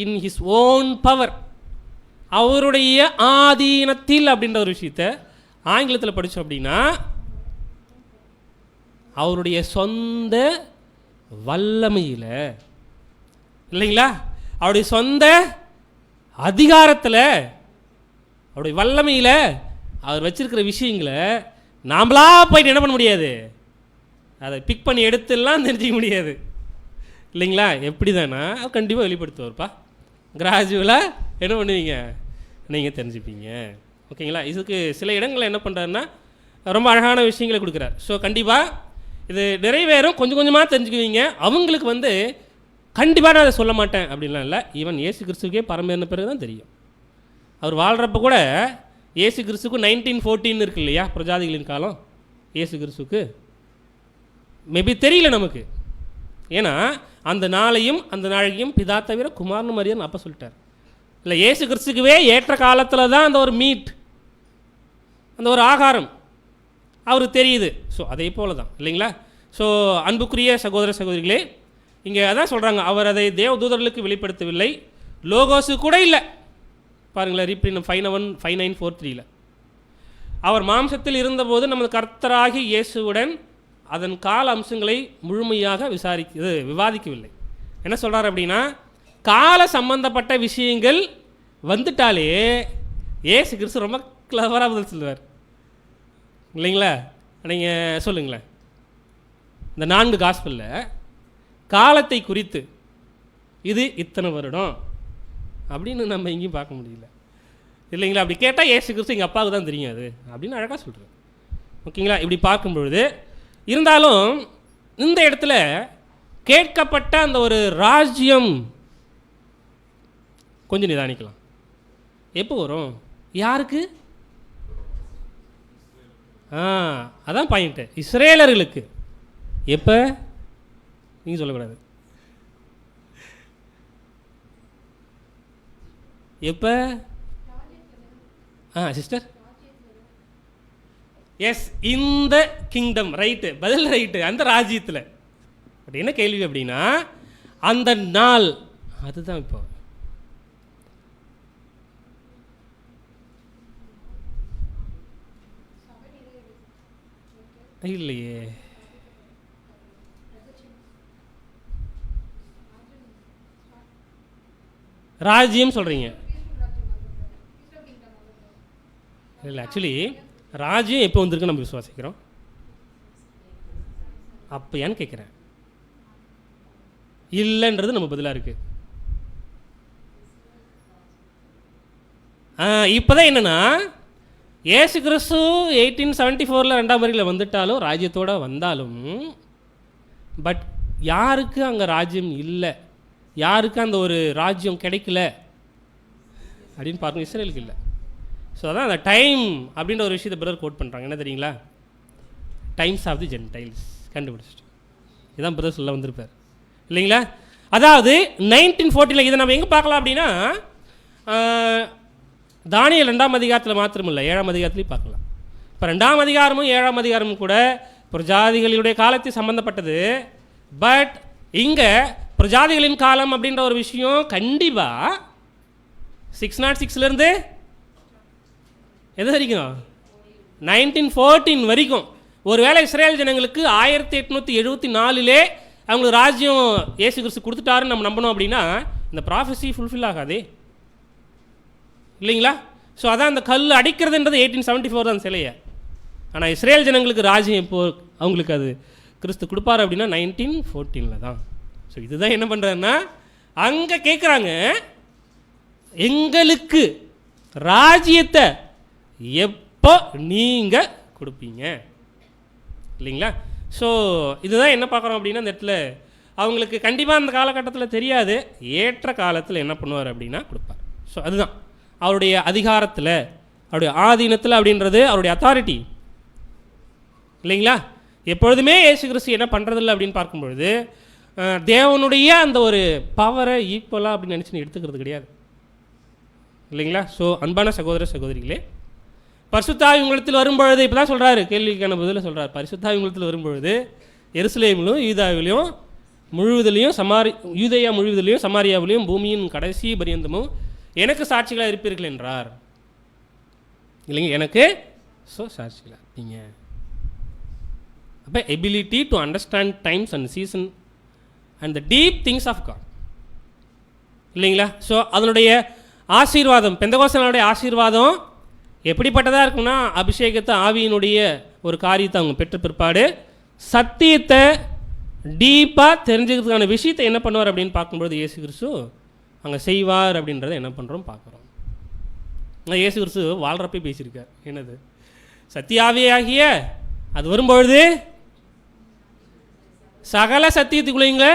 in his own power, அவருடைய ஆதீனத்தில் அப்படின்ற ஒரு விஷயத்தை ஆங்கிலத்தில் படித்தோம் அப்படின்னா அவருடைய சொந்த வல்லமையில் இல்லைங்களா, அவருடைய சொந்த அதிகாரத்தில், அவருடைய வல்லமையில் அவர் வச்சிருக்கிற விஷயங்களை நாமளா போயிட்டு என்ன பண்ண முடியாது, அதை பிக் பண்ணி எடுத்துலாம் தெரிஞ்சிக்க முடியாது இல்லைங்களா. எப்படி தானே அவர் கண்டிப்பாக வெளிப்படுத்துவார்ப்பா. கிராஜுவலாக என்ன பண்ணுவீங்க, நீங்கள் தெரிஞ்சுப்பீங்க ஓகேங்களா. இதுக்கு சில இடங்களில் என்ன பண்ணுறாருன்னா ரொம்ப அழகான விஷயங்களை கொடுக்குறார். ஸோ கண்டிப்பாக இது நிறைவேறும், கொஞ்சம் கொஞ்சமாக தெரிஞ்சுக்குவீங்க. அவங்களுக்கு வந்து கண்டிப்பாக நான் அதை சொல்ல மாட்டேன் அப்படின்லாம் இல்லை. ஈவன் இயேசு கிறிஸ்துக்கே பரமேறின பிறகு தான் தெரியும். அவர் வாழ்கிறப்ப கூட இயேசு கிறிஸ்துக்கு 1914 இருக்கு இல்லையா, பிரஜாதிகளின் காலம். இயேசு கிறிஸ்துக்கு மேபி தெரியல நமக்கு. ஏன்னா அந்த நாளையும் அந்த நாளையும் பிதா தவிர குமாரனு மரியான்னு அப்போ சொல்லிட்டார். இல்லை, இயேசு கிறிஸ்துக்குவே ஏற்ற காலத்தில் தான் அந்த ஒரு மீட், அந்த ஒரு ஆகாரம் அவருக்கு தெரியுது. ஸோ அதே போல தான் இல்லைங்களா. ஸோ அன்புக்குரிய சகோதர சகோதரிகளே, இங்கே அதான் சொல்கிறாங்க, அவர் அதை தேவதூதர்களுக்கு வெளிப்படுத்தவில்லை, லோகோஸு கூட இல்லை. பாருங்களேன், ரீப்ரிண்ட் 5943 அவர் மாம்சத்தில் இருந்தபோது நமது கர்த்தராகி இயேசுவுடன் அதன் கால அம்சங்களை முழுமையாக விவாதிக்கவில்லை. என்ன சொல்கிறார் அப்படின்னா, கால சம்பந்தப்பட்ட விஷயங்கள் வந்துட்டாலே இயேசு கிறிஸ்து ரொம்ப கிளவராக பதில் சொல்லுவார் இல்லைங்களா. நீங்கள் சொல்லுங்களேன், இந்த 4 காஸ்பலில் காலத்தை குறித்து இது இத்தனை வருடம் அப்படின்னு நம்ம எங்கேயும் பார்க்க முடியல இல்லைங்களா. அப்படி கேட்டால் இயேசு கிறிஸ்து எங்கள் அப்பாவுக்கு தான் தெரியும் அது அப்படின்னு அழகாக சொல்கிறேன். ஓகேங்களா. இப்படி பார்க்கும்பொழுது இருந்தாலும் இந்த இடத்துல கேட்கப்பட்ட அந்த ஒரு ராஜ்யம் கொஞ்சம் நிதானிக்கலாம். எப்போ வரும், யாருக்கு? அதான் பாயிண்ட்டு, இஸ்ரேலர்களுக்கு. எப்போ நீங்கள் சொல்லக்கூடாது, எப்போ? சிஸ்டர், எஸ், இந்த கிங்டம், ரைட்டு, பதில் ரைட்டு, அந்த ராஜ்யத்தில். பட் என்ன கேள்வி அப்படின்னா, அந்த நாள் அதுதான் இப்போ இல்லையே. ராஜ்யம் சொல்கிறீங்க இல்லை, ஆக்சுவலி ராஜ்யம் எப்போ வந்திருக்கு நம்ம விசுவாசிக்கிறோம் அப்போ ஏன்னு கேட்குறேன். இல்லைன்றது நம்ம பதிலாக இருக்குது. இப்போ தான் என்னென்னா, இயேசு கிறிஸ்து 1874 2ஆம் வருகையில் வந்துட்டாலும் ராஜ்யத்தோடு வந்தாலும், பட் யாருக்கு அங்கே ராஜ்யம் இல்லை, யாருக்கு அந்த ஒரு ராஜ்யம் கிடைக்கல அப்படின்னு பாருங்கள், இஸ்ரேலுக்கு இல்லை. ஸோ அதான் அந்த டைம் அப்படின்ற ஒரு விஷயத்தை பிரதர் கோட் பண்ணுறாங்க. என்ன தெரியுங்களா, டைம்ஸ் ஆஃப் தி ஜென்டைல்ஸ் கண்டுபிடிச்சிட்டு இதுதான் பிரதர் சொல்ல வந்திருப்பார் இல்லைங்களா. அதாவது 1940 இதை நம்ம எங்கே பார்க்கலாம் அப்படின்னா, தானியேல் 2ஆம் அதிகாரத்தில் மாத்திரமில்லை, 7ஆம் அதிகாரத்துலேயும் பார்க்கலாம். இப்போ 2ஆம் அதிகாரமும் 7ஆம் அதிகாரமும் கூட பிரஜாதிகளுடைய காலத்தை சம்மந்தப்பட்டது. பட் இங்கே பிரஜாதிகளின் காலம் அப்படின்ற ஒரு விஷயம் கண்டிப்பாக 606 எது வரைக்கும், 1914 வரைக்கும். ஒருவேளை இஸ்ரேல் ஜனங்களுக்கு 1874 அவங்களுக்கு ராஜ்யம் இயேசு கிறிஸ்து கொடுத்துட்டாருன்னு நம்ம நம்பணும் அப்படின்னா இந்த ப்ராஃபஸி ஃபுல்ஃபில் ஆகாதே இல்லைங்களா. ஸோ அதான் அந்த கல் அடிக்கிறதுன்றது 1874 தான் சிலையை. ஆனால் இஸ்ரேல் ஜனங்களுக்கு ராஜ்யம் இப்போ அவங்களுக்கு அது கிறிஸ்து கொடுப்பார் அப்படின்னா 1914 தான். ஸோ இதுதான் என்ன பண்ணுறாருன்னா, அங்கே கேட்குறாங்க, எங்களுக்கு ராஜ்யத்தை எப்போ நீங்கள் கொடுப்பீங்க இல்லைங்களா. ஸோ இதுதான் என்ன பார்க்குறோம் அப்படின்னா, இந்த இடத்துல அவங்களுக்கு கண்டிப்பாக அந்த காலகட்டத்தில் தெரியாது, ஏற்ற காலத்தில் என்ன பண்ணுவார் அப்படின்னா கொடுப்பார். ஸோ அதுதான் அவருடைய அதிகாரத்தில், அவருடைய ஆதீனத்தில் அப்படின்றது அவருடைய அத்தாரிட்டி இல்லைங்களா. எப்பொழுதுமே இயேசு கிறிஸ்து என்ன பண்ணுறதில்ல அப்படின்னு பார்க்கும்பொழுது, தேவனுடைய அந்த ஒரு பவரை ஈக்குவலாக அப்படின்னு நினச்சி எடுத்துக்கிறது கிடையாது இல்லைங்களா. ஸோ அன்பான சகோதர சகோதரிகளே, பரிசுத்தாவி உங்களிடத்தில் வரும்பொழுது இப்போ தான் சொல்கிறாரு, கேள்விக்கான பதில் சொல்கிறார். பரிசுத்தாவி உங்களிடத்தில் வரும்பொழுது எருசலேமிலும் யூதாவிலையும் முழுவதிலையும் யூதேயா முழுவதிலையும் சமாரியாவிலையும் பூமியின் கடைசி பரியந்தமும் எனக்கு சாட்சிகளாக இருப்பீர்கள் என்றார் இல்லைங்க. எனக்கு ஸோ சாட்சிகளாக இருப்பீங்க. அப்போ ability to understand times and season and the deep things of God இல்லைங்களா. ஸோ அதனுடைய ஆசீர்வாதம், பெந்தகோஸ்தலனுடைய ஆசீர்வாதம் எப்படிப்பட்டதாக இருக்குன்னா, அபிஷேகத்தை ஆவியினுடைய ஒரு காரியத்தை அவங்க பெற்ற பிற்பாடு சத்தியத்தை டீப்பாக தெரிஞ்சுக்கிறதுக்கான விஷயத்தை என்ன பண்ணுவார் அப்படின்னு பார்க்கும்பொழுது இயேசு கிறிஸ்து அங்கே செய்வார் அப்படின்றத என்ன பண்ணுறோம் பார்க்குறோம். இயேசு கிறிஸ்து வாழ்கிறப்பே பேசியிருக்கார், என்னது சத்தியாவியாகிய அது வரும்பொழுது சகல சத்தியத்துக்குள்ளீங்க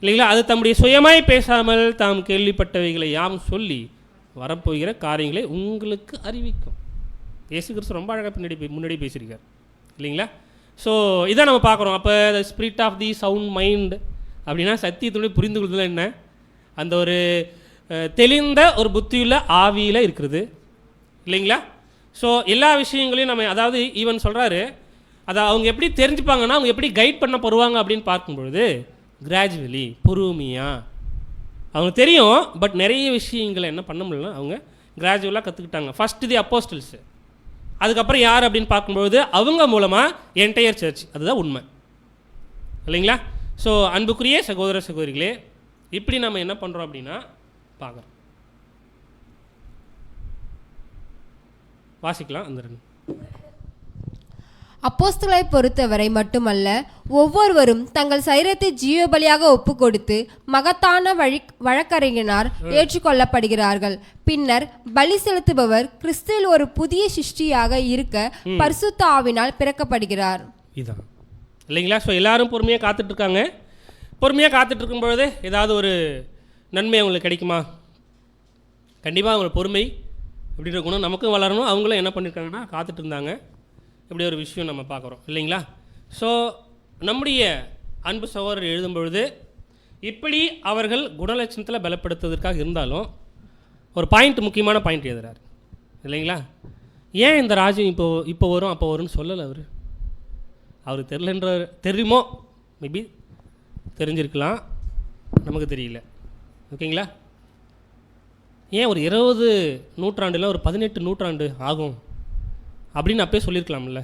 இல்லைங்களா? அது தம்முடைய சுயமாய் பேசாமல் தாம் கேள்விப்பட்டவைகளை யாம் சொல்லி வரப்போகிற காரியங்களை உங்களுக்கு அறிவிக்கும். இயேசு கிறிஸ்து ரொம்ப அழகாக முன்னாடி பேசியிருக்கார் இல்லைங்களா? ஸோ இதை நம்ம பார்க்குறோம். அப்போ the spirit of the sound mind அப்படின்னா சத்தியத்துடைய புரிந்து கொள்ளுதல் என்ன? அந்த ஒரு தெளிந்த ஒரு புத்தியுள்ள ஆவியில் இருக்கிறது இல்லைங்களா? ஸோ எல்லா விஷயங்களையும் நம்ம, அதாவது ஈவன் சொல்கிறாரு, அதை அவங்க எப்படி தெரிஞ்சுப்பாங்கன்னா அவங்க எப்படி கைட் பண்ண போடுவாங்க அப்படின்னு பார்க்கும்பொழுது கிராஜுவலி, பொறுமையாக. அவங்க தெரியும், பட் நிறைய விஷயங்களை என்ன பண்ண முடியலன்னா அவங்க கிராஜுவலாக கற்றுக்கிட்டாங்க. ஃபஸ்ட்டு தி அப்போஸ்டல்ஸு, அதுக்கப்புறம் யார் அப்படின்னு பார்க்கும்பொழுது அவங்க மூலமாக என்டையர் சர்ச். அதுதான் உண்மை இல்லைங்களா? ஸோ அன்புக்குரிய சகோதர சகோதரிகளே, இப்படி நம்ம என்ன பண்ணுறோம் அப்படின்னா பார்க்குறோம். வாசிக்கலாம் அந்த ரெண்டு. அப்போஸ்தலரை பொறுத்தவரை மட்டுமல்ல, ஒவ்வொருவரும் தங்கள் சரீரத்தை ஜீவபலியாக ஒப்பு கொடுத்து மகத்தான வழக்கறிஞனார் ஏற்றுக்கொள்ளப்படுகிறார்கள். பின்னர் பலி செலுத்துபவர் கிறிஸ்துவில் ஒரு புதிய சிருஷ்டியாக இருக்க பரிசுத்த ஆவினால் பிறக்கப்படுகிறார். இதுதான் இல்லைங்களா? ஸோ எல்லாரும் பொறுமையாக காத்துட்ருக்காங்க. பொறுமையாக காத்துட்டு இருக்கும் பொழுது ஏதாவது ஒரு நன்மை அவங்களுக்கு கிடைக்குமா? கண்டிப்பாக அவங்களோட பொறுமை அப்படின்ற குணம் நமக்கும் வளரணும். அவங்களும் என்ன பண்ணியிருக்காங்கன்னா காத்துட்டு இருந்தாங்க. இப்படி ஒரு விஷயம் நம்ம பார்க்குறோம் இல்லைங்களா? ஸோ நம்முடைய அன்பு சகோதரர் எழுதும் பொழுது இப்படி அவர்கள் குணலட்சணத்தில் பலப்படுத்துவதற்காக இருந்தாலும் ஒரு பாயிண்ட், முக்கியமான பாயிண்ட் எழுதுறாரு இல்லைங்களா? ஏன் இந்த ராஜ்யம் இப்போ வரும் அப்போ வரும்னு சொல்லலை அவர். அவருக்கு தெரிலன்ற தெரியுமோ, மேபி தெரிஞ்சிருக்கலாம், நமக்கு தெரியல. ஓகேங்களா? ஏன் ஒரு 20 நூற்றாண்டில் ஒரு 18 நூற்றாண்டு ஆகும் அப்படின்னு அப்பயே சொல்லியிருக்கலாம்ல.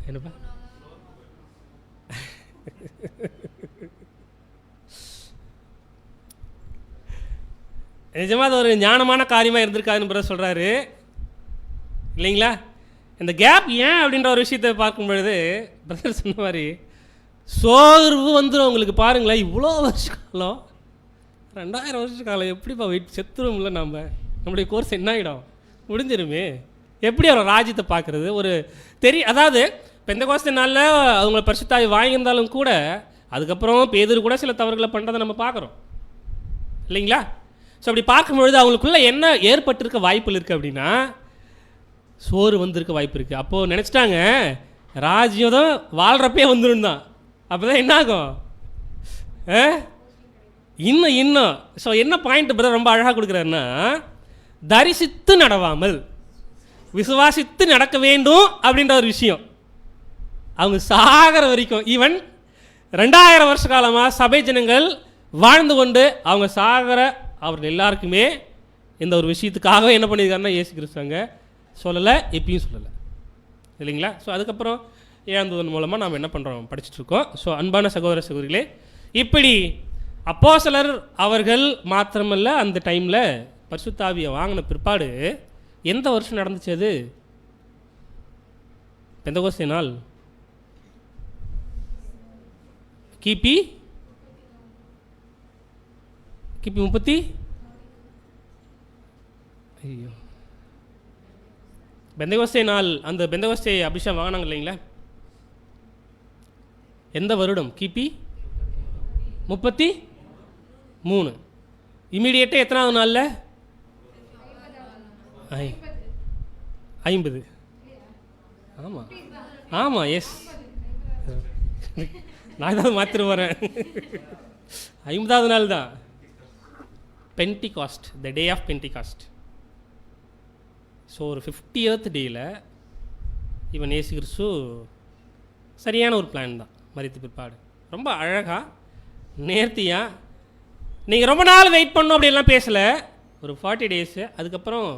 என்னப்பா நிஜமாக அது ஒரு ஞானமான காரியமாக இருந்திருக்காதுன்னு பிறகு சொல்கிறாரு இல்லைங்களா? இந்த கேப் ஏன் அப்படின்ற ஒரு விஷயத்தை பார்க்கும் பொழுது பிரதர் சொன்ன மாதிரி சோர்வு வந்துடும் உங்களுக்கு. பாருங்களேன், இவ்வளோ வருஷ காலம், 2000 வருஷ காலம் எப்படிப்பா வெயிட் செத்துரும்ல? நம்முடைய கோர்ஸ் என்ன ஆகிடும்? முடிஞ்சிருமே. எப்படி அவர் ராஜ்யத்தை பார்க்குறது? ஒரு அதாவது பெந்தெகோஸ்தே நாளில் அவங்க பரிசுத்த ஆவி வாங்கியிருந்தாலும் கூட அதுக்கப்புறம் பேதுரு கூட சில தவறுகளை பண்ணுறதை நம்ம பார்க்குறோம் இல்லைங்களா? ஸோ அப்படி பார்க்கும்பொழுது அவங்களுக்குள்ளே என்ன ஏற்பட்டிருக்க வாய்ப்புகள் இருக்குது அப்படின்னா சோறு வந்திருக்க வாய்ப்பு இருக்குது. அப்போது நினச்சிட்டாங்க ராஜ்யம் தான் வாழ்கிறப்பே வந்துடும் தான். அப்போ தான் என்ன ஆகும்? இன்னும் ஸோ என்ன பாயிண்ட் பிரதர் ரொம்ப அழகாக கொடுக்குறாருன்னா, தரிசித்து நடவாமல் விசுவாசித்து நடக்க வேண்டும் அப்படின்ற ஒரு விஷயம். அவங்க சாகிற வரைக்கும், ஈவன் 2000 வருஷ காலமாக சபை ஜனங்கள் வாழ்ந்து கொண்டு அவங்க சாகிற அவர்கள் எல்லாருக்குமே இந்த ஒரு விஷயத்துக்காக என்ன பண்ணியிருக்காருன்னா இயேசு கிறிஸ்துவங்க சொல்லலை, எப்பயும் சொல்லலை இல்லைங்களா? ஸோ அதுக்கப்புறம் ஏந்ததன் மூலமாக நாம் என்ன பண்ணுறோம், படிச்சுட்ருக்கோம். ஸோ அன்பான சகோதர சகோதரிகளே, இப்படி அப்போஸ்தலர் அவர்கள் மாத்திரமல்ல, அந்த டைமில் பரிசுத்த ஆவியை வாங்கின பிற்பாடு எந்த வருஷம் நடந்துச்சு? அது பெந்தெகோஸ்தே நாள் கிபி 30 ஐயோ பெந்தெகோஸ்தே நாள், அந்த பெந்தெகோஸ்தே அபிஷேகம் வாங்கினாங்க இல்லைங்களா? எந்த வருடம்? கிபி 33. இமீடியட்டாக எத்தனாவது நாளில்? 50. ஆமாம் ஆமாம், எஸ், நான் தான் மாற்றிட்டு வரேன். 50வது நாள் தான் Pentecost, the day of Pentecost. So ஒரு 50th டேயில் இவன் இயேசு கிறிஸ்து சரியான ஒரு பிளான் தான். மரித்த பிற்பாடு ரொம்ப அழகாக நேர்த்தியாக, நீங்கள் ரொம்ப நாள் வெயிட் பண்ணணும் அப்படின்லாம் பேசலை. ஒரு 40 days, அதுக்கப்புறம்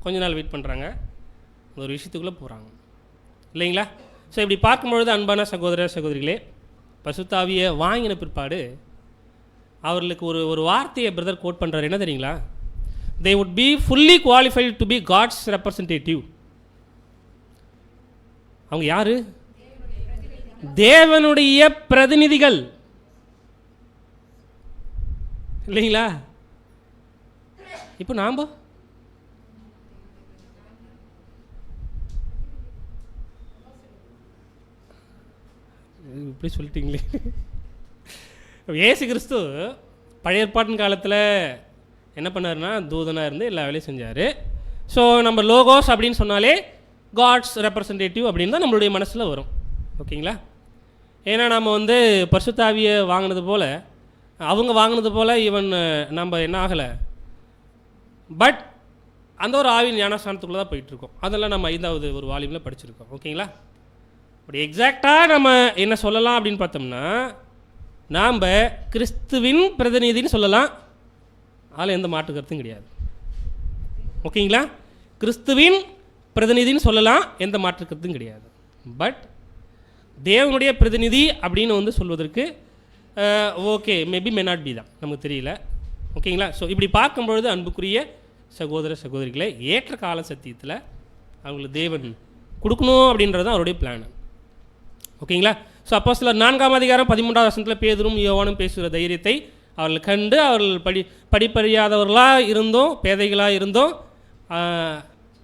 கொஞ்ச நாள் வெயிட் பண்ணுறாங்க, ஒரு விஷயத்துக்குள்ளே போகிறாங்க இல்லைங்களா? ஸோ இப்படி பார்க்கும்பொழுது அன்பான சகோதர சகோதரிகளே, பரிசுத்த ஆவியை வாங்கின பிற்பாடு அவர்களுக்கு ஒரு வார்த்தையை பிரதர் கோட் பண்ணுறாரு. என்ன தெரியுங்களா? they would be fully qualified to be God's representative. அவங்க யாரு? தேவனுடைய பிரதிநிதிகள் இல்லைங்களா? இப்போ நாம் இப்படி சொல்லிட்டீங்களே. இயேசு கிறிஸ்து பழைய ஏற்பாட்டின் காலத்தில் என்ன பண்ணாருன்னா தூதனாக இருந்து எல்லா வேலையும் செஞ்சார். ஸோ நம்ம லோகோஸ் அப்படின்னு சொன்னாலே காட்ஸ் ரெப்ரசன்டேட்டிவ் அப்படின்னு தான் நம்மளுடைய மனசில் வரும். ஓகேங்களா? ஏன்னா நம்ம வந்து பரிசுத்தாவியை வாங்கினது போல் அவங்க வாங்கினது போல் ஈவன் நம்ம என்ன ஆகலை, பட் அந்த ஒரு ஆவின் ஞானஸ்தானத்துக்குள்ளே தான் போயிட்டுருக்கோம். அதெல்லாம் நம்ம 5வது ஒரு வால்யூமில் படிச்சிருக்கோம். ஓகேங்களா? அப்படி எக்ஸாக்டாக நம்ம என்ன சொல்லலாம் அப்படின்னு பார்த்தோம்னா, நாம் கிறிஸ்துவின் பிரதிநிதின்னு சொல்லலாம். அதில் எந்த மாற்று கருத்தும் கிடையாது. ஓகேங்களா? கிறிஸ்துவின் பிரதிநிதின்னு சொல்லலாம், எந்த மாற்று கருத்தும் கிடையாது. பட் தேவனுடைய பிரதிநிதி அப்படின்னு வந்து சொல்வதற்கு okay maybe may not be தான், நமக்கு தெரியல. ஓகேங்களா? ஸோ இப்படி பார்க்கும்பொழுது அன்புக்குரிய சகோதர சகோதரிகளை ஏற்ற கால சத்தியத்தில் அவங்களுக்கு தேவன் கொடுக்கணும் அப்படின்றது தான் அவருடைய பிளான். ஓகேங்களா? ஸோ அப்போஸ்தலர் 4ஆம் அதிகாரம் 13வது வசனத்தில் பேதுரும் யோவானும் பேசுகிற தைரியத்தை அவர்கள் கண்டு அவர்கள் படிப்பறியாதவர்களாக இருந்தோம், பேதைகளாக இருந்தோம்,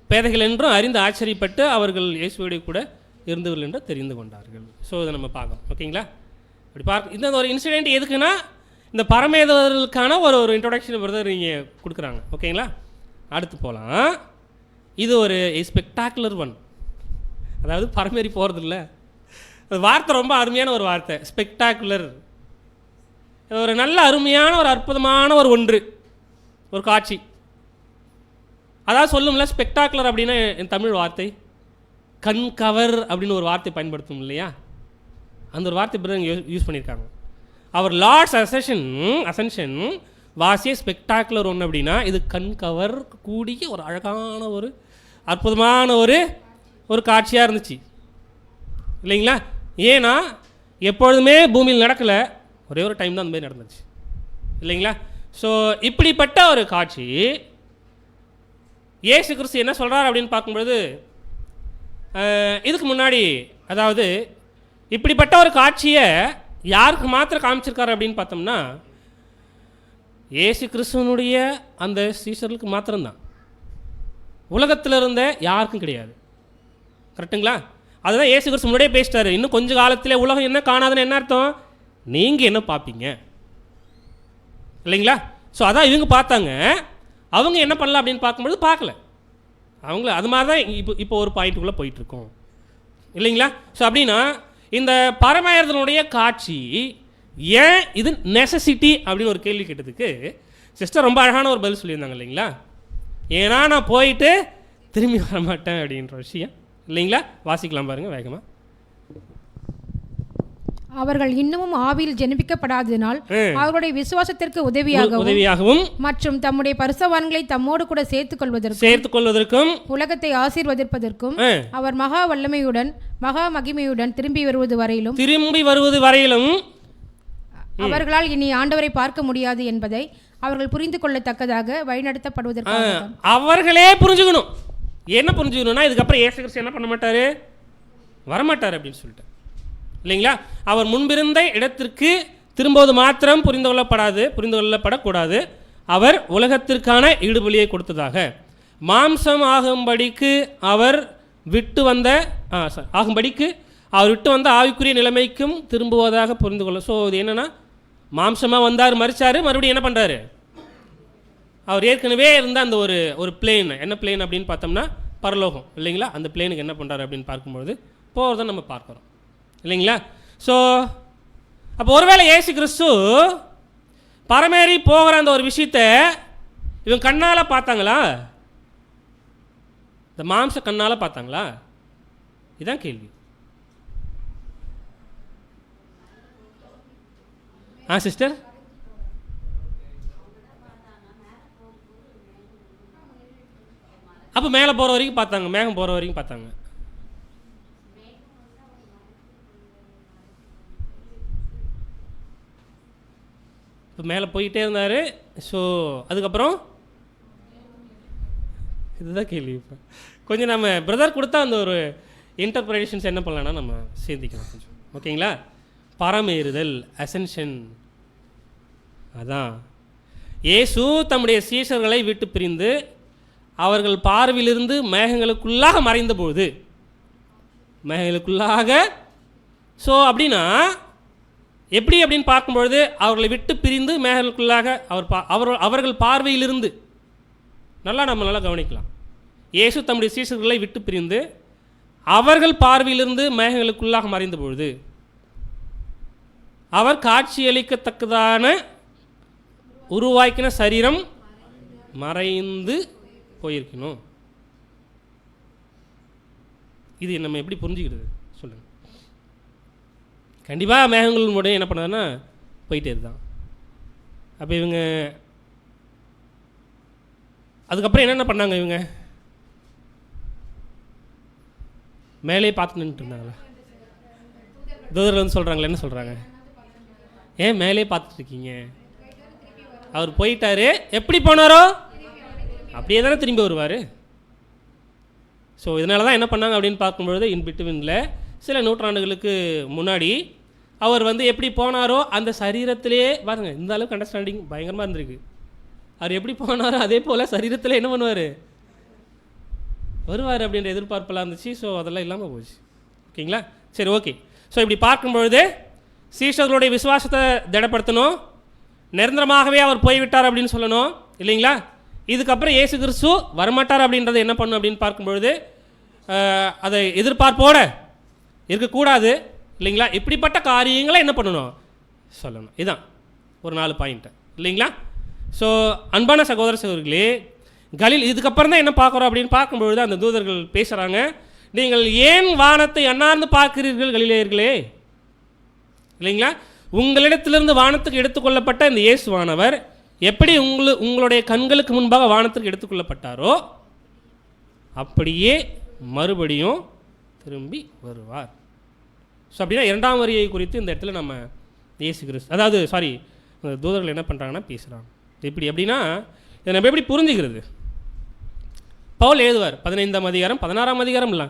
பேதைகள் என்றும் அறிந்து ஆச்சரியப்பட்டு அவர்கள் இயேசுவோடு கூட இருந்தவர்கள் என்று தெரிந்து கொண்டார்கள். ஸோ இதை நம்ம பார்க்கணும். ஓகேங்களா? அப்படி இந்த ஒரு இன்சிடெண்ட் எதுக்குன்னா, இந்த பரமேதவர்களுக்கான ஒரு இன்ட்ரோடக்ஷன் பிரதர் நீங்கள் கொடுக்குறாங்க. ஓகேங்களா? அடுத்து போகலாம். இது ஒரு ஸ்பெக்டாகுலர் ஒன். அதாவது பரமேறி போகிறது இல்லை, வார்த்தை ரொம்ப அருமையான ஒரு வார்த்தை, ஸ்பெக்டாகுலர். ஒரு நல்ல அருமையான ஒரு அற்புதமான ஒன்று, ஒரு காட்சி. அதாவது சொல்லும்ல ஸ்பெக்டாகுலர் அப்படின்னா என் தமிழ் வார்த்தை கண் கவர் அப்படின்னு ஒரு வார்த்தை பயன்படுத்தும் இல்லையா? அந்த ஒரு வார்த்தை பிறகு யூஸ் பண்ணியிருக்காங்க. அவர் லார்ட்ஸ் அசென்ஷன் வாசிய ஸ்பெக்டாகுலர் ஒன்று அப்படின்னா இது கண் கவர் கூடிய ஒரு அழகான ஒரு அற்புதமான ஒரு காட்சியாக இருந்துச்சு இல்லைங்களா? ஏன்னா எப்பொழுதுமே பூமியில் நடக்கலை, ஒரே ஒரு டைம் தான் அந்த மாதிரி நடந்துச்சு இல்லைங்களா? ஸோ இப்படிப்பட்ட ஒரு காட்சி இயேசு கிறிஸ்து என்ன சொல்கிறார் அப்படின்னு பார்க்கும்பொழுது, இதுக்கு முன்னாடி அதாவது இப்படிப்பட்ட ஒரு காட்சியை யாருக்கு மாத்திரம் காமிச்சிருக்காரு அப்படின்னு பார்த்தோம்னா, இயேசு கிறிஸ்துவனுடைய அந்த சீஷர்களுக்கு மாத்திரம்தான், உலகத்தில் இருந்த யாருக்கும் கிடையாது. கரெக்டுங்களா? அதுதான் இயேசு கிறிஸ்து முன்னாடியே பேசிட்டாரு. இன்னும் கொஞ்சம் காலத்தில் உலகம் என்ன காணாதுன்னு என்ன அர்த்தம்? நீங்கள் என்ன பார்ப்பீங்க இல்லைங்களா? ஸோ அதான் இவங்க பார்த்தாங்க. அவங்க என்ன பண்ணலாம் அப்படின்னு பார்க்கும்பொழுது பார்க்கல. அவங்கள அது மாதிரி தான் இப்போ ஒரு பாயிண்ட்டுக்குள்ளே போயிட்டுருக்கோம் இல்லைங்களா? ஸோ அப்படின்னா இந்த பரமேறுதலுடைய காட்சி ஏன் இது நெசசிட்டி அப்படின்னு ஒரு கேள்வி கேட்டதுக்கு சிஸ்டர் ரொம்ப அழகான ஒரு பதில் சொல்லியிருந்தாங்க இல்லைங்களா? ஏன்னா நான் போயிட்டு திரும்பி வர மாட்டேன் அப்படின்ற விஷயம் இல்லைங்களா? வாசிக்கலாம் பாருங்கள் வேகமாக. அவர்கள் இன்னமும் ஆவியில் ஜெனிப்பிக்கப்படாததினால் அவர்களுடைய விசுவாசத்திற்கு உதவியாகவும் மற்றும் தம்முடைய பரிசுத்தவான்களை தம்மோடு கூட சேர்த்துக் கொள்வதற்கும் உலகத்தை ஆசீர்வதிப்பதற்கும் அவர் மகா வல்லமையுடன் மகா மகிமையுடன் திரும்பி வருவது வரையிலும் அவர்களால் இனி ஆண்டவரை பார்க்க முடியாது என்பதை அவர்கள் புரிந்து கொள்ளத்தக்கதாக வழிநடத்தப்படுவதற்காக அவர்களே புரிஞ்சுக்கணும். என்ன புரிஞ்சுக்கணும்னா, இதுக்கப்புறம் இயேசு கிறிஸ்து என்ன பண்ண மாட்டாரு, வரமாட்டார் அப்படின்னு சொல்லிட்டு இல்லைங்களா? அவர் முன்பிருந்த இடத்திற்கு திரும்புவது மாத்திரம் புரிந்து கொள்ளப்படக்கூடாது. அவர் உலகத்திற்கான ஈடுபலியை கொடுத்ததாக, மாம்சம் ஆகும்படிக்கு அவர் விட்டு வந்த ஆவிக்குரிய நிலைமைக்கும் திரும்புவதாக புரிந்து கொள்ள. ஸோ இது என்னென்னா, மாம்சமாக வந்தார், மரிச்சார், மறுபடியும் என்ன பண்ணுறாரு, அவர் ஏற்கனவே இருந்த அந்த ஒரு பிளேன், என்ன பிளேன் அப்படின்னு பார்த்தோம்னா பரலோகம் இல்லைங்களா? அந்த பிளேனுக்கு என்ன பண்ணுறாரு அப்படின்னு பார்க்கும்பொழுது போகிறத நம்ம பார்க்குறோம் இல்லைங்களா? ஸோ அப்போ ஒருவேளை இயேசு கிறிஸ்து பரமேறி போகிற அந்த ஒரு விஷயத்தை இவன் கண்ணால் பார்த்தாங்களா, இந்த மாம்ச கண்ணால் பார்த்தாங்களா? இதுதான் கேள்வி. சிஸ்டர், அப்போ மேலே போகிற வரைக்கும் பார்த்தாங்க, மேகம் போகிற வரைக்கும் பார்த்தாங்க. இப்போ மேலே போயிட்டே இருந்தார். ஸோ அதுக்கப்புறம் இதுதான் கேள்வி. இப்போ கொஞ்சம் நம்ம பிரதர் கொடுத்தா அந்த ஒரு இன்டர்பிரேஷன்ஸ் என்ன பண்ணலான்னா நம்ம சேர்ந்திக்கலாம் கொஞ்சம். ஓகேங்களா? பரமேறுதல், அசென்ஷன், அதான் இயேசு தம்முடைய சீஷர்களை விட்டு பிரிந்து அவர்கள் பார்வையிலிருந்து மேகங்களுக்குள்ளாக மறைந்தபோது, மேகங்களுக்குள்ளாக ஸோ அப்படின்னா எப்படி அப்படின்னு பார்க்கும்பொழுது அவர்களை விட்டு பிரிந்து மேகங்களுக்குள்ளாக அவர்கள் பார்வையிலிருந்து நல்லா கவனிக்கலாம். இயேசு தம்முடைய சீஷர்களை விட்டு பிரிந்து அவர்கள் பார்வையிலிருந்து மேகங்களுக்குள்ளாக மறைந்த பொழுது அவர் காட்சியளிக்கத்தக்கதான உருவாக்கின சரீரம் மறைந்து போயிருக்கணும். இது நம்ம எப்படி புரிஞ்சுக்கிறது சொல்லுங்கள். கண்டிப்பாக மேகங்கள் மூலம் என்ன பண்ணாருன்னா போயிட்டே இருந்தான். அப்போ இவங்க அதுக்கப்புறம் என்னென்ன பண்ணாங்க? இவங்க மேலே பார்த்து நின்றுட்டு இருந்தாங்களா? தூதர்கள் வந்து சொல்கிறாங்களே, என்ன சொல்கிறாங்க? ஏன் மேலே பார்த்துட்டு இருக்கீங்க? அவர் போயிட்டாரு. எப்படி போனாரோ அப்படியே தானே திரும்பி வருவார். ஸோ இதனால தான் என்ன பண்ணாங்க அப்படின்னு பார்க்கும்பொழுது இன்பிட்வீனில் சில நூற்றாண்டுகளுக்கு முன்னாடி அவர் வந்து எப்படி போனாரோ அந்த சரீரத்திலே பாருங்கள், இந்த அளவுக்கு அண்டர்ஸ்டாண்டிங் பயங்கரமாக இருந்திருக்கு. அவர் எப்படி போனாரோ அதே போல் சரீரத்தில் என்ன பண்ணுவார், வருவார் அப்படின்ற எதிர்பார்ப்பெல்லாம் இருந்துச்சு. ஸோ அதெல்லாம் இல்லாமல் போச்சு. ஓகேங்களா? சரி, ஓகே. ஸோ இப்படி பார்க்கும்பொழுது சீஷர்களுடைய விசுவாசத்தை திடப்படுத்தணும். நிரந்தரமாகவே அவர் போய்விட்டார் அப்படின்னு சொல்லணும் இல்லைங்களா? இதுக்கப்புறம் இயேசு கிறிஸ்து வரமாட்டார் அப்படின்றத என்ன பண்ணணும் அப்படின்னு பார்க்கும்பொழுது அதை எதிர்பார்ப்போடு இருக்கக்கூடாது இல்லைங்களா? இப்படிப்பட்ட காரியங்களை என்ன பண்ணணும் சொல்லணும். இதுதான் ஒரு 4 பாயிண்ட்டு இல்லைங்களா? ஸோ அன்பான சகோதர சகோதரிகளே, இதுக்கப்புறம் தான் என்ன பார்க்குறோம் அப்படின்னு பார்க்கும்பொழுது அந்த தூதர்கள் பேசுகிறாங்க. நீங்கள் ஏன் வானத்தை அண்ணார்ந்து பார்க்கிறீர்கள் கலிலேயர்களே இல்லைங்களா? உங்களிடத்திலிருந்து வானத்துக்கு எடுத்துக்கொள்ளப்பட்ட இந்த இயேசுவானவர் எப்படி உங்களுடைய கண்களுக்கு முன்பாக வானத்திற்கு எடுத்துக்கொள்ளப்பட்டாரோ அப்படியே மறுபடியும் திரும்பி வருவார். ஸோ அப்படின்னா 2ஆம் வருகை குறித்து இந்த இடத்துல நம்ம இயேசு கிறிஸ்து தூதர்கள் என்ன பண்ணுறாங்கன்னா பேசுகிறாங்க. எப்படி அப்படின்னா இதை நம்ம எப்படி புரிஞ்சுக்கிறது? பவுல் எழுதுவார் 15ஆம் அதிகாரம் 16ஆம் அதிகாரம் இல்லை,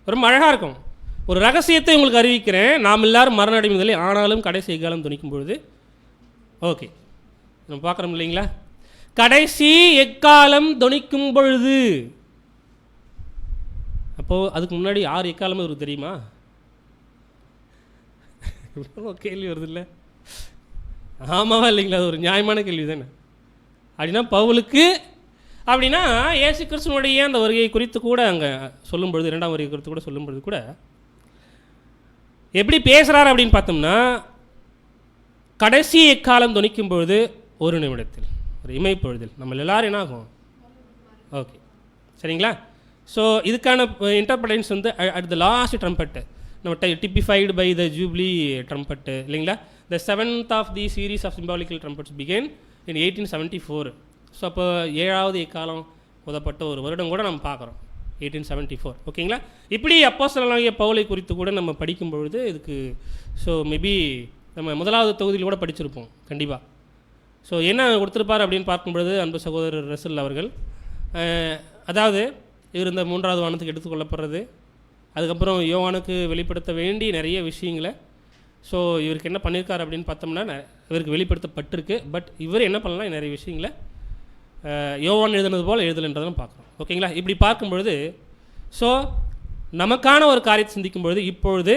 ரொம்ப அழகாக இருக்கும். ஒரு ரகசியத்தை உங்களுக்கு அறிவிக்கிறேன், நாம் எல்லாரும் மரண அடைமுதலை ஆனாலும் கடைசி காலம் துணிக்கும் பொழுது. ஓகே, நம்ம பார்க்குறோம் இல்லைங்களா? கடைசி எக்காலம் துணிக்கும் பொழுது. அப்போது அதுக்கு முன்னாடி 6 எக்காலமும் இவருக்கு தெரியுமா? கேள்வி வருது இல்லை? ஆமாவா இல்லைங்களா? அது ஒரு நியாயமான கேள்வி தானே. அப்படின்னா பவுலுக்கு அப்படின்னா இயேசு கிறிஸ்துவனுடைய அந்த வருகை குறித்து கூட அங்கே சொல்லும் பொழுது 2ஆம் வருகை குறித்து கூட சொல்லும் பொழுது கூட எப்படி பேசுகிறார் அப்படின்னு பார்த்தோம்னா, கடைசி எக்காலம் துணிக்கும் பொழுது ஒரு நிமிடத்தில், ஒரு இமைப்பொழுதில் நம்ம எல்லோரும் என்ன ஆகும்? ஓகே, சரிங்களா? ஸோ இதுக்கான இன்டர்பிரேஷன்ஸ் வந்து அட் த லாஸ்ட் ட்ரம்பெட்டு நம்ம typified by the jubilee trumpet இல்லைங்களா? The 7th of the series of symbolical trumpets began in 1874. So அப்போ 7வது எக்காலம் உதப்பட்ட ஒரு வருடம் கூட நம்ம பார்க்குறோம், 1874. ஓகேங்களா? இப்படி அப்போஸ்தலனாகிய பவுலை குறித்து கூட நம்ம படிக்கும்பொழுது இதுக்கு ஸோ மேபி நம்ம 1வது தொகுதியில் கூட படிச்சிருப்போம் கண்டிப்பாக. ஸோ என்ன கொடுத்துருப்பார் அப்படின்னு பார்க்கும்பொழுது அன்பு சகோதரர் ரசல் அவர்கள், அதாவது இவர் இந்த 3வது வானத்துக்கு எடுத்துக்கொள்ளப்படுறது, அதுக்கப்புறம் யோவானுக்கு வெளிப்படுத்த வேண்டிய நிறைய விஷயங்களை ஸோ இவருக்கு என்ன பண்ணியிருக்கார் அப்படின்னு பார்த்தோம்னா இவருக்கு வெளிப்படுத்தப்பட்டிருக்கு. பட் இவர் என்ன பண்ணலாம், நிறைய விஷயங்களை யோவான் எழுதுனது போல் எழுதலைன்றதும் பார்க்குறோம். ஓகேங்களா? இப்படி பார்க்கும்பொழுது ஸோ நமக்கான ஒரு காரியத்தை சிந்திக்கும்பொழுது இப்பொழுது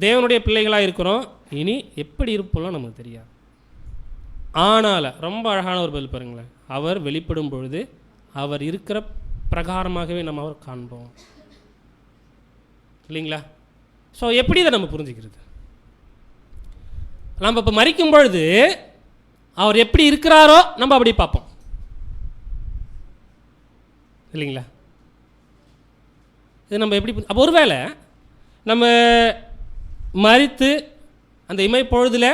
தேவனுடைய பிள்ளைகளாக இருக்கிறோம், இனி எப்படி இருப்போம்லாம் நமக்கு தெரியாது. ஆனால் ரொம்ப அழகான ஒரு பதில் பாருங்களேன், அவர் வெளிப்படும் பொழுது அவர் இருக்கிற பிரகாரமாகவே நம்ம அவர் காண்போம் இல்லைங்களா? ஸோ எப்படி இதை நம்ம புரிஞ்சுக்கிறது? நம்ம இப்போ மரிக்கும் பொழுது அவர் எப்படி இருக்கிறாரோ நம்ம அப்படி பார்ப்போம் இல்லைங்களா? இது நம்ம எப்படி அப்போ ஒருவேளை நம்ம மரித்து அந்த இமைப்பொழுதில்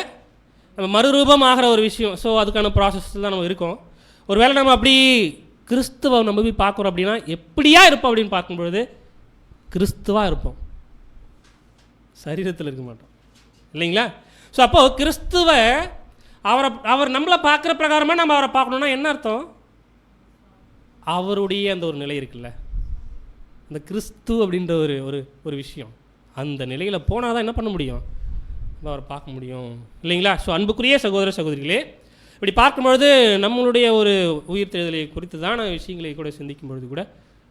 நம்ம மறுரூபம் ஆகிற ஒரு விஷயம், ஸோ அதுக்கான ப்ராசஸ் தான் நம்ம இருக்கோம். ஒருவேளை நம்ம அப்படி கிறிஸ்துவை நம்ம போய் பார்க்குறோம் அப்படின்னா எப்படியா இருப்போம் அப்படின்னு பார்க்கும்பொழுது கிறிஸ்துவாக இருப்போம், சரீரத்தில் இருக்க மாட்டோம் இல்லைங்களா? ஸோ அப்போது கிறிஸ்துவை அவர் நம்மளை பார்க்குற பிரகாரமாக நம்ம அவரை பார்க்கணுன்னா என்ன அர்த்தம்? அவருடைய அந்த ஒரு நிலை இருக்குல்ல, அந்த கிறிஸ்து அப்படின்ற ஒரு விஷயம், அந்த நிலையில் போனால் தான் என்ன பண்ண முடியும், அவரை பார்க்க முடியும் இல்லைங்களா? ஸோ அன்புக்குரிய சகோதர சகோதரிகளே, இப்படி பார்க்கும்பொழுது நம்மளுடைய ஒரு உயிர் தேர்தலை குறித்து தான விஷயங்களை கூட சிந்திக்கும் பொழுது கூட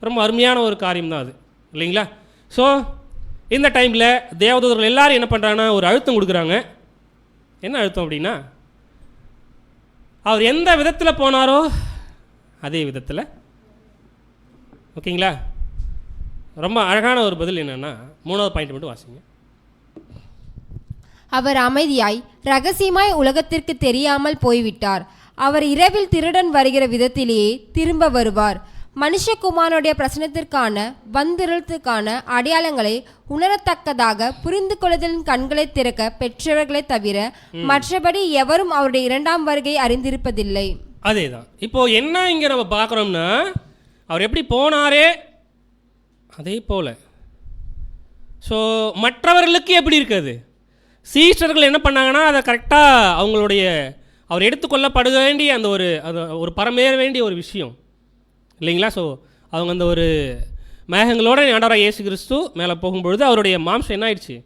ரொம்ப அருமையான ஒரு காரியம் தான் அது இல்லைங்களா? ஸோ இந்த டைமில் தேவதூதர்கள் எல்லாரும் என்ன பண்ணுறாங்கன்னா ஒரு அழுத்தம் கொடுக்குறாங்க. என்ன அழுத்தம் அப்படின்னா, அவர் எந்த விதத்தில் போனாரோ அதே விதத்தில். ஓகேங்களா? ரொம்ப அழகான ஒரு பதில் என்னென்னா, 3வது பாயிண்ட் மட்டும் வாசிங்க. அவர் அமைதியாய் ரகசியமாய் உலகத்திற்கு தெரியாமல் போய்விட்டார். அவர் இரவில் திருடன் வருகிற விதத்திலேயே திரும்ப வருவார். மனுஷகுமாரனுடைய பிரசனத்திற்கான வந்திருளத்துக்கான அடையாளங்களை உணரத்தக்கதாக புரிந்து கொள்ளுதலின் கண்களை திறக்க பெற்றவர்களை தவிர மற்றபடி எவரும் அவருடைய 2ஆம் வருகை அறிந்திருப்பதில்லை. அதே தான். இப்போது என்ன இங்கே நம்ம பார்க்குறோம்னா, அவர் எப்படி போனாரே அதே போல். ஸோ மற்றவர்களுக்கு எப்படி இருக்காது, சீஷர்கள் என்ன பண்ணாங்கன்னா அதை கரெக்டாக அவங்களுடைய அவர் எடுத்துக்கொள்ளப்பட வேண்டிய அந்த ஒரு பரமேற வேண்டிய ஒரு விஷயம் இல்லைங்களா. ஸோ அவங்க அந்த ஒரு மேகங்களோட ஆண்டவராக இயேசு கிறிஸ்து மேலே போகும்பொழுது அவருடைய மாம்சம் என்ன ஆயிடுச்சு,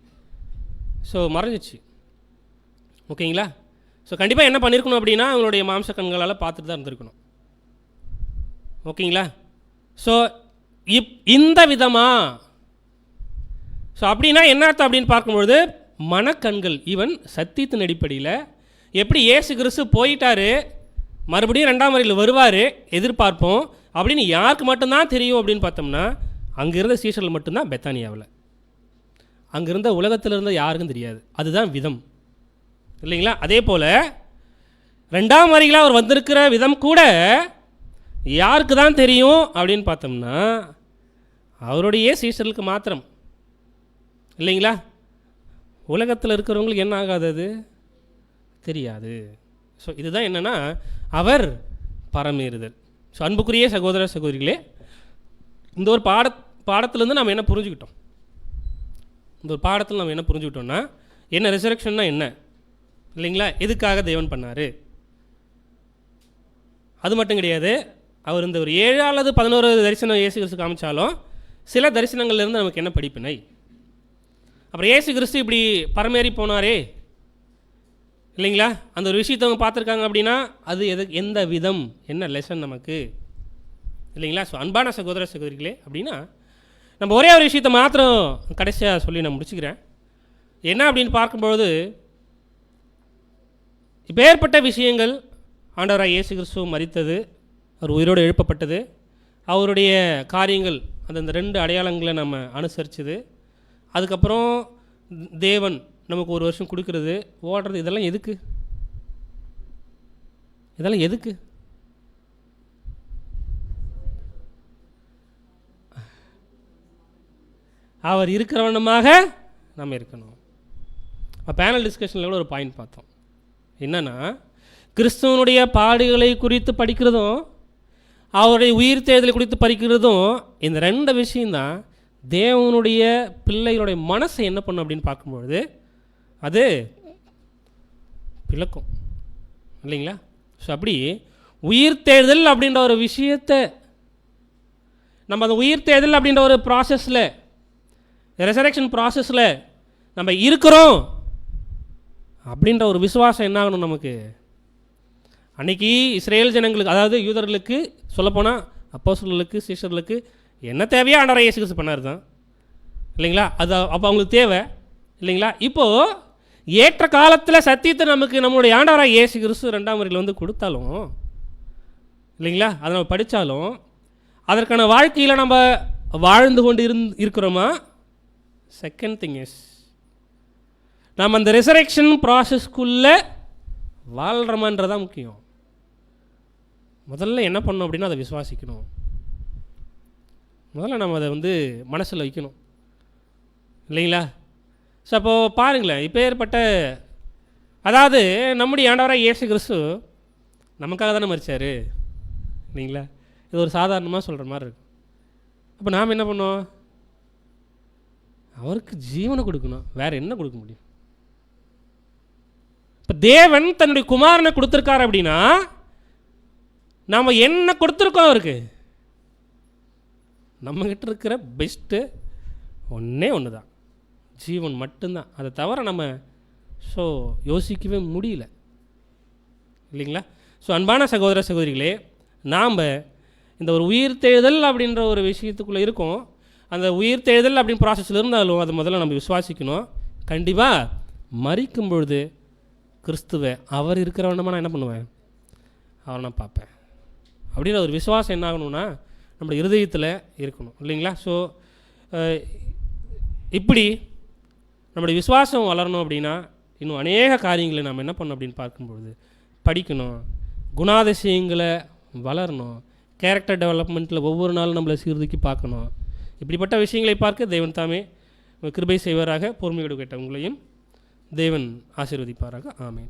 ஸோ மறைஞ்சிச்சு. ஓகேங்களா. ஸோ கண்டிப்பாக என்ன பண்ணியிருக்கணும் அப்படின்னா, அவங்களுடைய மாம்ச கண்களால் பார்த்துட்டு தான் இருந்திருக்கணும். ஓகேங்களா. ஸோ இந்த விதமாக ஸோ அப்படின்னா என்ன அர்த்தம் அப்படின்னு பார்க்கும்பொழுது, மனக்கண்கள் ஈவன் சத்தியத்தின் அடிப்படையில் எப்படி இயேசு கிறிஸ்து போயிட்டாரு, மறுபடியும் 2ஆம் வருகையில் வருவார் எதிர்பார்ப்போம் அப்படின்னு யாருக்கு மட்டும்தான் தெரியும் அப்படின்னு பார்த்தோம்னா, அங்கே இருந்த சீஷர்கள் மட்டும்தான் பெத்தானியாவில். அங்கே இருந்த உலகத்தில் இருந்த யாருக்கும் தெரியாது. அதுதான் விதம் இல்லைங்களா. அதே போல் 2ஆம் வருகையில் அவர் வந்திருக்கிற விதம் கூட யாருக்கு தான் தெரியும் அப்படின்னு பார்த்தோம்னா, அவருடைய சீஷர்களுக்கு மாத்திரம் இல்லைங்களா. உலகத்தில் இருக்கிறவங்களுக்கு என்ன ஆகாது, அது தெரியாது. ஸோ இதுதான் என்னென்னா அவர் பரமேறுதல். ஸோ அன்புக்குரிய சகோதர சகோதரிகளே, இந்த ஒரு பாடத்திலேருந்து நம்ம என்ன புரிஞ்சுக்கிட்டோம், இந்த ஒரு பாடத்தில் நம்ம என்ன புரிஞ்சுக்கிட்டோம்னா, என்ன ரெசரக்ஷன்னா என்ன இல்லைங்களா, எதுக்காக தேவன் பண்ணார். அது மட்டும் கிடையாது, அவர் இந்த ஒரு 7 அல்லது 11 தரிசனம் இயேசு கிறிஸ்து காமிச்சாலும் சில தரிசனங்கள்லேருந்து நமக்கு என்ன படிப்பினை. அப்புறம் இயேசு கிறிஸ்து இப்படி பரமேறி போனாரே இல்லைங்களா, அந்த ஒரு விஷயத்தை அவங்க பார்த்துருக்காங்க அப்படின்னா அது எந்த விதம், என்ன லெசன் நமக்கு இல்லைங்களா. ஸோ அன்பான சகோதர சகோதரிகளே, அப்படின்னா நம்ம ஒரே ஒரு விஷயத்தை மாத்திரம் கடைசியாக சொல்லி நான் முடிச்சுக்கிறேன். என்ன அப்படின்னு பார்க்கும்பொழுது, இப்போ ஏற்பட்ட விஷயங்கள், ஆண்டவராக இயேசு கிறிஸ்து மரித்தது, அவர் உயிரோடு எழுப்பப்பட்டது, அவருடைய காரியங்கள் அந்த 2 அடையாளங்களை நம்ம அனுசரித்தது, அதுக்கப்புறம் தேவன் நமக்கு 1 வருஷம் கொடுக்கறது, ஓடுறது, இதெல்லாம் எதுக்கு, இதெல்லாம் எதுக்கு? அவர் இருக்கிறவனமாக நம்ம இருக்கணும். பேனல் டிஸ்கஷனில் கூட ஒரு பாயிண்ட் பார்த்தோம். என்னென்னா, கிறிஸ்துவனுடைய பாடுகளை குறித்து படிக்கிறதும் அவருடைய உயிர் தேர்தலை குறித்து படிக்கிறதும் இந்த 2 விஷயந்தான் தேவனுடைய பிள்ளைகளுடைய மனசை என்ன பண்ணும் அப்படின்னு பார்க்கும்பொழுது அது பிளக்கும் இல்லைங்களா. ஸோ அப்படி உயிர் தேர்தல் அப்படின்ற ஒரு விஷயத்தை நம்ம அந்த உயிர் தேர்தல் அப்படின்ற ஒரு ப்ராசஸில், ரெசரக்ஷன் ப்ராசஸில் நம்ம இருக்கிறோம் அப்படின்ற ஒரு விசுவாசம் என்ன ஆகணும் நமக்கு. அன்றைக்கி இஸ்ரேல் ஜனங்களுக்கு, அதாவது யூதர்களுக்கு சொல்லப்போனால் அப்போஸ்தலர்களுக்கு சீஷர்களுக்கு என்ன தேவையோ ஆண்டவராகிய இயேசு கிறிஸ்து பண்ணார் தான் இல்லைங்களா. அது அப்போ அவங்களுக்கு தேவை இல்லைங்களா. இப்போது ஏற்ற காலத்தில் சத்தியத்தை நமக்கு நம்மளுடைய ஆண்டவராகிய இயேசு கிறிஸ்து 2ஆம் வருகையில் வந்து கொடுத்தாலும் இல்லைங்களா, அதை நம்ம படித்தாலும் அதற்கான வாழ்க்கையில் நம்ம வாழ்ந்து கொண்டு இருக்கிறோமா. செகண்ட் திங் இஸ், நம்ம அந்த ரெசரக்ஷன் ப்ராசஸ்க்குள்ளே வாழ்கிறோமான்றதான் முக்கியம். முதல்ல என்ன பண்ணணும் அப்படின்னா அதை விசுவாசிக்கணும். முதல்ல நம்ம அதை வந்து மனசில் வைக்கணும் இல்லைங்களா. ஸோ அப்போது பாருங்களேன், இப்போ ஏற்பட்ட, அதாவது நம்முடைய ஆண்டவராக இயேசு கிறிஸ்து நமக்காக தானே மரிச்சார் இல்லைங்களா. இது ஒரு சாதாரணமாக சொல்கிற மாதிரி இருக்கும். அப்போ நாம் என்ன பண்ணோம், அவருக்கு ஜீவனை கொடுக்கணும், வேறு என்ன கொடுக்க முடியும். இப்போ தேவன் தன்னுடைய குமாரனை கொடுத்துருக்காரு அப்படின்னா நாம் என்ன கொடுத்துருக்கோம் அவருக்கு. நம்மக்கிட்ட இருக்கிற பெஸ்ட்டு ஒன்றே ஒன்று தான், ஜீவன் மட்டும்தான். அதை தவிர நம்ம யோசிக்கவே முடியல இல்லைங்களா. ஸோ அன்பான சகோதர சகோதரிகளே, நாம் இந்த ஒரு உயிர் தேர்தல் அப்படின்ற ஒரு விஷயத்துக்குள்ளே இருக்கோம். அந்த உயிர் தெழுதல் அப்படின்னு ப்ராசஸில் இருந்தாலும் அதை முதல்ல நம்ம விசுவாசிக்கணும். கண்டிப்பாக மரிக்கும் பொழுது கிறிஸ்துவை அவர் இருக்கிறவனமா நான் என்ன பண்ணுவேன், அவரை நான் பார்ப்பேன் அப்படின்ற ஒரு விசுவாசம் என்ன ஆகணும்னா நம்ம இருதயத்தில் இருக்கணும் இல்லைங்களா. ஸோ இப்படி நம்முடைய விசுவாசம் வளரணும் அப்படின்னா இன்னும் அநேக காரியங்களை நம்ம என்ன பண்ணணும் அப்படின்னு பார்க்கும்பொழுது படிக்கணும், குணாதிசயங்களை வளரணும், கேரக்டர் டெவலப்மெண்ட்டில் ஒவ்வொரு நாளும் நம்மளை சீர்தூக்கி பார்க்கணும். இப்படிப்பட்ட விஷயங்களை பார்க்க தேவன் தாமே கிருபை செய்வாராக. பொறுமையோடு கேட்ட உங்களையும் தேவன் ஆசீர்வதிப்பாராக. ஆமென்.